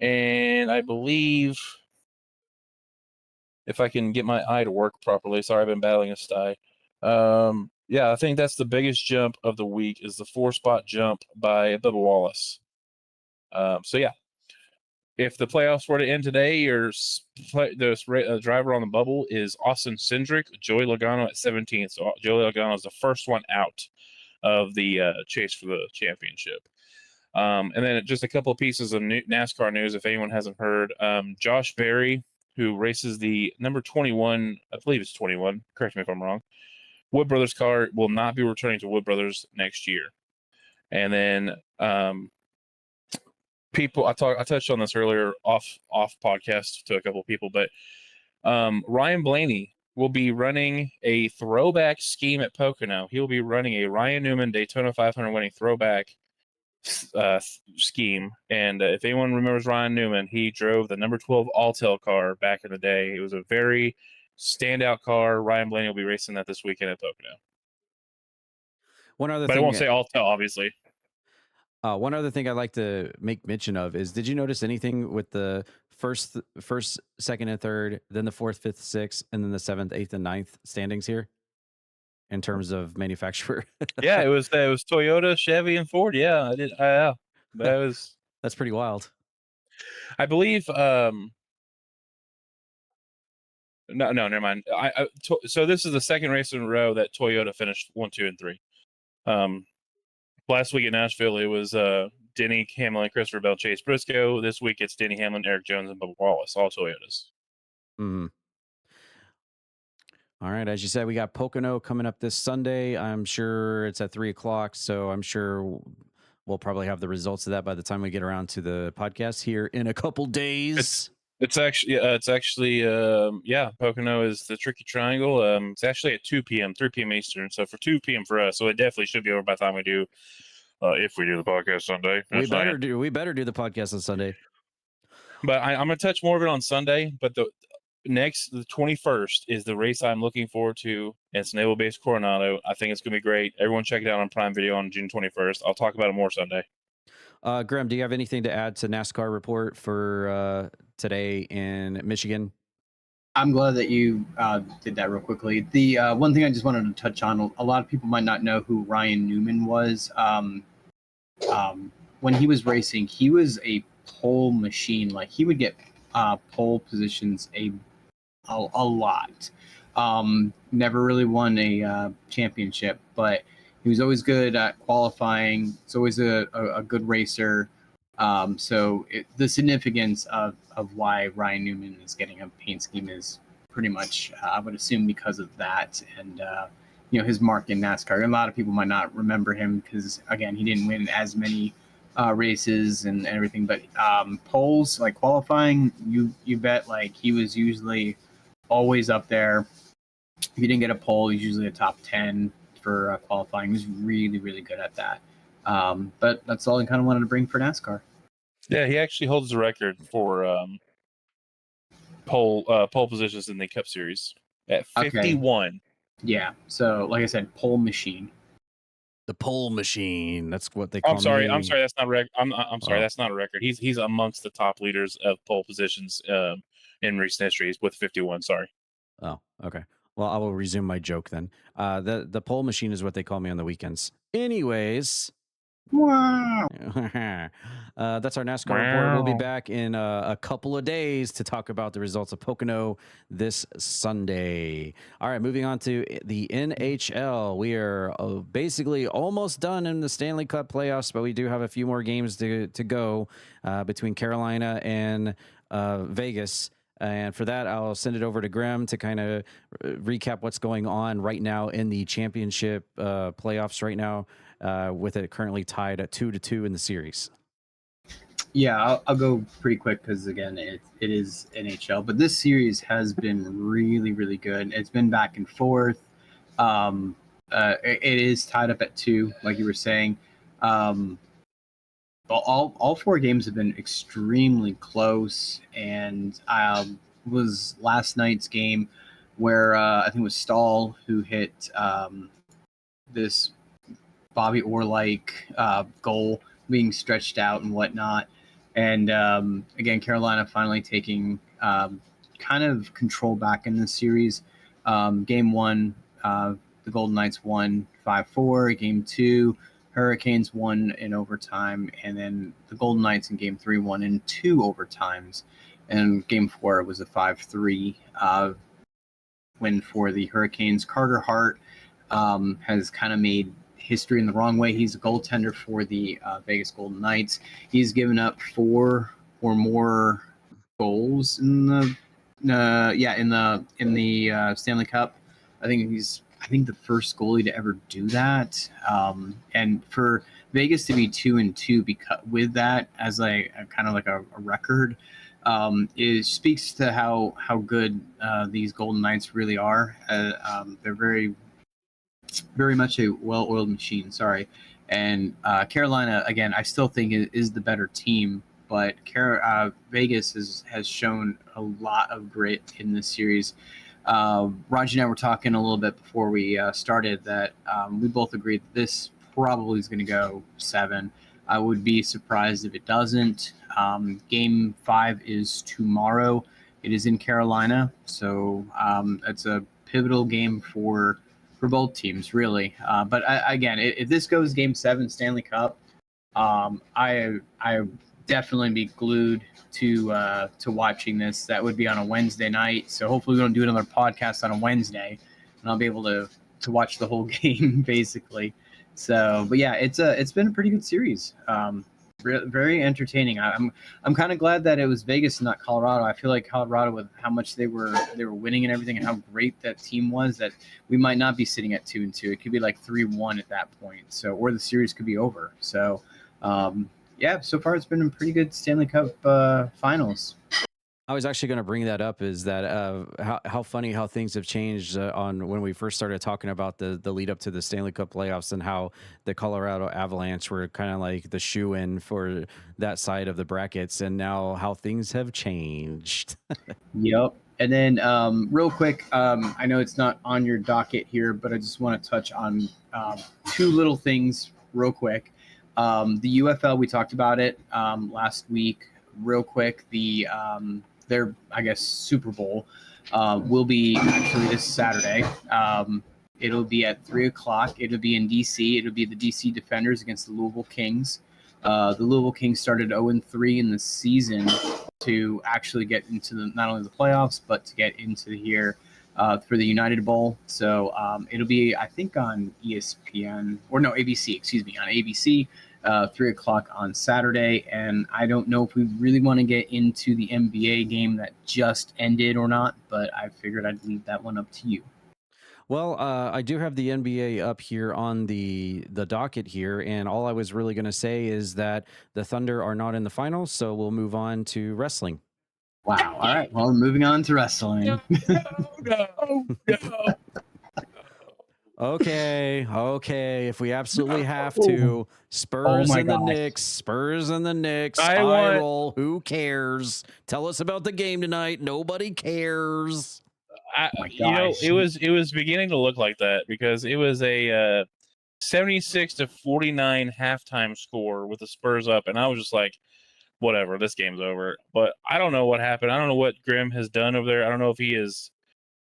and I believe, if I can get my eye to work properly, sorry, I've been battling a sty. Yeah, I think that's the biggest jump of the week is the 4-spot jump by Bubba Wallace. So yeah, if the playoffs were to end today, the driver on the bubble is Austin Cindric, Joey Logano at 17th. So Joey Logano is the first one out. of the chase for the championship. And then just a couple of pieces of NASCAR news, if anyone hasn't heard. Josh Berry, who races the number 21, I believe it's 21, correct me if I'm wrong, Wood Brothers car, will not be returning to Wood Brothers next year. And then I touched on this earlier off podcast to a couple of people, but Ryan Blaney will be running a throwback scheme at Pocono. He'll be running a Ryan Newman Daytona 500 winning throwback scheme. And if anyone remembers Ryan Newman, he drove the number 12 Alltel car back in the day. It was a very standout car. Ryan Blaney will be racing that this weekend at Pocono. One other But thing, I won't say Alltel, obviously. one other thing I'd like to make mention of is, did you notice anything with the first, second, and third, then the fourth, fifth, sixth, and then the seventh, eighth, and ninth standings here in terms of manufacturer? Yeah, it was Toyota, Chevy, and Ford. Yeah, I did. Yeah, that was that's pretty wild. I believe. No, never mind. So this is the second race in a row that Toyota finished 1, 2, and 3. Last week at Nashville, it was Denny Hamlin, Christopher Bell, Chase Briscoe. This week, it's Denny Hamlin, Eric Jones, and Bubba Wallace, all Toyotas. Mm-hmm. All right, as you said, we got Pocono coming up this Sunday. I'm sure it's at 3:00, so I'm sure we'll probably have the results of that by the time we get around to the podcast here in a couple days. It's actually Pocono is the Tricky Triangle. It's actually at 2 p.m., 3 p.m. Eastern. So for 2 p.m. for us, so it definitely should be over by the time we do, if we do the podcast Sunday. We better do the podcast on Sunday. But I'm going to touch more of it on Sunday. But the 21st is the race I'm looking forward to. It's naval-based Coronado. I think it's going to be great. Everyone check it out on Prime Video on June 21st. I'll talk about it more Sunday. Graham, do you have anything to add to NASCAR report for today in Michigan? I'm glad that you did that real quickly. The one thing I just wanted to touch on, a lot of people might not know who Ryan Newman was. When he was racing, he was a pole machine. Like, he would get pole positions a lot. Never really won a championship, but he was always good at qualifying. He's always a good racer. So the significance of why Ryan Newman is getting a paint scheme is pretty much, I would assume, because of that. And, his mark in NASCAR. A lot of people might not remember him because, again, he didn't win as many races and everything. But poles, like qualifying, you bet, like, he was usually always up there. If you didn't get a pole, he's usually a top 10 for qualifying. He was really, really good at that. But that's all I kind of wanted to bring for NASCAR. Yeah, he actually holds the record for pole positions in the Cup Series at 51. Okay. Yeah. So, like I said, pole machine. The pole machine. That's what they call. I'm sorry. That's not I'm sorry. That's not a record. He's amongst the top leaders of pole positions in recent history with 51. Sorry. Oh, okay. Well, I will resume my joke then. The pole machine is what they call me on the weekends. Anyways. Wow. That's our NASCAR report. We'll be back in a couple of days to talk about the results of Pocono this Sunday. All right, moving on to the NHL. We are basically almost done in the Stanley Cup playoffs, but we do have a few more games to go between Carolina and Vegas. And for that, I'll send it over to Graham to kind of recap what's going on right now in the championship playoffs right now, with it currently tied at 2-2 in the series. Yeah, I'll go pretty quick because, again, it is NHL. But this series has been really, really good. It's been back and forth. It is tied up at 2, like you were saying. All 4 games have been extremely close, and was last night's game where I think it was Stahl who hit this Bobby Orr-like goal, being stretched out and whatnot. And again, Carolina finally taking kind of control back in this series. Game 1, the Golden Knights won 5-4. Game 2, Hurricanes won in overtime, and then the Golden Knights in Game 3 won in 2 overtimes. And Game 4 was a 5-3 win for the Hurricanes. Carter Hart has kind of made history in the wrong way. He's a goaltender for the Vegas Golden Knights. He's given up 4 or more goals in the Stanley Cup. I think the first goalie to ever do that. And for Vegas to be 2-2 because with that as a kind of like a record, it speaks to how good these Golden Knights really are. They're very, very much a well-oiled machine. Sorry, and Carolina again, I still think is the better team, but Vegas has shown a lot of grit in this series. Raji and I were talking a little bit before we started that we both agreed that this probably is going to go 7. I would be surprised if it doesn't. Game 5 is tomorrow. It is in Carolina, so it's a pivotal game for both teams, really. But again, if this goes Game 7 Stanley Cup, I definitely be glued to watching this. That would be on a Wednesday night, so hopefully we don't do another podcast on a Wednesday, and I'll be able to watch the whole game basically. So, but yeah, it's been a pretty good series. Very entertaining. I'm kind of glad that it was Vegas and not Colorado. I feel like Colorado, with how much they were winning and everything, and how great that team was, that we might not be sitting at 2-2. It could be like 3-1 at that point. So, or the series could be over. So, yeah, so far it's been a pretty good Stanley Cup finals. I was actually going to bring that up, is that how funny how things have changed on when we first started talking about the lead up to the Stanley Cup playoffs, and how the Colorado Avalanche were kind of like the shoe-in for that side of the brackets, and now how things have changed. Yep. And then real quick, I know it's not on your docket here, but I just want to touch on 2 little things real quick. The UFL, we talked about it last week. Real quick, their, I guess, Super Bowl will be actually this Saturday. It'll be at 3:00. It'll be in DC. It'll be the DC Defenders against the Louisville Kings. The Louisville Kings started 0-3 in the season to actually get into not only the playoffs, but to get into here for the United Bowl. So it'll be, I think, on ESPN, or no, ABC, excuse me, on ABC. 3:00 on Saturday, and I don't know if we really want to get into the NBA game that just ended or not, but I figured I'd leave that one up to you. Well, I do have the NBA up here on the docket here, and all I was really going to say is that the Thunder are not in the finals, so we'll move on to wrestling. Wow. All right. Well, moving on to wrestling. No. Okay. If we absolutely have to, Spurs and the Knicks. Spurs and the Knicks. Eye roll. Who cares? Tell us about the game tonight. Nobody cares. It was beginning to look like that, because it was a 76-49 halftime score with the Spurs up, and I was just like, whatever, this game's over. But I don't know what happened. I don't know what Grem has done over there. I don't know if he is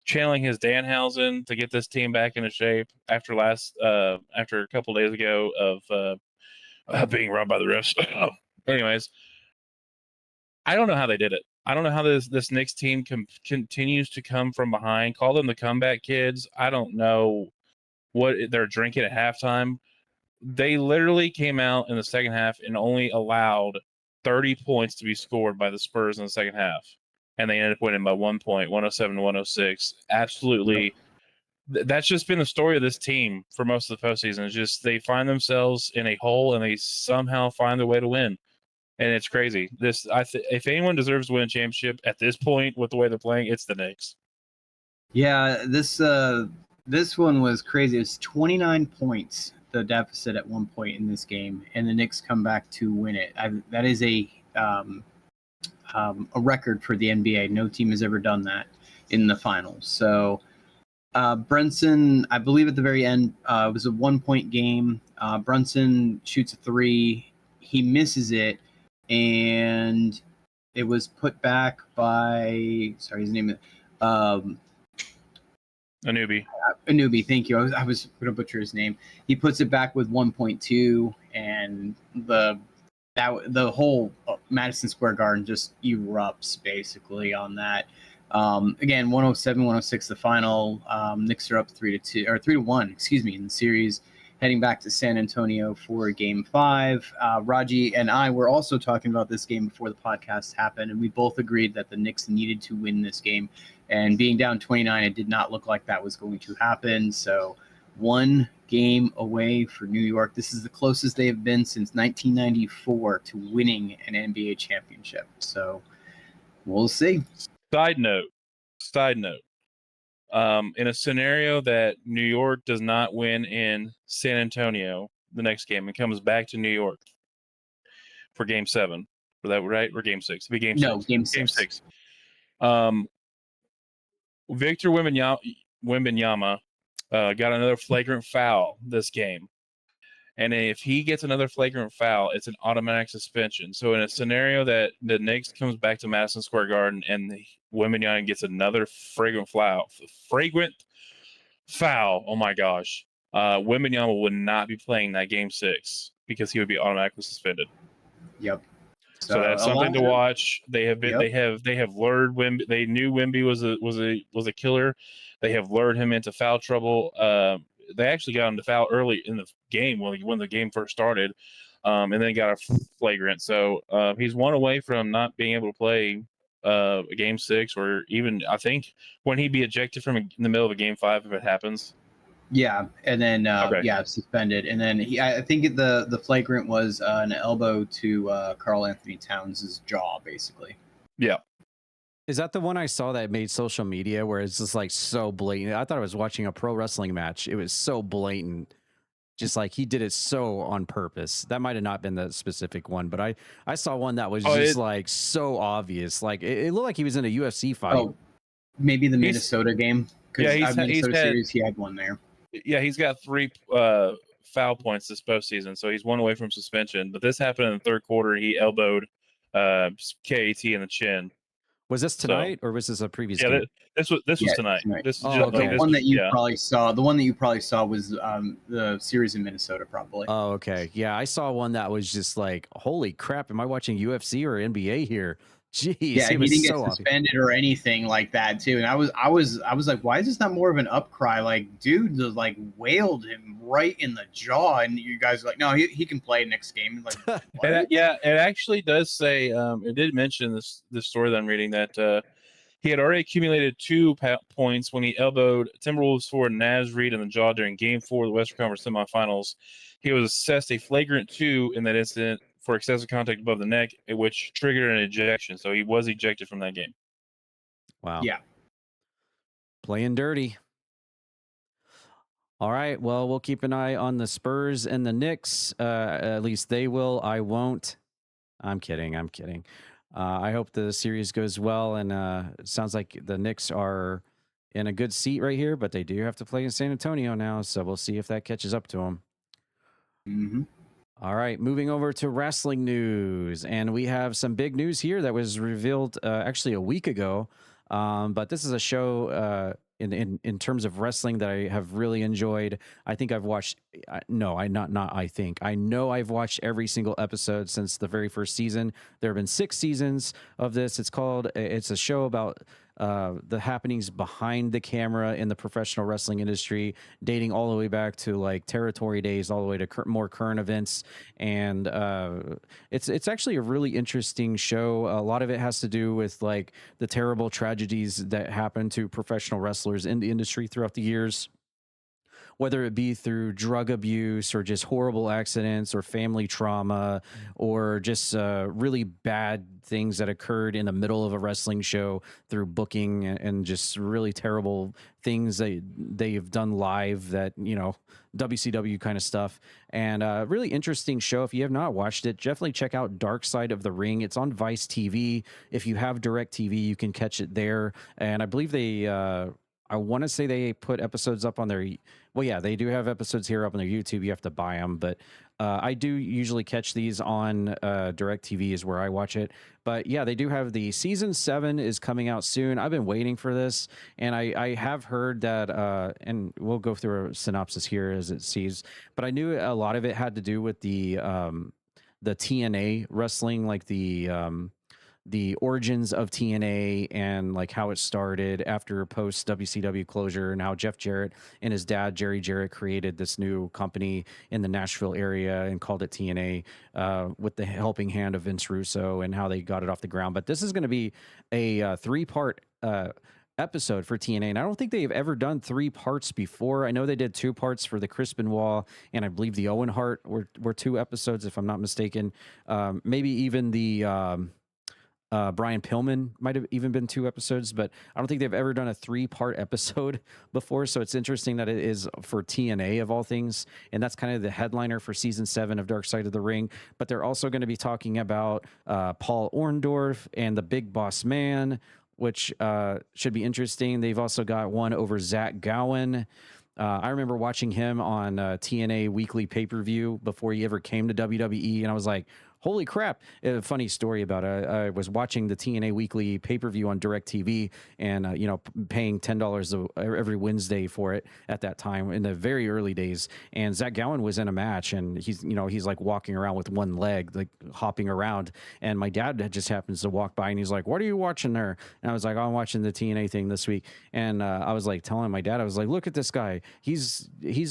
channeling his Danhausen to get this team back into shape after after a couple days ago of being robbed by the refs. Anyways, I don't know how they did it. I don't know how this Knicks team continues to come from behind. Call them the comeback kids. I don't know what they're drinking at halftime. They literally came out in the second half and only allowed 30 points to be scored by the Spurs in the second half. And they ended up winning by 1 point, 107-106. Absolutely. That's just been the story of this team for most of the postseason. It's just they find themselves in a hole and they somehow find their way to win. And it's crazy. If anyone deserves to win a championship at this point with the way they're playing, it's the Knicks. Yeah, this one was crazy. It's 29 points, the deficit at one point in this game, and the Knicks come back to win it. That is a record for the NBA. No team has ever done that in the finals. So Brunson, I believe at the very end, it was a 1 point game. Brunson shoots a 3. He misses it, and it was put back by, sorry, his name is Anubi, thank you. I was going to butcher his name. He puts it back with 1.2, and the whole Madison Square Garden just erupts basically on that. Again, 107-106 the final. Knicks are up 3-1, excuse me, in the series. heading back to San Antonio for Game 5. Raji and I were also talking about this game before the podcast happened, and we both agreed that the Knicks needed to win this game. And being down 29, it did not look like that was going to happen. So 1 game away for New York. This is the closest they have been since 1994 to winning an NBA championship. So we'll see. Side note. In a scenario that New York does not win in San Antonio the next game and comes back to New York for Game 7, for that right? Or Game 6? It'd be Game 6. No, Game 6. Game 6. Victor Wembanyama got another flagrant foul this game. And if he gets another flagrant foul, it's an automatic suspension. So in a scenario that the Knicks comes back to Madison Square Garden and Wembanyama gets another fragrant foul, oh my gosh, Wembanyama would not be playing that Game 6 because he would be automatically suspended. Yep. So that's something to watch. They have been, they have lured Wemby. They knew Wemby was a killer. They have lured him into foul trouble. They actually got him to foul early in the game when the game first started, and then got a flagrant. So he's one away from not being able to play a Game 6, or even I think when he'd be ejected from in the middle of a Game 5 if it happens. Yeah, and then suspended, and then I think the flagrant was an elbow to Karl Anthony Towns' jaw, basically. Yeah. Is that the one I saw that made social media where it's just like so blatant? I thought I was watching a pro wrestling match. It was so blatant. Just like he did it so on purpose. That might have not been the specific one, but I saw one that was like so obvious. Like it looked like he was in a UFC fight. Oh, maybe the Minnesota game. Yeah, Series, he had one there. Yeah, he's got 3 foul points this postseason, so he's one away from suspension. But this happened in the third quarter. He elbowed KAT in the chin. Was this tonight, or was this a previous game? This was tonight. This the one that you probably saw. The one that you probably saw was the series in Minnesota, probably. Oh, okay. Yeah, I saw one that was just like, holy crap! Am I watching UFC or NBA here? Jeez, yeah, he didn't get suspended or anything like that too. And I was like, why is this not more of an upcry? Like, dude, just like wailed him right in the jaw, and you guys are like, no, he can play next game. Like, it actually does say it did mention this story that I'm reading that he had already accumulated 2 points when he elbowed Timberwolves forward Naz Reid in the jaw during Game 4 of the Western Conference semifinals. He was assessed a flagrant 2 in that incident for excessive contact above the neck, which triggered an ejection. So he was ejected from that game. Wow. Yeah. Playing dirty. All right. Well, we'll keep an eye on the Spurs and the Knicks. At least they will. I won't. I'm kidding. I hope the series goes well. And it sounds like the Knicks are in a good seat right here, but they do have to play in San Antonio now. So we'll see if that catches up to them. Mm-hmm. All right, moving over to wrestling news, and we have some big news here that was revealed actually a week ago. But this is a show in terms of wrestling that I have really enjoyed. I think I've watched. I know I've watched every single episode since the very first season. There have been 6 seasons of this. It's a show about the happenings behind the camera in the professional wrestling industry, dating all the way back to like territory days, all the way to more current events. And it's actually a really interesting show. A lot of it has to do with like the terrible tragedies that happen to professional wrestlers in the industry throughout the years, whether it be through drug abuse or just horrible accidents or family trauma or just really bad things that occurred in the middle of a wrestling show through booking and just really terrible things that they've done live that, WCW kind of stuff. And really interesting show. If you have not watched it, definitely check out Dark Side of the Ring. It's on Vice TV. If you have DirecTV, you can catch it there. And I believe I want to say they put episodes up on their, they do have episodes here up on their YouTube. You have to buy them, but I do usually catch these on DirecTV is where I watch it. But yeah, they do have the season 7 is coming out soon. I've been waiting for this, and I have heard that, and we'll go through a synopsis here as it sees, but I knew a lot of it had to do with the TNA wrestling, like the the origins of TNA and like how it started after post WCW closure, and how Jeff Jarrett and his dad Jerry Jarrett created this new company in the Nashville area and called it TNA with the helping hand of Vince Russo, and how they got it off the ground. But this is going to be a 3-part episode for TNA, and I don't think they've ever done 3 parts before. I know they did 2 parts for the Chris Benoit, and I believe the Owen Hart were 2 episodes, if I'm not mistaken. Maybe even the Brian Pillman might have even been 2 episodes, but I don't think they've ever done a 3-part episode before. So it's interesting that it is for TNA of all things, and that's kind of the headliner for season 7 of Dark Side of the Ring. But they're also going to be talking about Paul Orndorff and the Big Boss Man, which should be interesting. They've also got one over Zach Gowen. I remember watching him on TNA Weekly Pay-Per-View before he ever came to WWE, and I was like, holy crap. A funny story about it. I was watching the TNA Weekly pay-per-view on DirecTV, and, paying $10 every Wednesday for it at that time in the very early days. And Zach Gowen was in a match, and he's like walking around with one leg, like hopping around. And my dad just happens to walk by, and he's like, what are you watching there? And I was like, oh, I'm watching the TNA thing this week. And I was like telling my dad, I was like, look at this guy. He's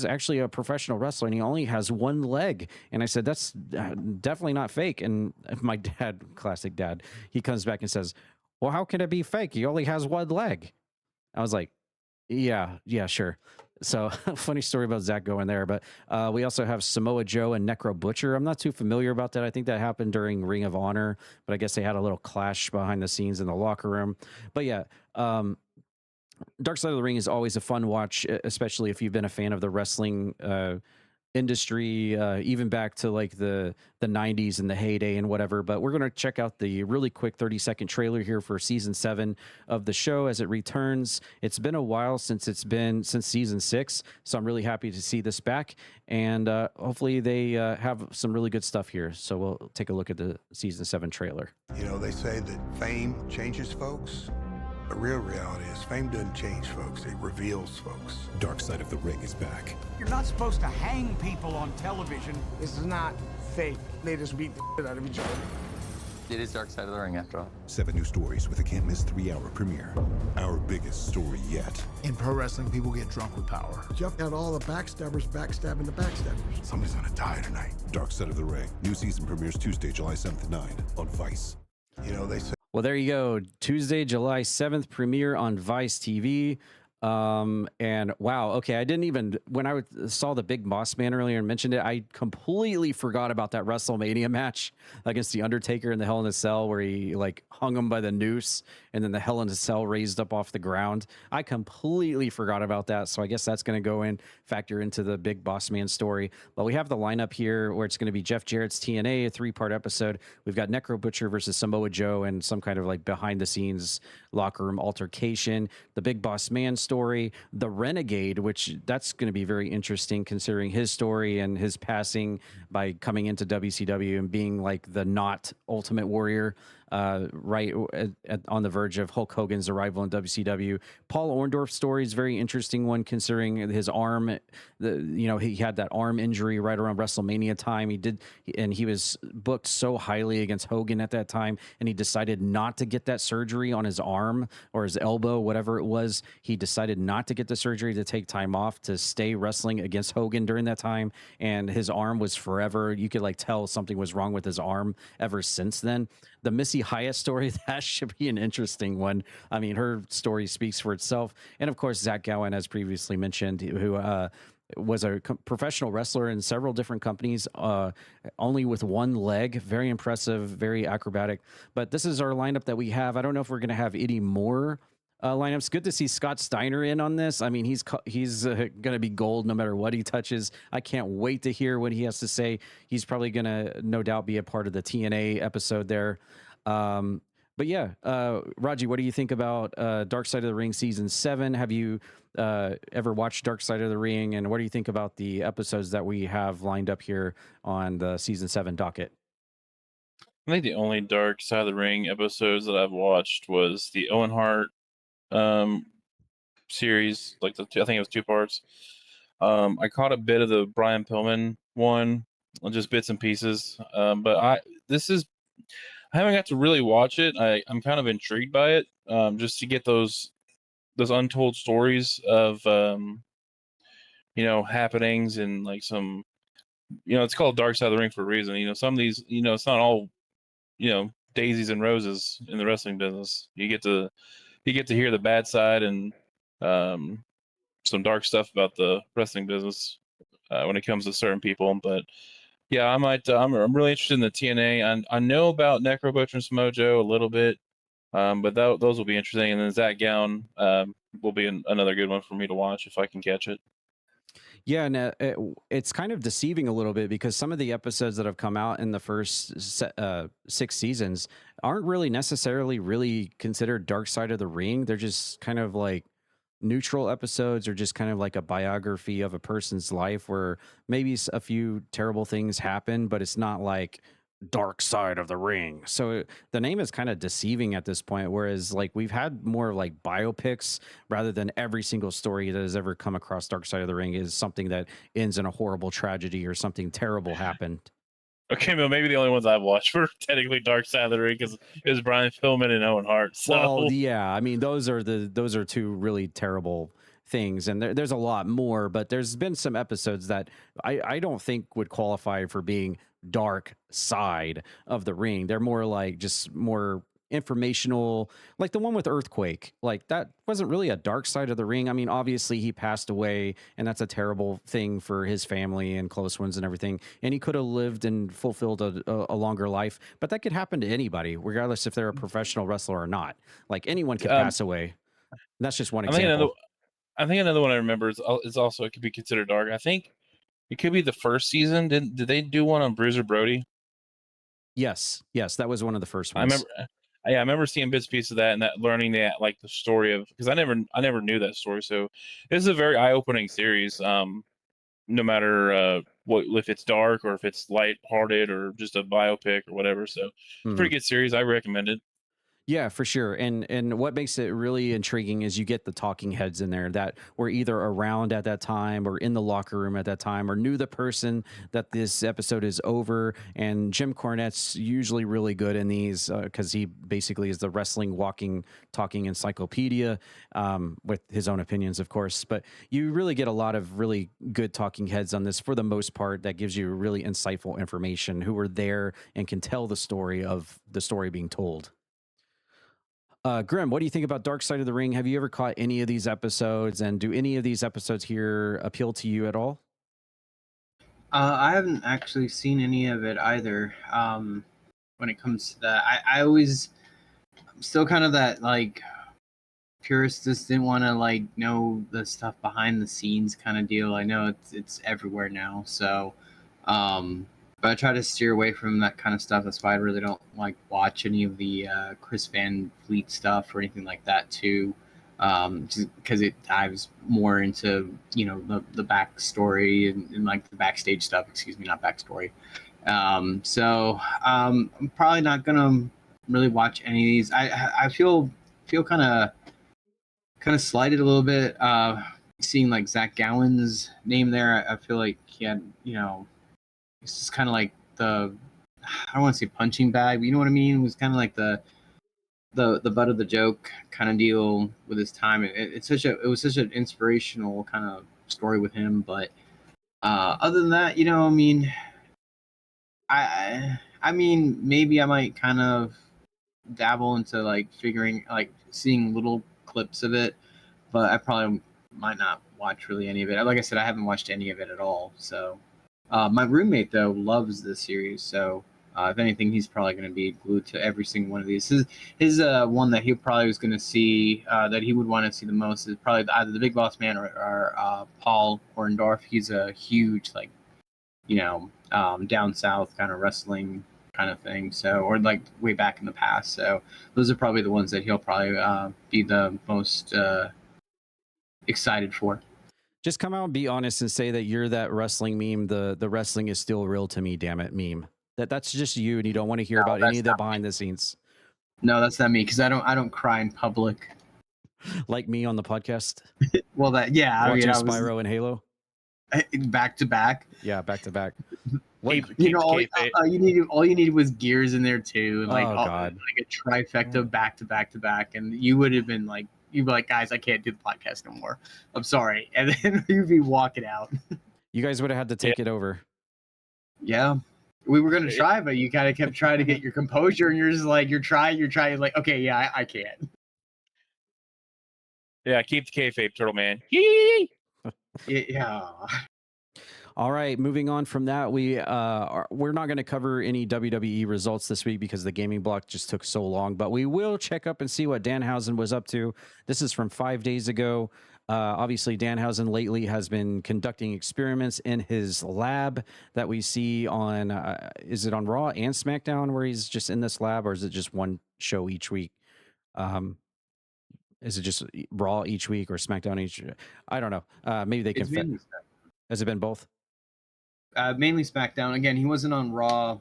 actually a professional wrestler, and he only has one leg. And I said, that's definitely not fake. And my dad, classic dad, he comes back and says, well, how can it be fake? He only has one leg. I was like, yeah, sure. So funny story about Zach going there. But we also have Samoa Joe and Necro Butcher. I'm not too familiar about that. I think that happened during Ring of Honor, but I guess they had a little clash behind the scenes in the locker room. But yeah, Dark Side of the Ring is always a fun watch, especially if you've been a fan of the wrestling industry, even back to like the 90s and the heyday and whatever. But we're going to check out the really quick 30-second trailer here for season 7 of the show as it returns. It's been a while since season 6, so I'm really happy to see this back, and hopefully they have some really good stuff here. So we'll take a look at the season 7 trailer. They say that fame changes folks. The real reality is fame doesn't change folks, it reveals folks. Dark Side of the Ring is back. You're not supposed to hang people on television. This is not fake. They just beat the shit out of each other. It is Dark Side of the Ring, after all. 7 new stories with a can't-miss 3-hour premiere. Our biggest story yet. In pro wrestling, people get drunk with power. Jeff got all the backstabbers backstabbing the backstabbers. Somebody's gonna die tonight. Dark Side of the Ring. New season premieres Tuesday, July 7th at 9 on Vice. They say. Well, there you go. Tuesday, July 7th, premiere on Vice TV. And wow, okay, I didn't even, when I saw the Big Boss Man earlier and mentioned it, I completely forgot about that WrestleMania match against The Undertaker in the Hell in a Cell, where he like hung him by the noose, and then the Hell in a Cell raised up off the ground. I completely forgot about that, so I guess that's going to factor into the Big Boss Man story. But we have the lineup here where it's going to be Jeff Jarrett's TNA, a 3-part episode. We've got Necro Butcher versus Samoa Joe, and some kind of like behind the scenes locker room altercation. The Big Boss Man story, the Renegade, which that's going to be very interesting considering his story and his passing by coming into WCW and being like the not Ultimate Warrior, right on the verge of Hulk Hogan's arrival in WCW. Paul Orndorff's story is a very interesting one considering his arm. He had that arm injury right around WrestleMania time. He was booked so highly against Hogan at that time, and he decided not to get that surgery on his arm or his elbow, whatever it was. He decided not to get the surgery, to take time off to stay wrestling against Hogan during that time, and his arm was forever. You could like tell something was wrong with his arm ever since then. The Missy Hyatt story, that should be an interesting one. I mean, her story speaks for itself. And of course, Zach Gowen, as previously mentioned, who was a professional wrestler in several different companies, only with one leg. Very impressive, very acrobatic. But this is our lineup that we have. I don't know if we're going to have any more lineups. Good to see Scott Steiner in on this. I mean, he's going to be gold no matter what he touches. I can't wait to hear what he has to say. He's probably going to, no doubt, be a part of the TNA episode there. But yeah, Raji, what do you think about Dark Side of the Ring season 7? Have you ever watched Dark Side of the Ring, and what do you think about the episodes that we have lined up here on the season 7 docket? I think the only Dark Side of the Ring episodes that I've watched was the Owen Hart series, like I think it was 2 parts. I caught a bit of the Brian Pillman one, just bits and pieces. But I haven't got to really watch it. I'm kind of intrigued by it, just to get those untold stories of happenings and like some, it's called Dark Side of the Ring for a reason. Some of these, it's not all daisies and roses in the wrestling business. You get to hear the bad side and some dark stuff about the wrestling business when it comes to certain people. But yeah, I might. I'm really interested in the TNA. I know about Necro Butcher's Mojo a little bit, but those will be interesting. And then Zach Gown will be another good one for me to watch if I can catch it. Yeah, and it's kind of deceiving a little bit because some of the episodes that have come out in the first 6 seasons aren't really necessarily really considered Dark Side of the Ring. They're just kind of like neutral episodes, or just kind of like a biography of a person's life where maybe a few terrible things happen, but it's not like Dark Side of the Ring. So the name is kind of deceiving at this point, whereas like we've had more like biopics rather than every single story that has ever come across Dark Side of the Ring is something that ends in a horrible tragedy or something terrible happened. Okay, well, maybe the only ones I've watched were technically Dark Side of the Ring because it was Brian Pillman and Owen Hart. So. Well, yeah, I mean those are two really terrible things, and there's a lot more, but there's been some episodes that I don't think would qualify for being Dark Side of the Ring. They're more like just more informational, like the one with Earthquake. Like that wasn't really a Dark Side of the Ring. I mean, obviously he passed away, and that's a terrible thing for his family and close ones and everything. And he could have lived and fulfilled a longer life, but that could happen to anybody, regardless if they're a professional wrestler or not. Like anyone could pass away. That's just one example. I think another one I remember is also, it could be considered dark. I think it could be the first season. Did they do one on Bruiser Brody? Yes, that was one of the first ones. I remember seeing bits and pieces of that and that learning that, like the story of, because I never knew that story. So this is a very eye-opening series. No matter what, if it's dark or if it's light-hearted or just a biopic or whatever. So it's a pretty good series. I recommend it. Yeah, for sure. And what makes it really intriguing is you get the talking heads in there that were either around at that time or in the locker room at that time or knew the person that this episode is over. And Jim Cornette's usually really good in these because he basically is the wrestling walking, talking encyclopedia with his own opinions, of course. But you really get a lot of really good talking heads on this for the most part that gives you really insightful information who were there and can tell the story of the story being told. Grem, what do you think about Dark Side of the Ring? Have you ever caught any of these episodes, and do any of these episodes here appeal to you at all? I haven't actually seen any of it either. When it comes to that, I'm still kind of that like purist, just didn't want to like know the stuff behind the scenes kind of deal. I know it's everywhere now, so but I try to steer away from that kind of stuff. That's why I really don't like watch any of the Chris Van Vliet stuff or anything like that too, just because it dives more into the backstory and like the backstage stuff. Excuse me, not backstory. So I'm probably not gonna really watch any of these. I feel kind of slighted a little bit seeing like Zach Gowan's name there. I feel like he had it's just kind of like I don't want to say punching bag, but you know what I mean? It was kind of like the butt of the joke kind of deal with his time. It was such an inspirational kind of story with him. But other than that, I mean, I mean, maybe I might kind of dabble into like seeing little clips of it, but I probably might not watch really any of it. Like I said, I haven't watched any of it at all, so. My roommate though loves this series, so if anything, he's probably going to be glued to every single one of these. His one that he probably was going to see that he would want to see the most is probably either the Big Boss Man or Paul Orndorff. He's a huge down south kind of wrestling kind of thing. So or like way back in the past. So those are probably the ones that he'll probably be the most excited for. Just come out and be honest and say that you're that wrestling meme. The wrestling is still real to me, damn it, meme. That's just you, and you don't want to hear about any of the behind the scenes. No, that's not me, because I don't cry in public. Like me on the podcast. Well, watching Spyro and Halo. Back to back. Yeah, back to back. all you needed was gears in there too, and like God. like a trifecta back to back to back, and you would have been like, you'd be like, guys, I can't do the podcast no more. I'm sorry, and then you'd be walking out. You guys would have had to take it over. Yeah. We were gonna try, but you kind of kept trying to get your composure, and you're just like, you're trying, like, okay, yeah, I can't. Yeah, keep the kayfabe, Turtle Man. Yeah. All right, moving on from that, we're not going to cover any WWE results this week because the gaming block just took so long, but we will check up and see what Danhausen was up to. This is from 5 days ago. Obviously, Danhausen lately has been conducting experiments in his lab that we see on, is it on Raw and SmackDown where he's just in this lab, or is it just one show each week? Is it just Raw each week or SmackDown each? I don't know. Maybe they can. Has it been both? Mainly SmackDown. Again, he wasn't on Raw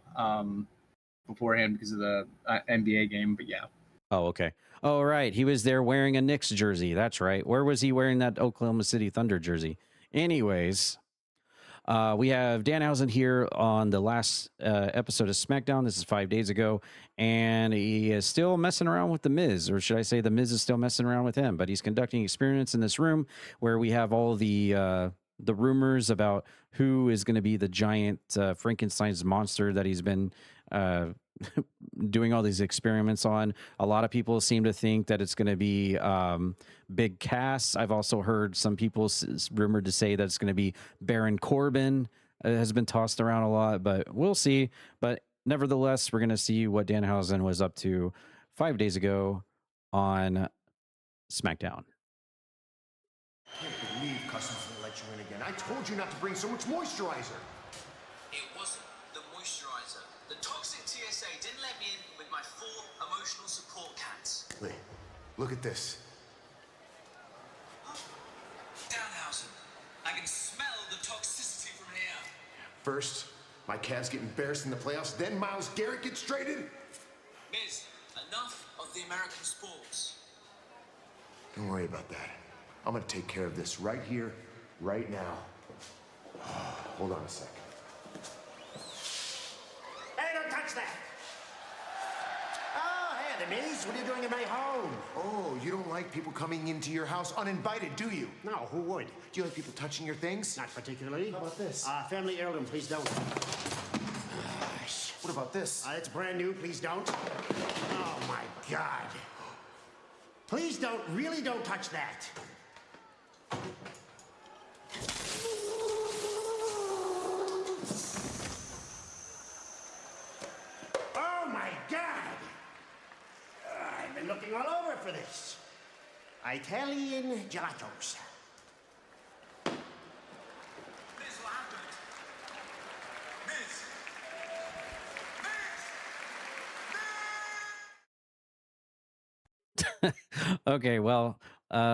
beforehand because of the NBA game, but yeah. Oh, okay. Oh, right. He was there wearing a Knicks jersey. That's right. Where was he wearing that Oklahoma City Thunder jersey? Anyways, we have Danhausen here on the last episode of SmackDown. This is 5 days ago, and he is still messing around with The Miz, or should I say The Miz is still messing around with him, but he's conducting experiments in this room where we have all the rumors about who is going to be the giant Frankenstein's monster that he's been doing all these experiments on. A lot of people seem to think that it's going to be Big Cass. I've also heard some people rumored to say that it's going to be Baron Corbin. It has been tossed around a lot, but we'll see. But nevertheless, we're going to see what Danhausen was up to 5 days ago on SmackDown. I can't believe Customs didn't let you in again. I told you not to bring so much moisturizer. It wasn't the moisturizer. The toxic TSA didn't let me in with my 4 emotional support cans. Wait, look at this. Danhausen, I can smell the toxicity from here. First, my Cavs get embarrassed in the playoffs, then Myles Garrett gets traded. Miz, enough of the American sports. Don't worry about that. I'm gonna take care of this right here, right now. Hold on a second. Hey, don't touch that! Oh, hey, the Miz, what are you doing in my home? Oh, you don't like people coming into your house uninvited, do you? No, who would? Do you like people touching your things? Not particularly. How about this? Family heirloom, please don't. What about this? It's brand new, please don't. Oh, my God. Please don't, really don't touch that. Oh my God! I've been looking all over for this. Italian gelatos. Miz, what happened? Miz! Okay, well,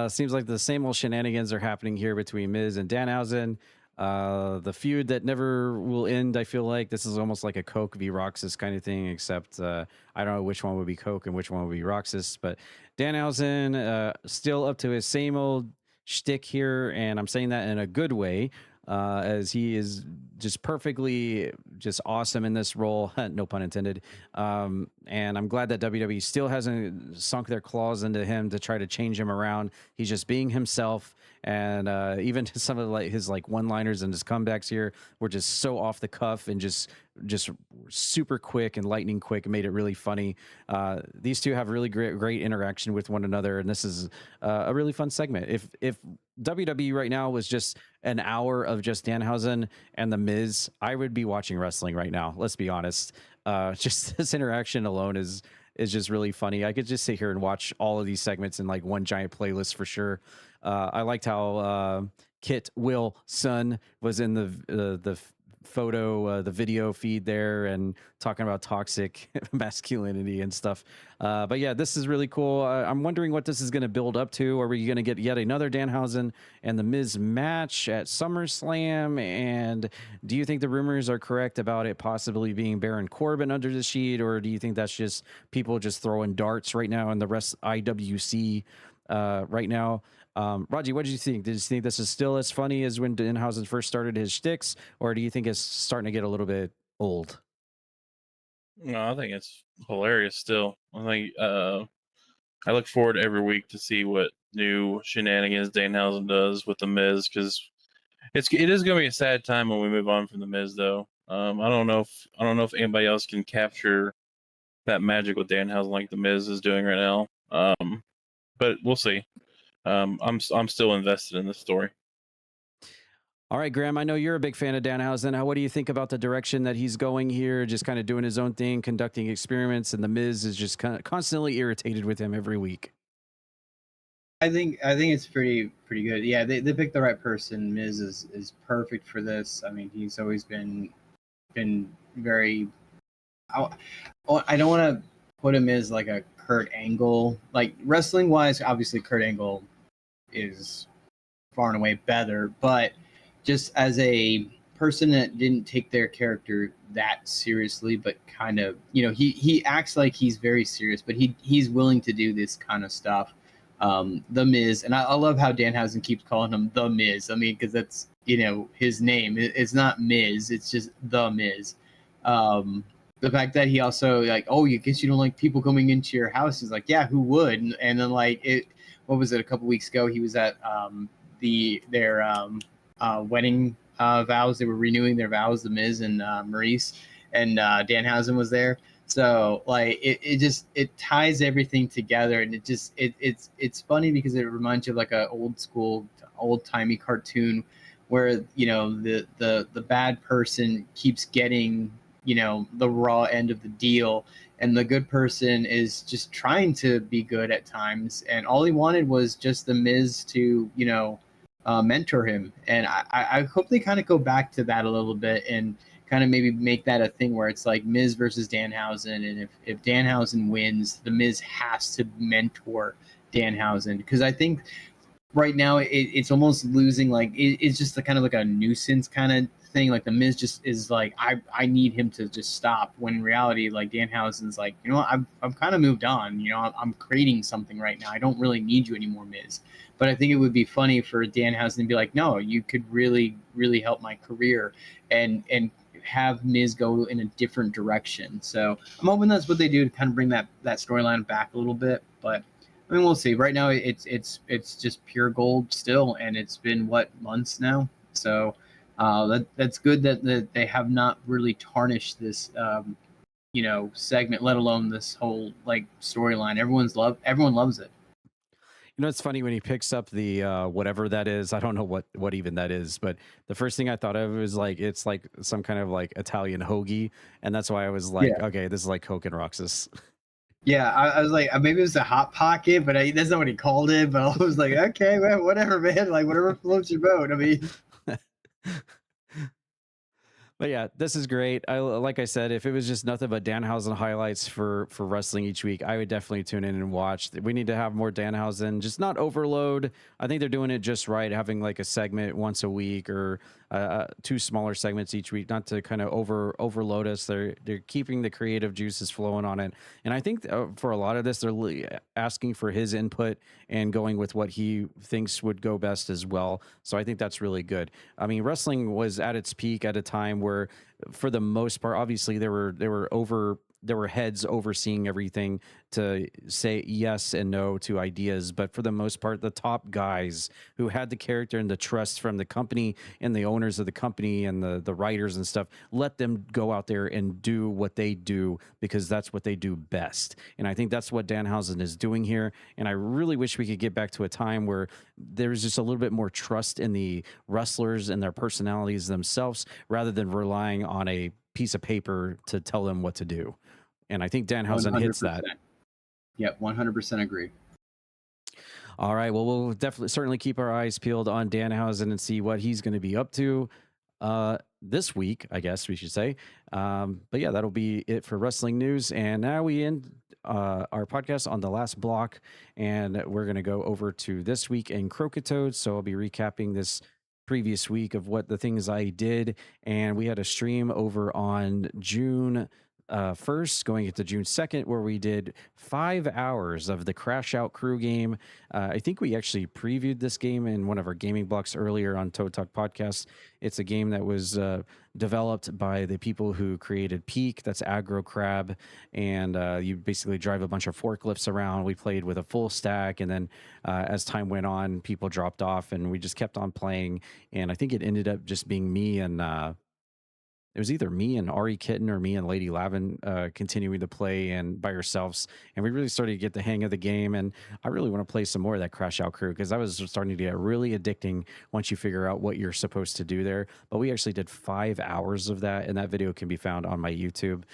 seems like the same old shenanigans are happening here between Miz and Danhausen. The feud that never will end. I feel like this is almost like a Coke v. Roxas kind of thing, except I don't know which one would be Coke and which one would be Roxas. But Danhausen still up to his same old shtick here, and I'm saying that in a good way, as he is just perfectly just awesome in this role, no pun intended. And I'm glad that WWE still hasn't sunk their claws into him to try to change him around. He's just being himself. And even some of his one-liners and his comebacks here were just so off the cuff and just super quick and lightning quick, and made it really funny. These two have really great interaction with one another, and this is a really fun segment. If WWE right now was just an hour of just Danhausen and The Miz, I would be watching wrestling right now. Let's be honest. Just this interaction alone is just really funny. I could just sit here and watch all of these segments in like one giant playlist for sure. I liked how Kit Wilson was in the photo, the video feed there, and talking about toxic masculinity and stuff. But yeah, this is really cool. I'm wondering what this is going to build up to. Are we going to get yet another Danhausen and The Miz match at SummerSlam? And do you think the rumors are correct about it possibly being Baron Corbin under the sheet, or do you think that's just people just throwing darts right now in the rest IWC right now? Raji, what did you think? Did you think this is still as funny as when Danhausen first started his shticks, or do you think it's starting to get a little bit old? No, I think it's hilarious still. I think I look forward every week to see what new shenanigans Danhausen does with the Miz, because it is going to be a sad time when we move on from the Miz, though. I don't know if anybody else can capture that magic what Danhausen like the Miz is doing right now. But we'll see. I'm still invested in this story. All right, Graham, I know you're a big fan of Danhausen. What do you think about the direction that he's going here? Just kind of doing his own thing, conducting experiments, and the Miz is just kind of constantly irritated with him every week. I think it's pretty good. Yeah, they picked the right person. Miz is perfect for this. I mean, he's always been very. I don't want to put him as like a Kurt Angle. Like wrestling wise, obviously Kurt Angle is far and away better, but just as a person that didn't take their character that seriously, but kind of, he acts like he's very serious, but he's willing to do this kind of stuff. The Miz, and I love how Danhausen keeps calling him the Miz. I mean, because that's his name. It's not Miz, it's just the Miz. The fact that he also like, oh, you guess you don't like people coming into your house. He's like, yeah, who would? And then like what was it? A couple weeks ago, he was at their wedding vows. They were renewing their vows, the Miz and Maurice, and Danhausen was there. So like it ties everything together, and it's funny because it reminds you of like a old timey cartoon where the bad person keeps getting the raw end of the deal, and the good person is just trying to be good at times, and all he wanted was just the Miz to mentor him. And I hope they kind of go back to that a little bit and kind of maybe make that a thing where it's like Miz versus Danhausen, and if Danhausen wins, the Miz has to mentor Danhausen, because I think right now it's almost losing, like it's just a kind of like a nuisance kind of thing. Like the Miz just is like, I need him to just stop, when in reality like Danhausen's like, I've kind of moved on, I'm creating something right now, I don't really need you anymore, Miz. But I think it would be funny for Danhausen to be like, no, you could really help my career, and have Miz go in a different direction. So I'm hoping that's what they do to kind of bring that storyline back a little bit. But I mean, we'll see. Right now, it's just pure gold still, and it's been months now. So that's good that they have not really tarnished this segment, let alone this whole like storyline. Everyone loves it. It's funny when he picks up the whatever that is. I don't know what even that is, but the first thing I thought of was like, it's like some kind of like Italian hoagie, and that's why I was like, okay, this is like Coke and Roxas. Yeah, I was like, maybe it was a Hot Pocket, but that's not what he called it. But I was like, okay, man, whatever, man. Like, whatever floats your boat. I mean, But yeah, this is great. Like I said, if it was just nothing but Danhausen highlights for wrestling each week, I would definitely tune in and watch. We need to have more Danhausen, just not overload. I think they're doing it just right, having like a segment once a week, or 2 smaller segments each week, not to kind of overload us. They're keeping the creative juices flowing on it. And I think for a lot of this, they're asking for his input and going with what he thinks would go best as well. So I think that's really good. I mean, wrestling was at its peak at a time where, for the most part, obviously there were heads overseeing everything to say yes and no to ideas. But for the most part, the top guys who had the character and the trust from the company and the owners of the company and the writers and stuff, let them go out there and do what they do, because that's what they do best. And I think that's what Danhausen is doing here. And I really wish we could get back to a time where there's just a little bit more trust in the wrestlers and their personalities themselves, rather than relying on a piece of paper to tell them what to do. And I think Danhausen 100%. hits that. Yep, 100% agree. All right. Well, we'll certainly keep our eyes peeled on Danhausen and see what he's going to be up to this week, I guess we should say. But yeah, that'll be it for wrestling news. And now we end our podcast on the last block, and we're going to go over to this week in Croakitoad. So I'll be recapping this previous week of what the things I did. And we had a stream over on June 1st, going into June 2nd, where we did 5 hours of the Crash Out Crew game. I think we actually previewed this game in one of our gaming blocks earlier on Toad Talk Podcast. It's a game that was developed by the people who created Peak, that's Aggro Crab, and you basically drive a bunch of forklifts around. We played with a full stack, and then as time went on, people dropped off, and we just kept on playing, and I think it ended up just being me and it was either me and Ari Kitten or me and Lady Lavin continuing to play and by ourselves. And we really started to get the hang of the game. And I really want to play some more of that Crash Out Crew because that was starting to get really addicting once you figure out what you're supposed to do there. But we actually did 5 hours of that. And that video can be found on my YouTube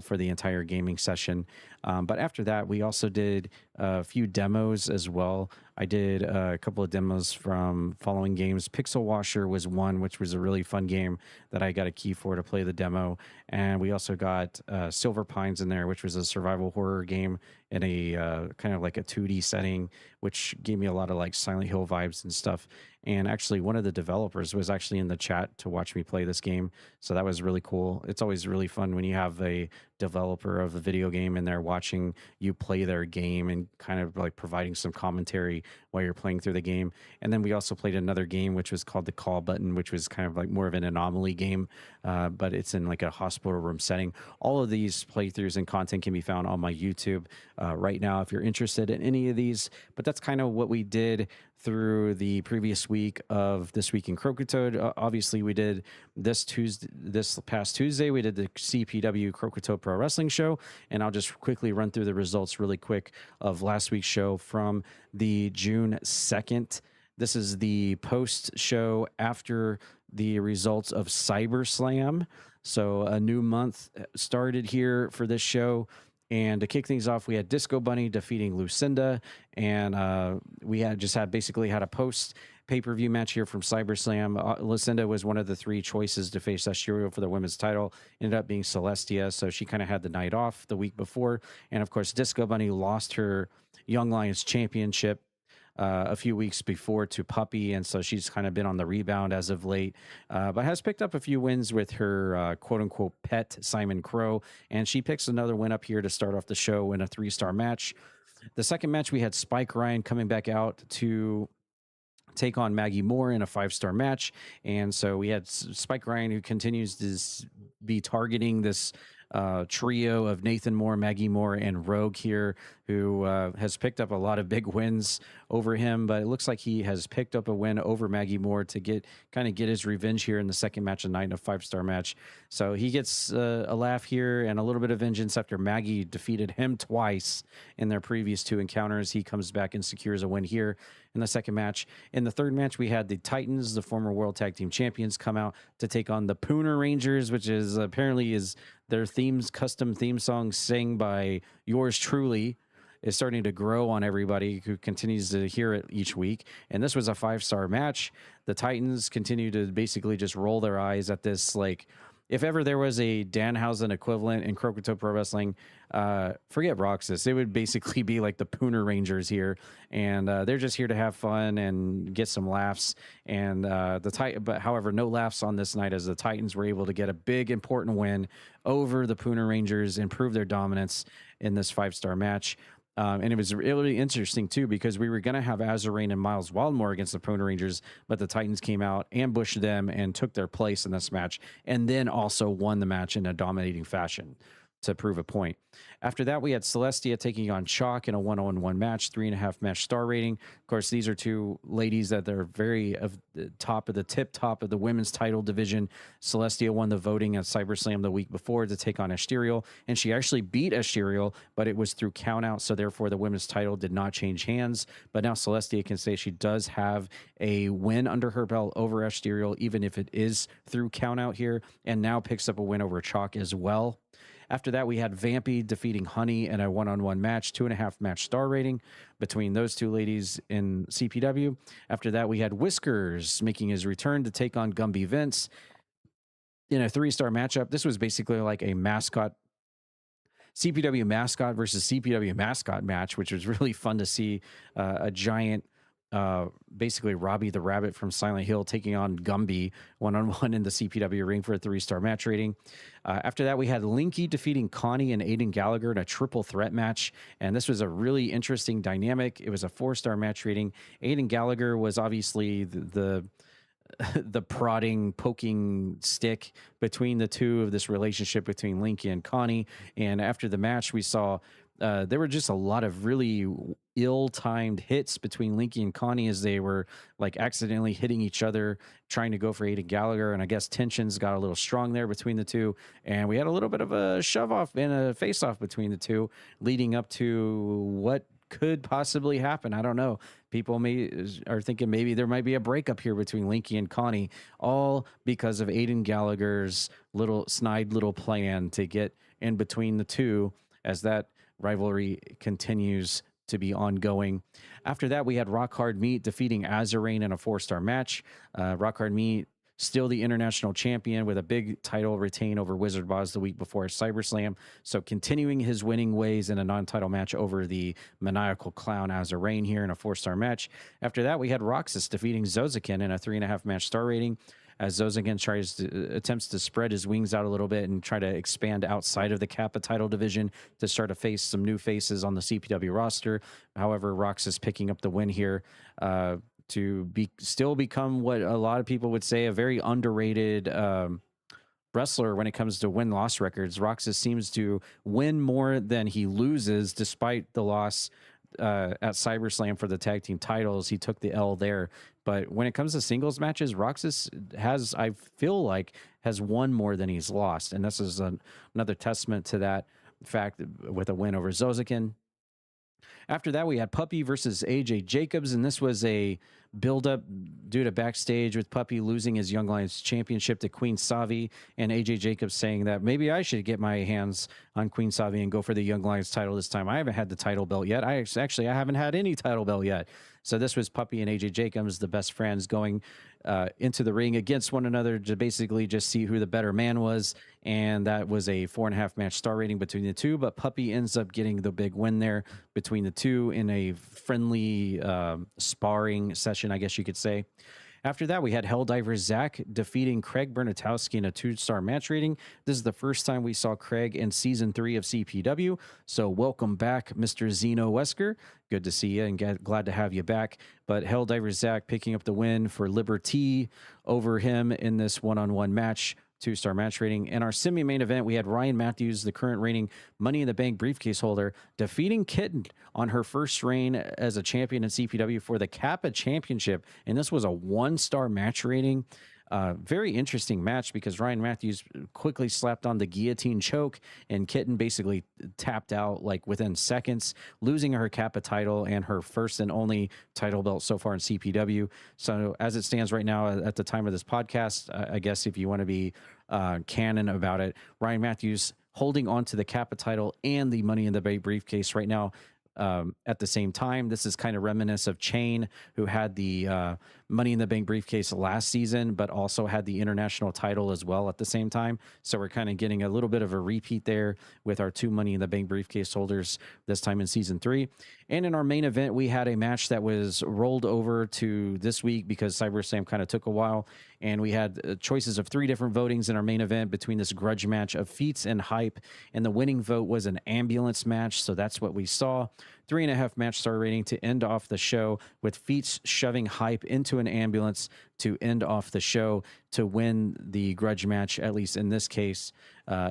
for the entire gaming session. But after that, we also did a few demos as well. I did a couple of demos from following games. Pixel Washer was one, which was a really fun game that I got a key for to play the demo. And we also got Silver Pines in there, which was a survival horror game in a kind of like a 2D setting, which gave me a lot of like Silent Hill vibes and stuff. And actually, one of the developers was actually in the chat to watch me play this game. So that was really cool. It's always really fun when you have a developer of the video game and they're watching you play their game and kind of like providing some commentary while you're playing through the game. And then we also played another game, which was called The Call Button, which was kind of like more of an anomaly game, but it's in like a hospital room setting. All of these playthroughs and content can be found on my YouTube right now if you're interested in any of these. But that's kind of what we did through the previous week of This Week in Croakitoad. Obviously, we did this past Tuesday, we did the CPW Croakitoad Pro Wrestling show, and I'll just quickly run through the results really quick of last week's show from the June 2nd. This is the post show after the results of CyberSlam. So a new month started here for this show. And to kick things off, we had Disco Bunny defeating Lucinda, and we had basically had a post pay-per-view match here from CyberSlam. Lucinda was one of the 3 choices to face Asterial for the women's title. Ended up being Celestia, so she kind of had the night off the week before. And of course, Disco Bunny lost her Young Lions championship a few weeks before to Puppy, and so she's kind of been on the rebound as of late, but has picked up a few wins with her quote-unquote pet, Simon Crow, and she picks another win up here to start off the show in a 3-star match. The second match, we had Spike Ryan coming back out to take on Maggie Moore in a 5-star match, and so we had Spike Ryan, who continues to be targeting this trio of Nathan Moore, Maggie Moore, and Rogue here, who has picked up a lot of big wins over him, but it looks like he has picked up a win over Maggie Moore to get his revenge here in the second match of the night in a 5-star match. So he gets a laugh here and a little bit of vengeance after Maggie defeated him twice in their previous 2 encounters. He comes back and secures a win here in the second match. In the third match, we had the Titans, the former World Tag Team Champions, come out to take on the Pooner Rangers, which is apparently is their custom theme song sang by yours truly, is starting to grow on everybody who continues to hear it each week. And this was a 5-star match. The Titans continue to basically just roll their eyes at this. Like, if ever there was a Danhausen equivalent in Croakitoad Pro Wrestling, forget Roxas. It would basically be like the Pooner Rangers here. And they're just here to have fun and get some laughs. And but however, no laughs on this night, as the Titans were able to get a big, important win over the Pooner Rangers and prove their dominance in this 5-star match. And it was really interesting, too, because we were going to have Azarain and Miles Wildmore against the Pooner Rangers, but the Titans came out, ambushed them, and took their place in this match, and then also won the match in a dominating fashion to prove a point. After that, we had Celestia taking on Chalk in a 1-on-1 match, 3.5 match star rating. Of course, these are 2 ladies that are very of the top of the women's title division. Celestia won the voting at CyberSlam the week before to take on Asterial, and she actually beat Asterial, but it was through countout, so therefore the women's title did not change hands. But now Celestia can say she does have a win under her belt over Asterial, even if it is through countout here, and now picks up a win over Chalk as well. After that, we had Vampy defeating Honey in a 1-on-1 match, 2.5 match star rating between those 2 ladies in CPW. After that, we had Whiskers making his return to take on Gumby Vince in a 3-star matchup. This was basically like a CPW mascot versus CPW mascot match, which was really fun to see. A giant basically Robbie the Rabbit from Silent Hill taking on Gumby one-on-one in the CPW ring for a 3-star match rating. After that, we had Linky defeating Connie and Aiden Gallagher in a triple threat match, and this was a really interesting dynamic. It was a 4-star match rating. Aiden Gallagher was obviously the prodding, poking stick between the two of this relationship between Linky and Connie. And after the match, we saw there were just a lot of really ill-timed hits between Linky and Connie as they were like accidentally hitting each other, trying to go for Aiden Gallagher. And I guess tensions got a little strong there between the two. And we had a little bit of a shove-off and a face-off between the two, leading up to what could possibly happen. I don't know. People are thinking maybe there might be a breakup here between Linky and Connie, all because of Aiden Gallagher's little snide little plan to get in between the two as that rivalry continues to be ongoing. After that, we had Rock Hard Meat defeating Azarain in a 4-star match. Rock Hard Meat still the international champion with a big title retain over Wizard Boz the week before SiberSlam. So continuing his winning ways in a non-title match over the maniacal clown Azarain here in a 4-star match. After that, we had Roxas defeating Zozakin in a 3.5 match star rating, as Zozakin attempts to spread his wings out a little bit and try to expand outside of the Kappa title division to start to face some new faces on the CPW roster. However, Roxas picking up the win here to still become what a lot of people would say a very underrated wrestler when it comes to win-loss records. Roxas seems to win more than he loses, despite the loss at SiberSlam for the tag team titles. He took the L there. But when it comes to singles matches, Roxas I feel like, has won more than he's lost. And this is another testament to that fact with a win over Zozakin. After that, we had Puppy versus AJ Jacobs, and this was a build-up due to backstage with Puppy losing his Young Lions championship to Queen Savi, and AJ Jacobs saying that maybe I should get my hands on Queen Savi and go for the Young Lions title this time. I haven't had the title belt yet. I haven't had any title belt yet. So this was Puppy and AJ Jacobs, the best friends, going into the ring against one another to basically just see who the better man was. And that was a 4.5 match star rating between the two. But Puppy ends up getting the big win there between the two in a friendly sparring session, I guess you could say. After that, we had Helldiver Zach defeating Craig Bernatowski in a 2-star match rating. This is the first time we saw Craig in season 3 of CPW. So welcome back, Mr. Zeno Wesker. Good to see you and glad to have you back. But Helldiver Zach picking up the win for Liberty over him in this one-on-one match. 2-star match rating. In our semi-main event, we had Ryan Matthews, the current reigning Money in the Bank briefcase holder, defeating Kitten on her first reign as a champion in CPW for the Kappa Championship. And this was a 1-star match rating. Very interesting match because Ryan Matthews quickly slapped on the guillotine choke, and Kitten basically tapped out like within seconds, losing her Kappa title and her first and only title belt so far in CPW. So as it stands right now at the time of this podcast, I guess if you want to be canon about it, Ryan Matthews holding on to the Kappa title and the Money in the Bank briefcase right now. At the same time, this is kind of reminiscent of Chain, who had the Money in the Bank briefcase last season, but also had the international title as well at the same time. So we're kind of getting a little bit of a repeat there with our 2 Money in the Bank briefcase holders this time in season 3. And in our main event, we had a match that was rolled over to this week because SiberSlam kind of took a while. And we had choices of 3 different votings in our main event between this grudge match of Feats and Hype. And the winning vote was an ambulance match. So that's what we saw. 3.5 match star rating to end off the show, with Feats shoving Hype into an ambulance to end off the show to win the grudge match, at least in this case,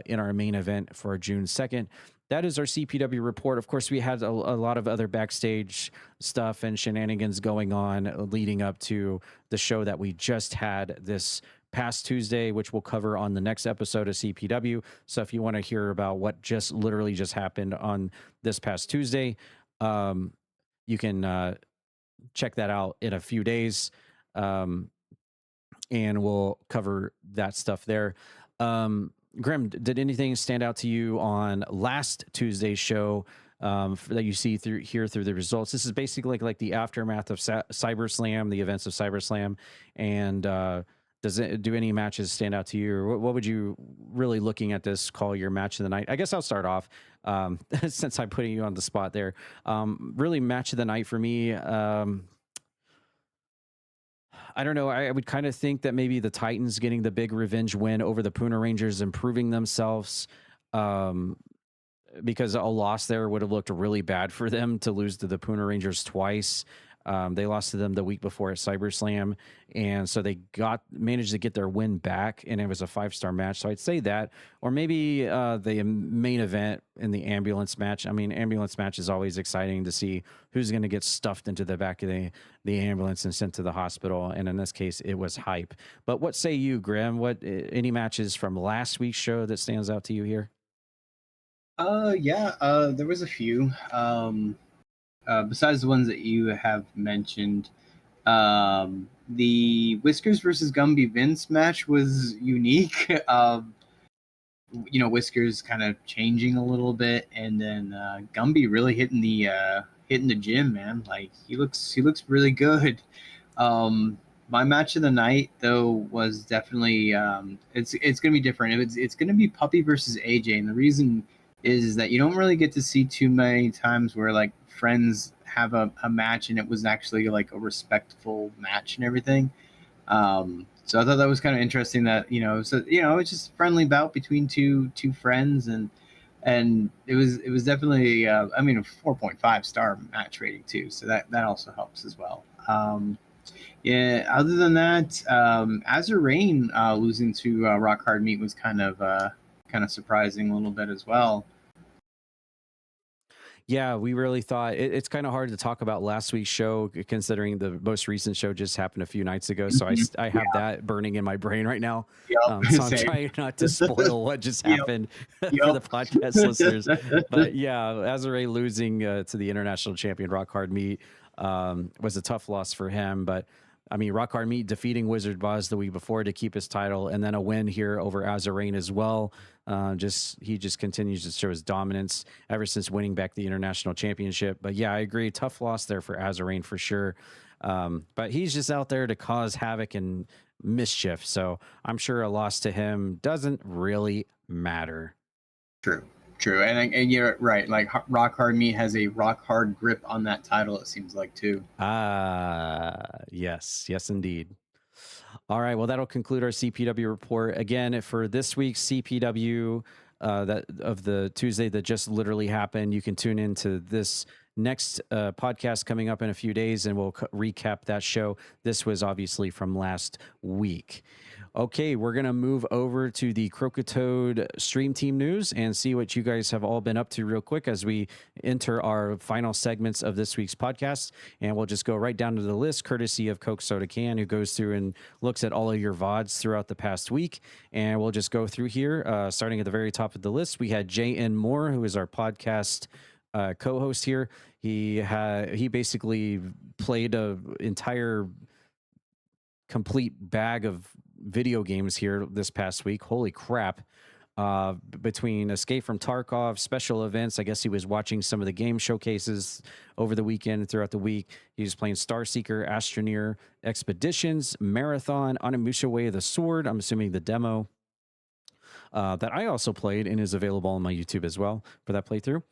in our main event for June 2nd. That is our CPW report. Of course, we had a lot of other backstage stuff and shenanigans going on leading up to the show that we just had this past Tuesday, which we'll cover on the next episode of CPW. So if you want to hear about what literally just happened on this past Tuesday, you can check that out in a few days, and we'll cover that stuff there. Grem, did anything stand out to you on last Tuesday's show that you see through the results? This is basically like the aftermath of SiberSlam, the events of SiberSlam, and do any matches stand out to you, or what would you really, looking at this, call your match of the night? I guess I'll start off since I'm putting you on the spot there. Really, match of the night for me. I don't know. I would kind of think that maybe the Titans getting the big revenge win over the Puna Rangers, improving themselves, because a loss there would have looked really bad for them to lose to the Puna Rangers twice. They lost to them the week before at CyberSlam, and so they managed to get their win back, and it was a 5-star match. So I'd say that, or maybe the main event in the ambulance match. I mean, ambulance match is always exciting to see who's going to get stuffed into the back of the ambulance and sent to the hospital. And in this case, it was Hype. But what say you, Graham? What any matches from last week's show that stands out to you here? There was a few. Besides the ones that you have mentioned, the Whiskers versus Gumby Vince match was unique. Whiskers kind of changing a little bit, and then Gumby really hitting the gym, man. Like he looks really good. My match of the night though was definitely it's gonna be different. It's gonna be Puppy versus AJ, and the reason is that you don't really get to see too many times where like friends have a match and it was actually like a respectful match and everything. So I thought that was kind of interesting that it's just a friendly bout between two friends, and it was definitely a 4.5 star match rating too, so that also helps as well. Other than that, Azure Rain losing to Rock Hard Meat was kind of surprising a little bit as well. Yeah, we really thought it's kind of hard to talk about last week's show considering the most recent show just happened a few nights ago. So I have that burning in my brain right now. So I'm trying not to spoil what just happened for the podcast listeners. But yeah, Azure losing to the international champion Rock Hard Meat was a tough loss for him. But I mean, Rock Hard Meat defeating Wizard Boz the week before to keep his title, and then a win here over Azarain as well. He just continues to show his dominance ever since winning back the international championship. But yeah, I agree, tough loss there for Azarain for sure. But he's just out there to cause havoc and mischief, so I'm sure a loss to him doesn't really matter. True, and you're right. Like Rock Hard Meat has a rock hard grip on that title. It seems like too. Yes, indeed. All right, well, that'll conclude our CPW report. Again, for this week's CPW that of the Tuesday that just literally happened, you can tune into this next podcast coming up in a few days, and we'll recap that show. This was obviously from last week. Okay, we're going to move over to the Croakitoad stream team news and see what you guys have all been up to real quick as we enter our final segments of this week's podcast. And we'll just go right down to the list, courtesy of Coke Soda Can, who goes through and looks at all of your VODs throughout the past week. And we'll just go through here, starting at the very top of the list. We had J.N. Moore, who is our podcast co-host here. He basically played an entire complete bag of video games here this past week. Holy crap. Between Escape from Tarkov, special events, I guess he was watching some of the game showcases over the weekend and throughout the week. He was playing Starseeker, Astroneer, Expeditions, Marathon, Onimusha Way of the Sword, I'm assuming the demo, that I also played and is available on my YouTube as well for that playthrough.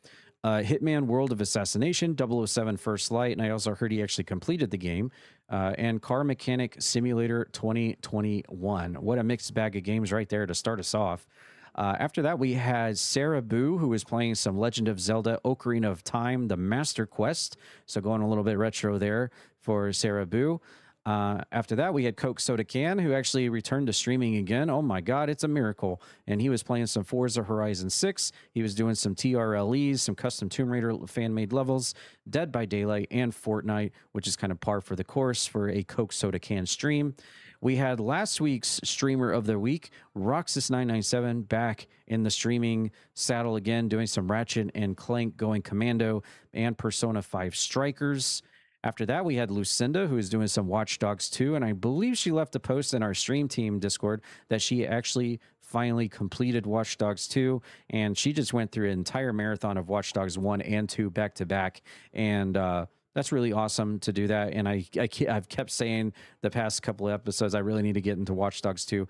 Hitman World of Assassination, 007 First Light, and I also heard he actually completed the game, and Car Mechanic Simulator 2021. What a mixed bag of games right there to start us off. After that, we had Sarah Boo, who was playing some Legend of Zelda Ocarina of Time, the Master Quest, so going a little bit retro there for Sarah Boo. After that, we had Coke Soda Can, who actually returned to streaming again. Oh my God, it's a miracle. And he was playing some Forza Horizon 6. He was doing some TRLEs, some custom Tomb Raider fan-made levels, Dead by Daylight, and Fortnite, which is kind of par for the course for a Coke Soda Can stream. We had last week's streamer of the week, Roxas997, back in the streaming saddle again, doing some Ratchet and Clank going commando and Persona 5 Strikers. After that, we had Lucinda, who is doing some Watch Dogs 2, and I believe she left a post in our stream team Discord that she actually finally completed Watch Dogs 2, and she just went through an entire marathon of Watch Dogs 1 and 2 back to back, and that's really awesome to do that. And I've kept saying the past couple of episodes I really need to get into Watch Dogs 2.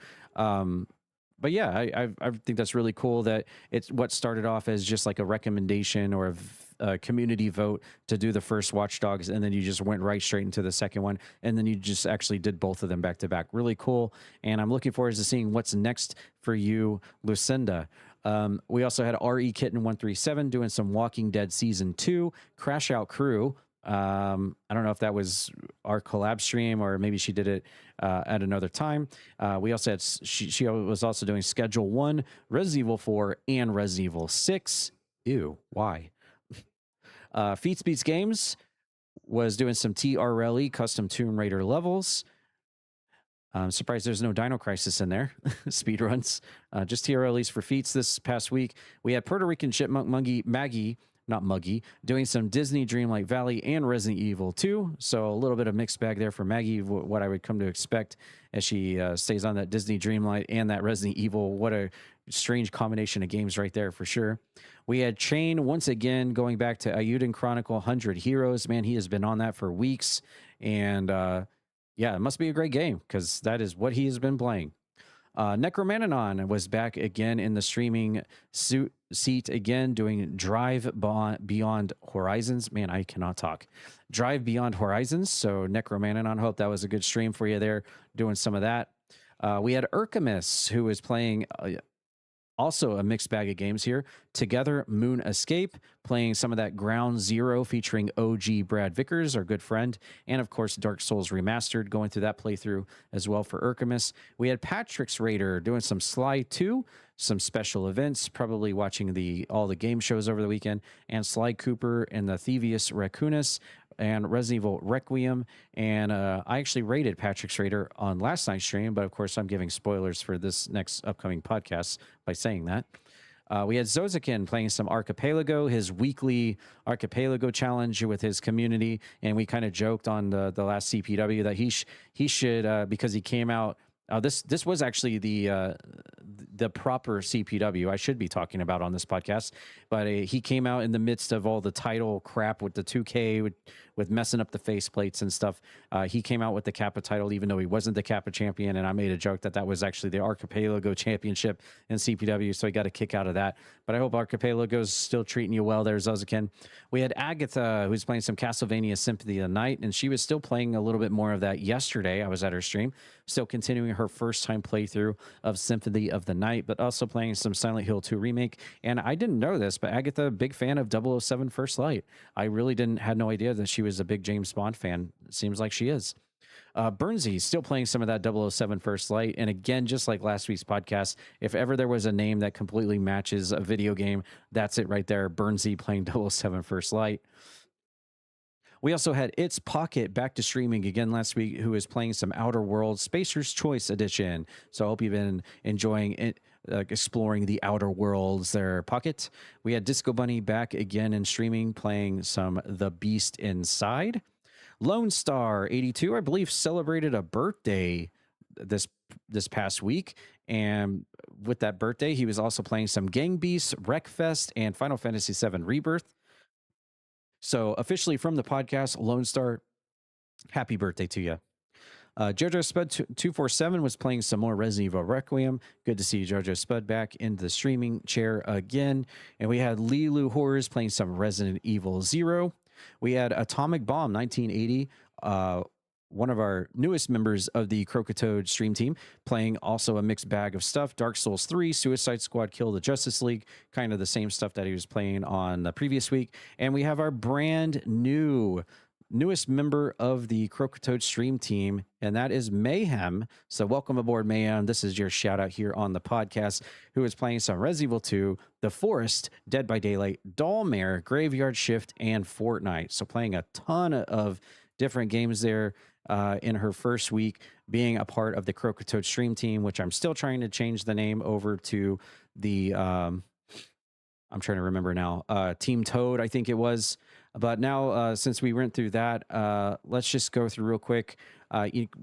but yeah, I think that's really cool that it's what started off as just like a recommendation or a community vote to do the first Watch Dogs, and then you just went right straight into the second one, and then you just actually did both of them back to back. Really cool, and I'm looking forward to seeing what's next for you, Lucinda. We also had RE Kitten 137 doing some Walking Dead Season 2, Crash Out Crew. I don't know if that was our collab stream or maybe she did it at another time. We also had, she was also doing Schedule 1, Resident Evil 4, and Resident Evil 6. Ew, why? Feats Beats Games was doing some TRLE custom Tomb Raider levels. I'm surprised there's no Dino Crisis in there. Speedruns. Just TRLEs for feats this past week. We had Puerto Rican Chipmunk Maggie, not Muggy, doing some Disney Dreamlight Valley and Resident Evil 2. So a little bit of mixed bag there for Maggie, what I would come to expect as she stays on that Disney Dreamlight and that Resident Evil. What a strange combination of games right there for sure. We had Chain once again going back to Ayuden Chronicle 100 Heroes. Man, he has been on that for weeks. And yeah, it must be a great game because that is what he has been playing. Necromananon was back again in the streaming seat again, doing Drive Beyond Horizons. Man, I cannot talk. Drive Beyond Horizons. So Necromananon, hope that was a good stream for you there, doing some of that. We had Urkamus, who was playing also a mixed bag of games here. Together, Moon Escape, playing some of that Ground Zero featuring OG Brad Vickers, our good friend. And of course, Dark Souls Remastered, going through that playthrough as well for Urkamus. We had Patrick's Raider doing some Sly 2, some special events, probably watching all the game shows over the weekend, and Sly Cooper and the Thievius Raccoonus and Resident Evil Requiem. And I actually rated Patrick's Raider on last night's stream, but of course I'm giving spoilers for this next upcoming podcast by saying that. We had Zozakin playing some Archipelago, his weekly Archipelago challenge with his community, and we kind of joked on the last CPW that he should because he came out. This was actually the proper CPW I should be talking about on this podcast, but he came out in the midst of all the title crap with the 2K with messing up the faceplates and stuff. He came out with the Kappa title, even though he wasn't the Kappa champion, and I made a joke that was actually the Archipelago championship in CPW, so he got a kick out of that. But I hope Archipelago's still treating you well there, Zuzakin. We had Agatha, who's playing some Castlevania Symphony of the Night, and she was still playing a little bit more of that yesterday. I was at her stream, still continuing her first-time playthrough of Symphony of the Night, but also playing some Silent Hill 2 Remake. And I didn't know this, but Agatha, big fan of 007 First Light. I really had no idea that she was a big James Bond fan. Seems like she is. Burnsy still playing some of that 007 First Light. And again, just like last week's podcast, if ever there was a name that completely matches a video game, that's it right there. Burnsy playing 007 First Light. We also had It's Pocket back to streaming again last week, who is playing some Outer Worlds Spacer's Choice Edition. So I hope you've been enjoying it, exploring the Outer Worlds there, Pocket. We had Disco Bunny back again in streaming, playing some The Beast Inside. Lone Star 82, I believe, celebrated a birthday this past week, and with that birthday, he was also playing some Gang Beasts, Wreckfest, and Final Fantasy VII Rebirth. So officially from the podcast, Lone Star, happy birthday to you. Jojo Spud 247 was playing some more Resident Evil Requiem. Good to see Jojo Spud back in the streaming chair again. And we had Lilu Horrors playing some Resident Evil 0. We had Atomic Bomb 1980, one of our newest members of the Croakitoad stream team, playing also a mixed bag of stuff. Dark Souls 3, Suicide Squad, Kill the Justice League, kind of the same stuff that he was playing on the previous week. And we have our brand newest member of the Croakitoad stream team, and that is Mayhem. So welcome aboard, Mayhem. This is your shout out here on the podcast, who is playing some Resident Evil 2, The Forest, Dead by Daylight, Dollmare, Graveyard Shift, and Fortnite. So playing a ton of different games there in her first week being a part of the Croakitoad stream team, which I'm still trying to change the name over to the I'm trying to remember now, Team Toad, I think it was. But now, since we went through that, let's just go through real quick,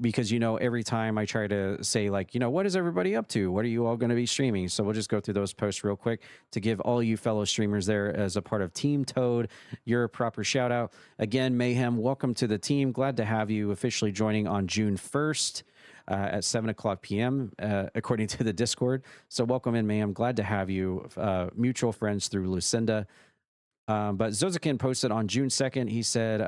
because, every time I try to say, like, what is everybody up to? What are you all going to be streaming? So we'll just go through those posts real quick to give all you fellow streamers there as a part of Team Toad your proper shout out. Again, Mayhem, welcome to the team. Glad to have you officially joining on June 1st. at 7 o'clock p.m., according to the Discord. So welcome in, ma'am. Glad to have you. Mutual friends through Lucinda. But Zozakin posted on June 2nd. He said,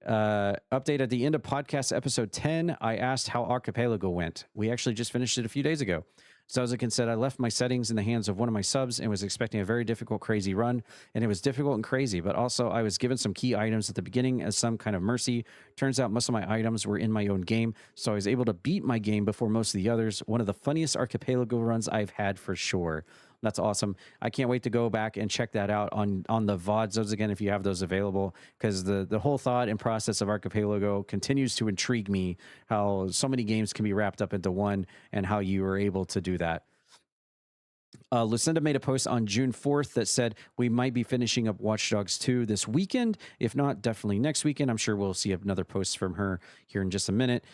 update at the end of podcast episode 10. I asked how Archipelago went. We actually just finished it a few days ago. Zozakin said, I left my settings in the hands of one of my subs and was expecting a very difficult, crazy run. And it was difficult and crazy, but also I was given some key items at the beginning as some kind of mercy. Turns out most of my items were in my own game, so I was able to beat my game before most of the others. One of the funniest Archipelago runs I've had for sure. That's awesome. I can't wait to go back and check that out on the VODs again, if you have those available, because the whole thought and process of Archipelago continues to intrigue me, how so many games can be wrapped up into one and how you were able to do that. Lucinda made a post on June 4th that said we might be finishing up Watch Dogs 2 this weekend. If not, definitely next weekend. I'm sure we'll see another post from her here in just a minute.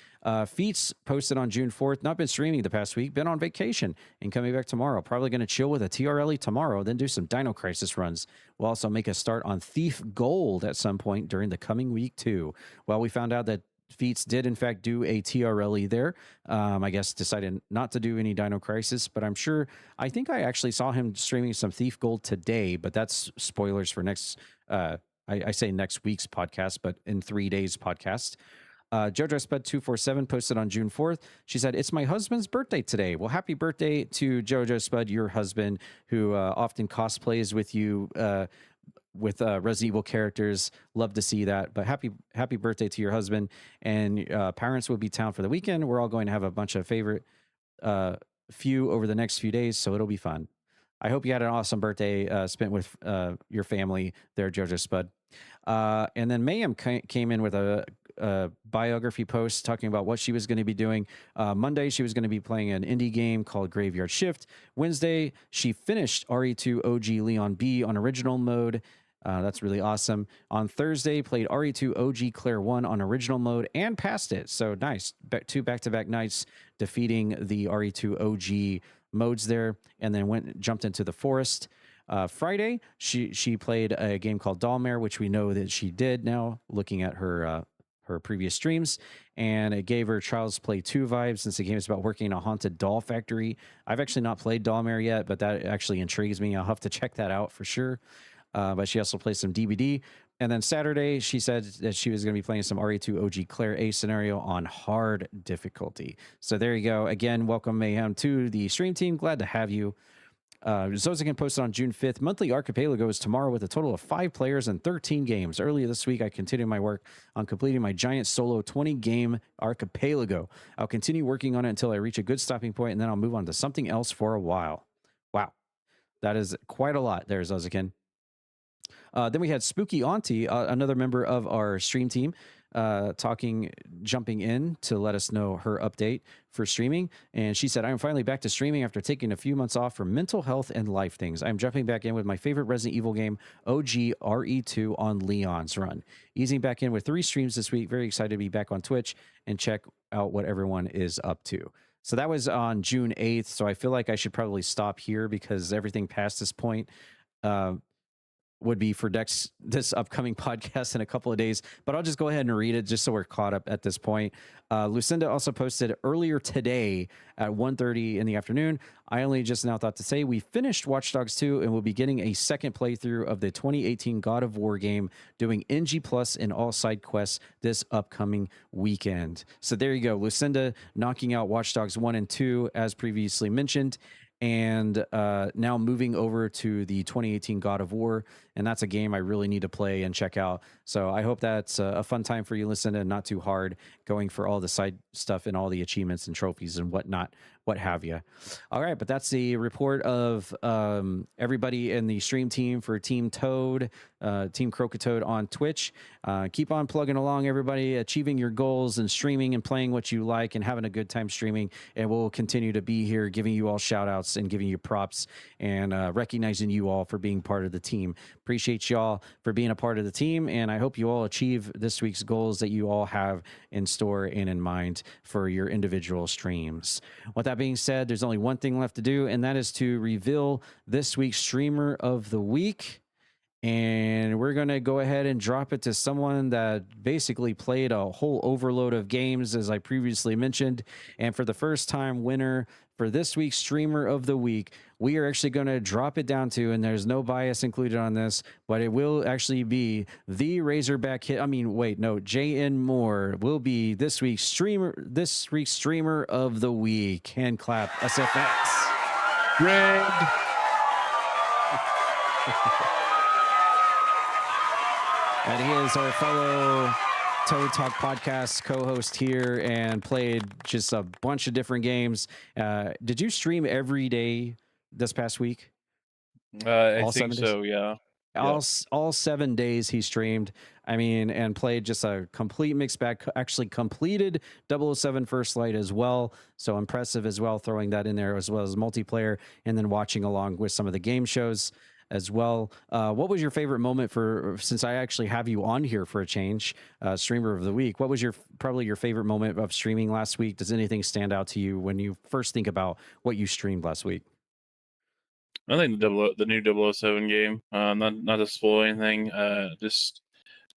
Feats posted on June 4th, not been streaming the past week, been on vacation and coming back tomorrow. Probably going to chill with a TRLE tomorrow, then do some Dino Crisis runs. We'll also make a start on Thief Gold at some point during the coming week too. Well, we found out that Feats did, in fact, do a TRLE there. I guess decided not to do any Dino Crisis, but I think I actually saw him streaming some Thief Gold today, but that's spoilers for next, I say next week's podcast, but in 3 days podcast. Jojo Spud 247 posted on June 4th. She said, it's my husband's birthday today. Well, happy birthday to Jojo Spud, your husband, who often cosplays with you, with Resident Evil characters. Love to see that. But happy birthday to your husband. And parents will be town for the weekend. We're all going to have a bunch of favorite few over the next few days, so it'll be fun. I hope you had an awesome birthday spent with your family there, Jojo Spud. And then Mayhem came in with a biography post talking about what she was going to be doing. Monday, she was going to be playing an indie game called Graveyard Shift. Wednesday, she finished RE2 OG Leon B on original mode. That's really awesome. On Thursday, played RE2 OG Claire 1 on original mode and passed it. So nice. Two back-to-back nights defeating the RE2 OG modes there, and then jumped into the forest. Friday, she played a game called Dollmare, which we know that she did now, looking at her previous streams, and it gave her Child's Play 2 vibes, since the game is about working in a haunted doll factory. I've actually not played Dollmare yet, but that actually intrigues me. I'll have to check that out for sure. But she also plays some DBD. And then Saturday, she said that she was going to be playing some RE2 OG Claire A scenario on hard difficulty. So there you go. Again, welcome Mayhem to the stream team. Glad to have you. Zozakin posted on June 5th. Monthly Archipelago is tomorrow with a total of 5 players and 13 games. Earlier this week, I continued my work on completing my giant solo 20-game Archipelago. I'll continue working on it until I reach a good stopping point, and then I'll move on to something else for a while. Wow. That is quite a lot there, Zozakin. Then we had Spooky Auntie, another member of our stream team, jumping in to let us know her update for streaming. And she said, I'm finally back to streaming after taking a few months off for mental health and life things. I'm jumping back in with my favorite Resident Evil game, OG RE2 on Leon's run. Easing back in with 3 streams this week. Very excited to be back on Twitch and check out what everyone is up to. So that was on June 8th. So I feel like I should probably stop here because everything past this point would be for this upcoming podcast in a couple of days, but I'll just go ahead and read it just so we're caught up at this point. Lucinda also posted earlier today at 1:30 in the afternoon. I only just now thought to say we finished Watch Dogs 2 and we'll be getting a second playthrough of the 2018 God of War game, doing NG Plus and all side quests this upcoming weekend. So there you go. Lucinda knocking out Watch Dogs 1 and 2 as previously mentioned. And now moving over to the 2018 God of War, and that's a game I really need to play and check out. So I hope that's a fun time for you, Lucinda, and not too hard, going for all the side stuff and all the achievements and trophies and whatnot, what have you. All right, but that's the report of everybody in the stream team for Team Toad, Team Croakitoad on Twitch. Keep on plugging along, everybody, achieving your goals and streaming and playing what you like and having a good time streaming. And we'll continue to be here giving you all shout outs and giving you props and recognizing you all for being part of the team. Appreciate y'all for being a part of the team, and I hope you all achieve this week's goals that you all have in store and in mind for your individual streams. With that being said, there's only one thing left to do, and that is to reveal this week's streamer of the week. And we're going to go ahead and drop it to someone that basically played a whole overload of games, as I previously mentioned. And for the first time, winner for this week's Streamer of the Week, we are actually going to drop it down to, and there's no bias included on this, but it will actually be the Razorback hit. I mean, wait, no, JN Moore will be this week's Streamer of the Week. Hand clap, SFX. Greg. And he is our fellow Toad Talk podcast co-host here and played just a bunch of different games. Did you stream every day this past week? I think so, yeah. All 7 days he streamed. I mean, and played just a complete mixed bag. Actually completed 007 First Light as well. So impressive as well, throwing that in there as well as multiplayer and then watching along with some of the game shows as well. What was your favorite moment since I actually have you on here for a change, Streamer of the Week? What was probably your favorite moment of streaming last week? Does anything stand out to you when you first think about what you streamed last week? I think the new 007 game, not to spoil anything, just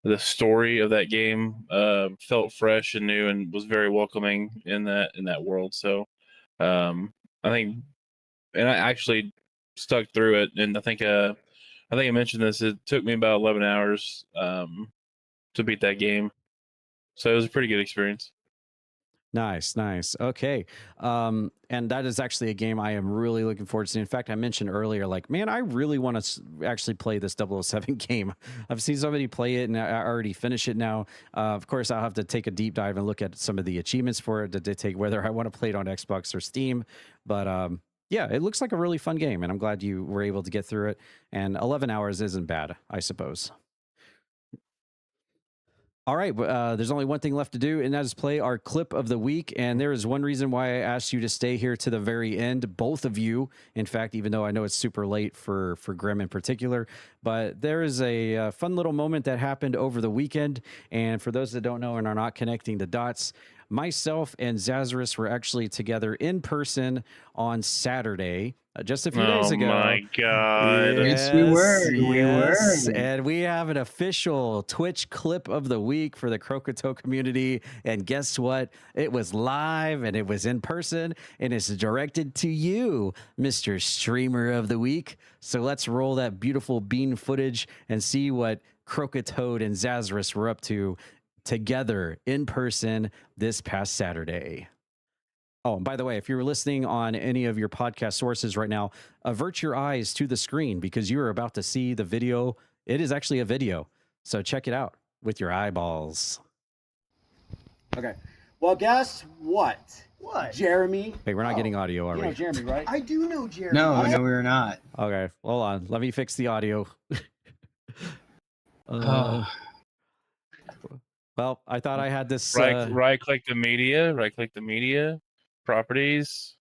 the story of that game felt fresh and new and was very welcoming in that world. So I think, and I actually stuck through it, and I think I mentioned this. It took me about 11 hours to beat that game, so it was a pretty good experience. Nice. Okay. And that is actually a game I am really looking forward to. In fact, I mentioned earlier, like, man, I really want to actually play this 007 game. I've seen somebody play it and I already finish it now. Of course, I'll have to take a deep dive and look at some of the achievements for it to dictate whether I want to play it on Xbox or Steam. But yeah, it looks like a really fun game, and I'm glad you were able to get through it. And 11 hours isn't bad, I suppose. All right, there's only one thing left to do, and that is play our clip of the week. And there is one reason why I asked you to stay here to the very end, both of you. In fact, even though I know it's super late for Grem in particular, but there is a fun little moment that happened over the weekend. And for those that don't know and are not connecting the dots, myself and Zazarus were actually together in person on Saturday, just a few days ago. Oh my God. Yes, we were. Yes. And we have an official Twitch clip of the week for the Croakitoad community. And guess what? It was live and it was in person and it's directed to you, Mr. Streamer of the Week. So let's roll that beautiful bean footage and see what Croakitoad and Zazarus were up to together in person this past Saturday. Oh, and by the way, if you're listening on any of your podcast sources right now, avert your eyes to the screen because you are about to see the video. It is actually a video, so check it out with your eyeballs. Okay. Well, guess what? What? Jeremy. Wait, we're not getting audio, are You we? know Jeremy, right? I do know Jeremy. No, we're not. Okay, hold on. Let me fix the audio. Well, I thought I had this. Right click the media, properties.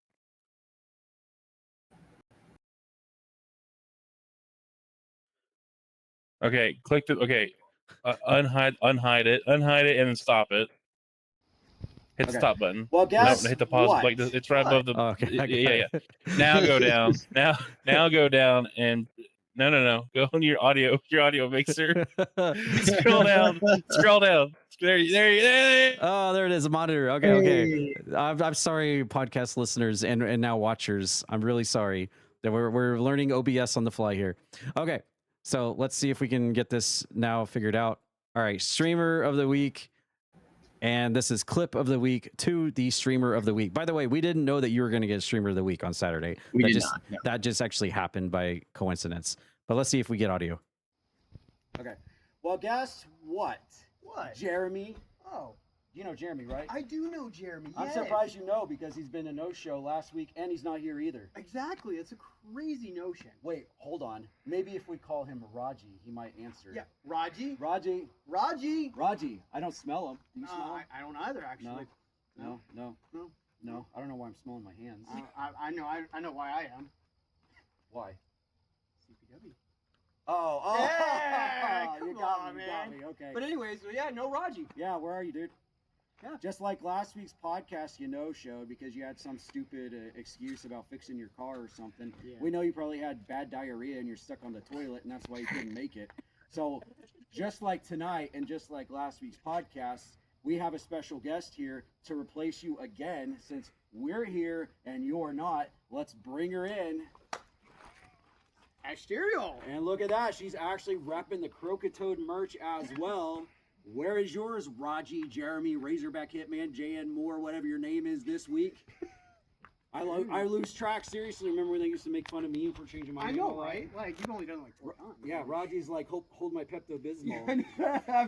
Okay, click the unhide it, and then stop it. Hit the stop button. Well, guess hit the pause. what? Like it's right above the. Oh, okay, Yeah. Now go down. Now go down and no. Go on your audio mixer. Scroll down. There. Oh, there it is, a monitor. Okay. I'm sorry, podcast listeners and now watchers. I'm really sorry that we're learning OBS on the fly here. Okay, so let's see if we can get this now figured out. All right, Streamer of the Week. And this is Clip of the Week to the Streamer of the Week. By the way, we didn't know that you were going to get Streamer of the Week on Saturday. That just actually happened by coincidence. But let's see if we get audio. Okay. Well, guess what? What? Jeremy. Oh. You know Jeremy, right? I do know Jeremy. I'm yes. surprised you know because he's been a no-show last week and he's not here either. Exactly. It's a crazy notion. Wait, hold on. Maybe if we call him Raji, he might answer. Yeah. Raji. Raji. I don't smell him. Do you smell him? I don't either, actually. No. I don't know why I'm smelling my hands. I know why I am. Why? CPW. Oh. Yeah, you come got on, me, man. Okay. But anyways, yeah, no Raji. Yeah, where are you, dude? Yeah. Just like last week's podcast, showed because you had some stupid excuse about fixing your car or something. Yeah. We know you probably had bad diarrhea and you're stuck on the toilet, and that's why you couldn't make it. So, just like tonight and just like last week's podcast, we have a special guest here to replace you again. Since we're here and you're not, let's bring her in. Asterial. And look at that. She's actually repping the Croakitoad merch as well. Where is yours, Raji, Jeremy, Razorback Hitman, JN Moore, whatever your name is this week? I lose track, seriously. Remember when they used to make fun of me for changing my name? I know, right? Like, you've only done it like 4 times. Yeah, Raji's like, hold my Pepto-Bismol.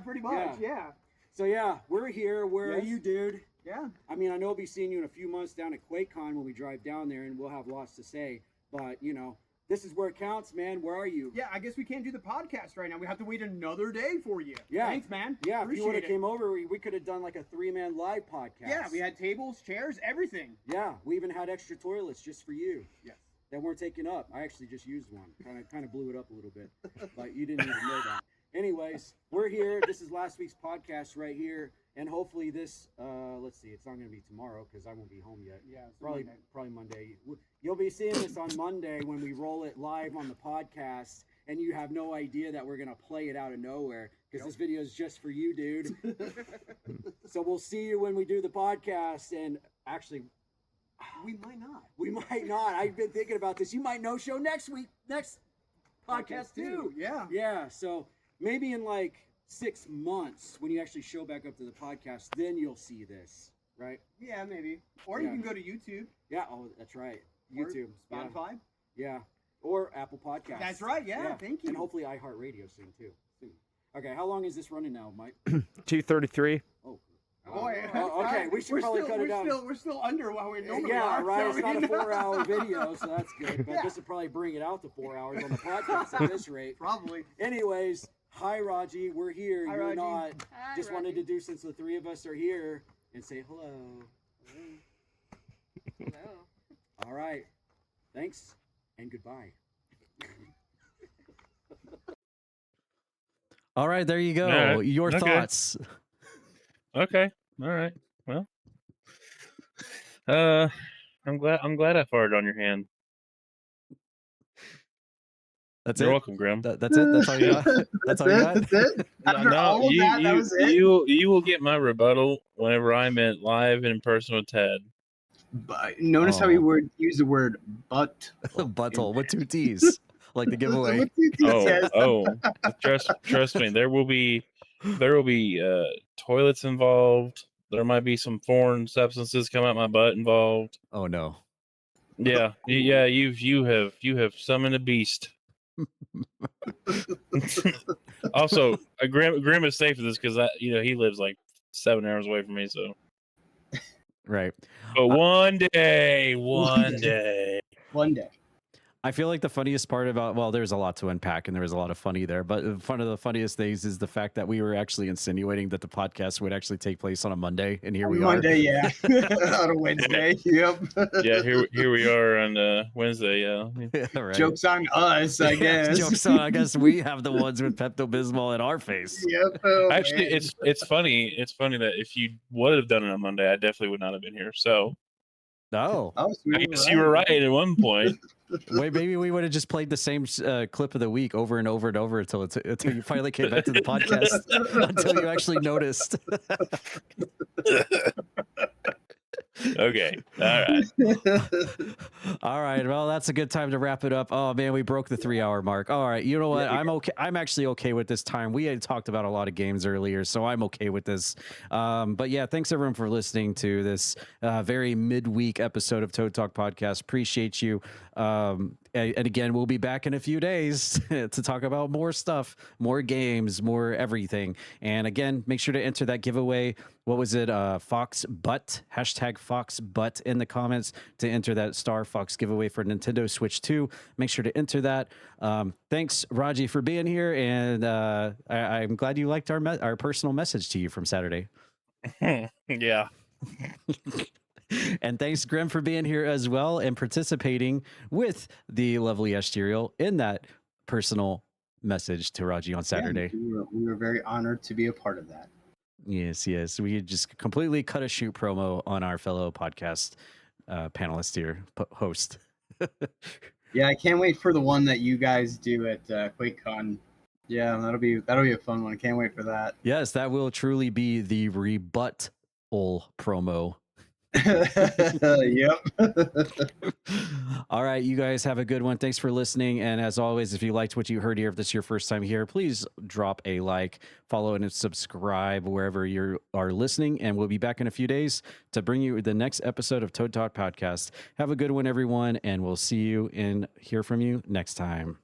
Pretty much, yeah. So, yeah, we're here. Where are you, dude? Yeah. I mean, I know I'll be seeing you in a few months down at QuakeCon when we drive down there, and we'll have lots to say. But, this is where it counts, man. Where are you? Yeah, I guess we can't do the podcast right now. We have to wait another day for you. Yeah. Thanks, man. Yeah, Appreciate if you would have it. came over, we could have done like a 3-man live podcast. Yeah, we had tables, chairs, everything. Yeah, we even had extra toilets just for you. Yes. That weren't taken up. I actually just used one. Kind of blew it up a little bit, but you didn't even know that. Anyways, we're here. This is last week's podcast right here, and hopefully this. Let's see, it's not going to be tomorrow because I won't be home yet. Yeah, probably Monday. You'll be seeing this on Monday when we roll it live on the podcast, and you have no idea that we're going to play it out of nowhere because this video is just for you, dude. So we'll see you when we do the podcast, and actually. We might not. We might not. I've been thinking about this. You might no-show next podcast too. Yeah. Yeah. So maybe in like 6 months when you actually show back up to the podcast, then you'll see this, right? Yeah, maybe. Or you can go to YouTube. Yeah. Oh, that's right. YouTube, or Spotify. Yeah. Or Apple Podcasts. That's right. Yeah. Thank you. And hopefully iHeartRadio soon too. Okay. How long is this running now, Mike? 2:33. Oh. Boy, okay, we should probably cut it down. We're still under what we normally yeah, are. Right. So it's not a 4-hour video, so that's good. But this will probably bring it out to 4 hours on the podcast at this rate. Probably. Anyways, hi, Raji. We're here. Hi, You're Raji. not. Hi, Just wanted to do, since the three of us are here, and say hello. Hello. All right. Thanks, and goodbye. All right, there you go. Right. Your thoughts. Okay. All right. Well, I'm glad I farted on your hand. That's You're it. welcome, Graham. That's it. That's all you got. That's all you got. That's it. After all of that, that was it? You will get my rebuttal whenever I'm at live in person with Ted. But notice how he used the word butt. Butthole with 2 T's, like the giveaway. Trust me. There will be toilets involved. There might be some foreign substances come out my butt involved. Oh no. Yeah. You have summoned a beast. Also, Grim is safe for this because he lives like 7 hours away from me. So. Right. But one day. I feel like the funniest part about, there's a lot to unpack and there was a lot of funny there, but one of the funniest things is the fact that we were actually insinuating that the podcast would actually take place on a Monday, and here we are. Monday, yeah. On a Wednesday, yep. Yeah, here we are on Wednesday, yeah. Right. Joke's on us, I guess. Joke's on, I guess we have the ones with Pepto-Bismol in our face. Yep. Actually, man. It's funny. It's funny that if you would have done it on Monday, I definitely would not have been here. So. Oh. I guess you were right at one point. Wait, maybe we would have just played the same clip of the week over and over and over until you finally came back to the podcast, until you actually noticed. Okay. All right. All right. Well, that's a good time to wrap it up. Oh man, we broke the 3-hour mark. All right. You know what? I'm okay. I'm actually okay with this time. We had talked about a lot of games earlier, so I'm okay with this. But yeah, thanks everyone for listening to this very midweek episode of Toad Talk Podcast. Appreciate you. And again, we'll be back in a few days to talk about more stuff, more games, more everything. And again, make sure to enter that giveaway. What was it? Fox Butt, #FoxButt in the comments to enter that Star Fox giveaway for Nintendo Switch 2. Make sure to enter that. Thanks, Raji, for being here. And I'm glad you liked our personal message to you from Saturday. Yeah. And thanks, Grim, for being here as well and participating with the lovely Asterial in that personal message to Raji on Saturday. Yeah, we were very honored to be a part of that. Yes. We could just completely cut a shoot promo on our fellow podcast panelist here, host. Yeah, I can't wait for the one that you guys do at QuakeCon. Yeah, that'll be a fun one. I can't wait for that. Yes, that will truly be the rebuttal promo. Yep. All right, you guys have a good one. Thanks for listening. And as always, if you liked what you heard here, if this is your first time here, please drop a like, follow, and subscribe wherever you are listening. And we'll be back in a few days to bring you the next episode of Toad Talk Podcast. Have a good one, everyone, and we'll see you and hear from you next time.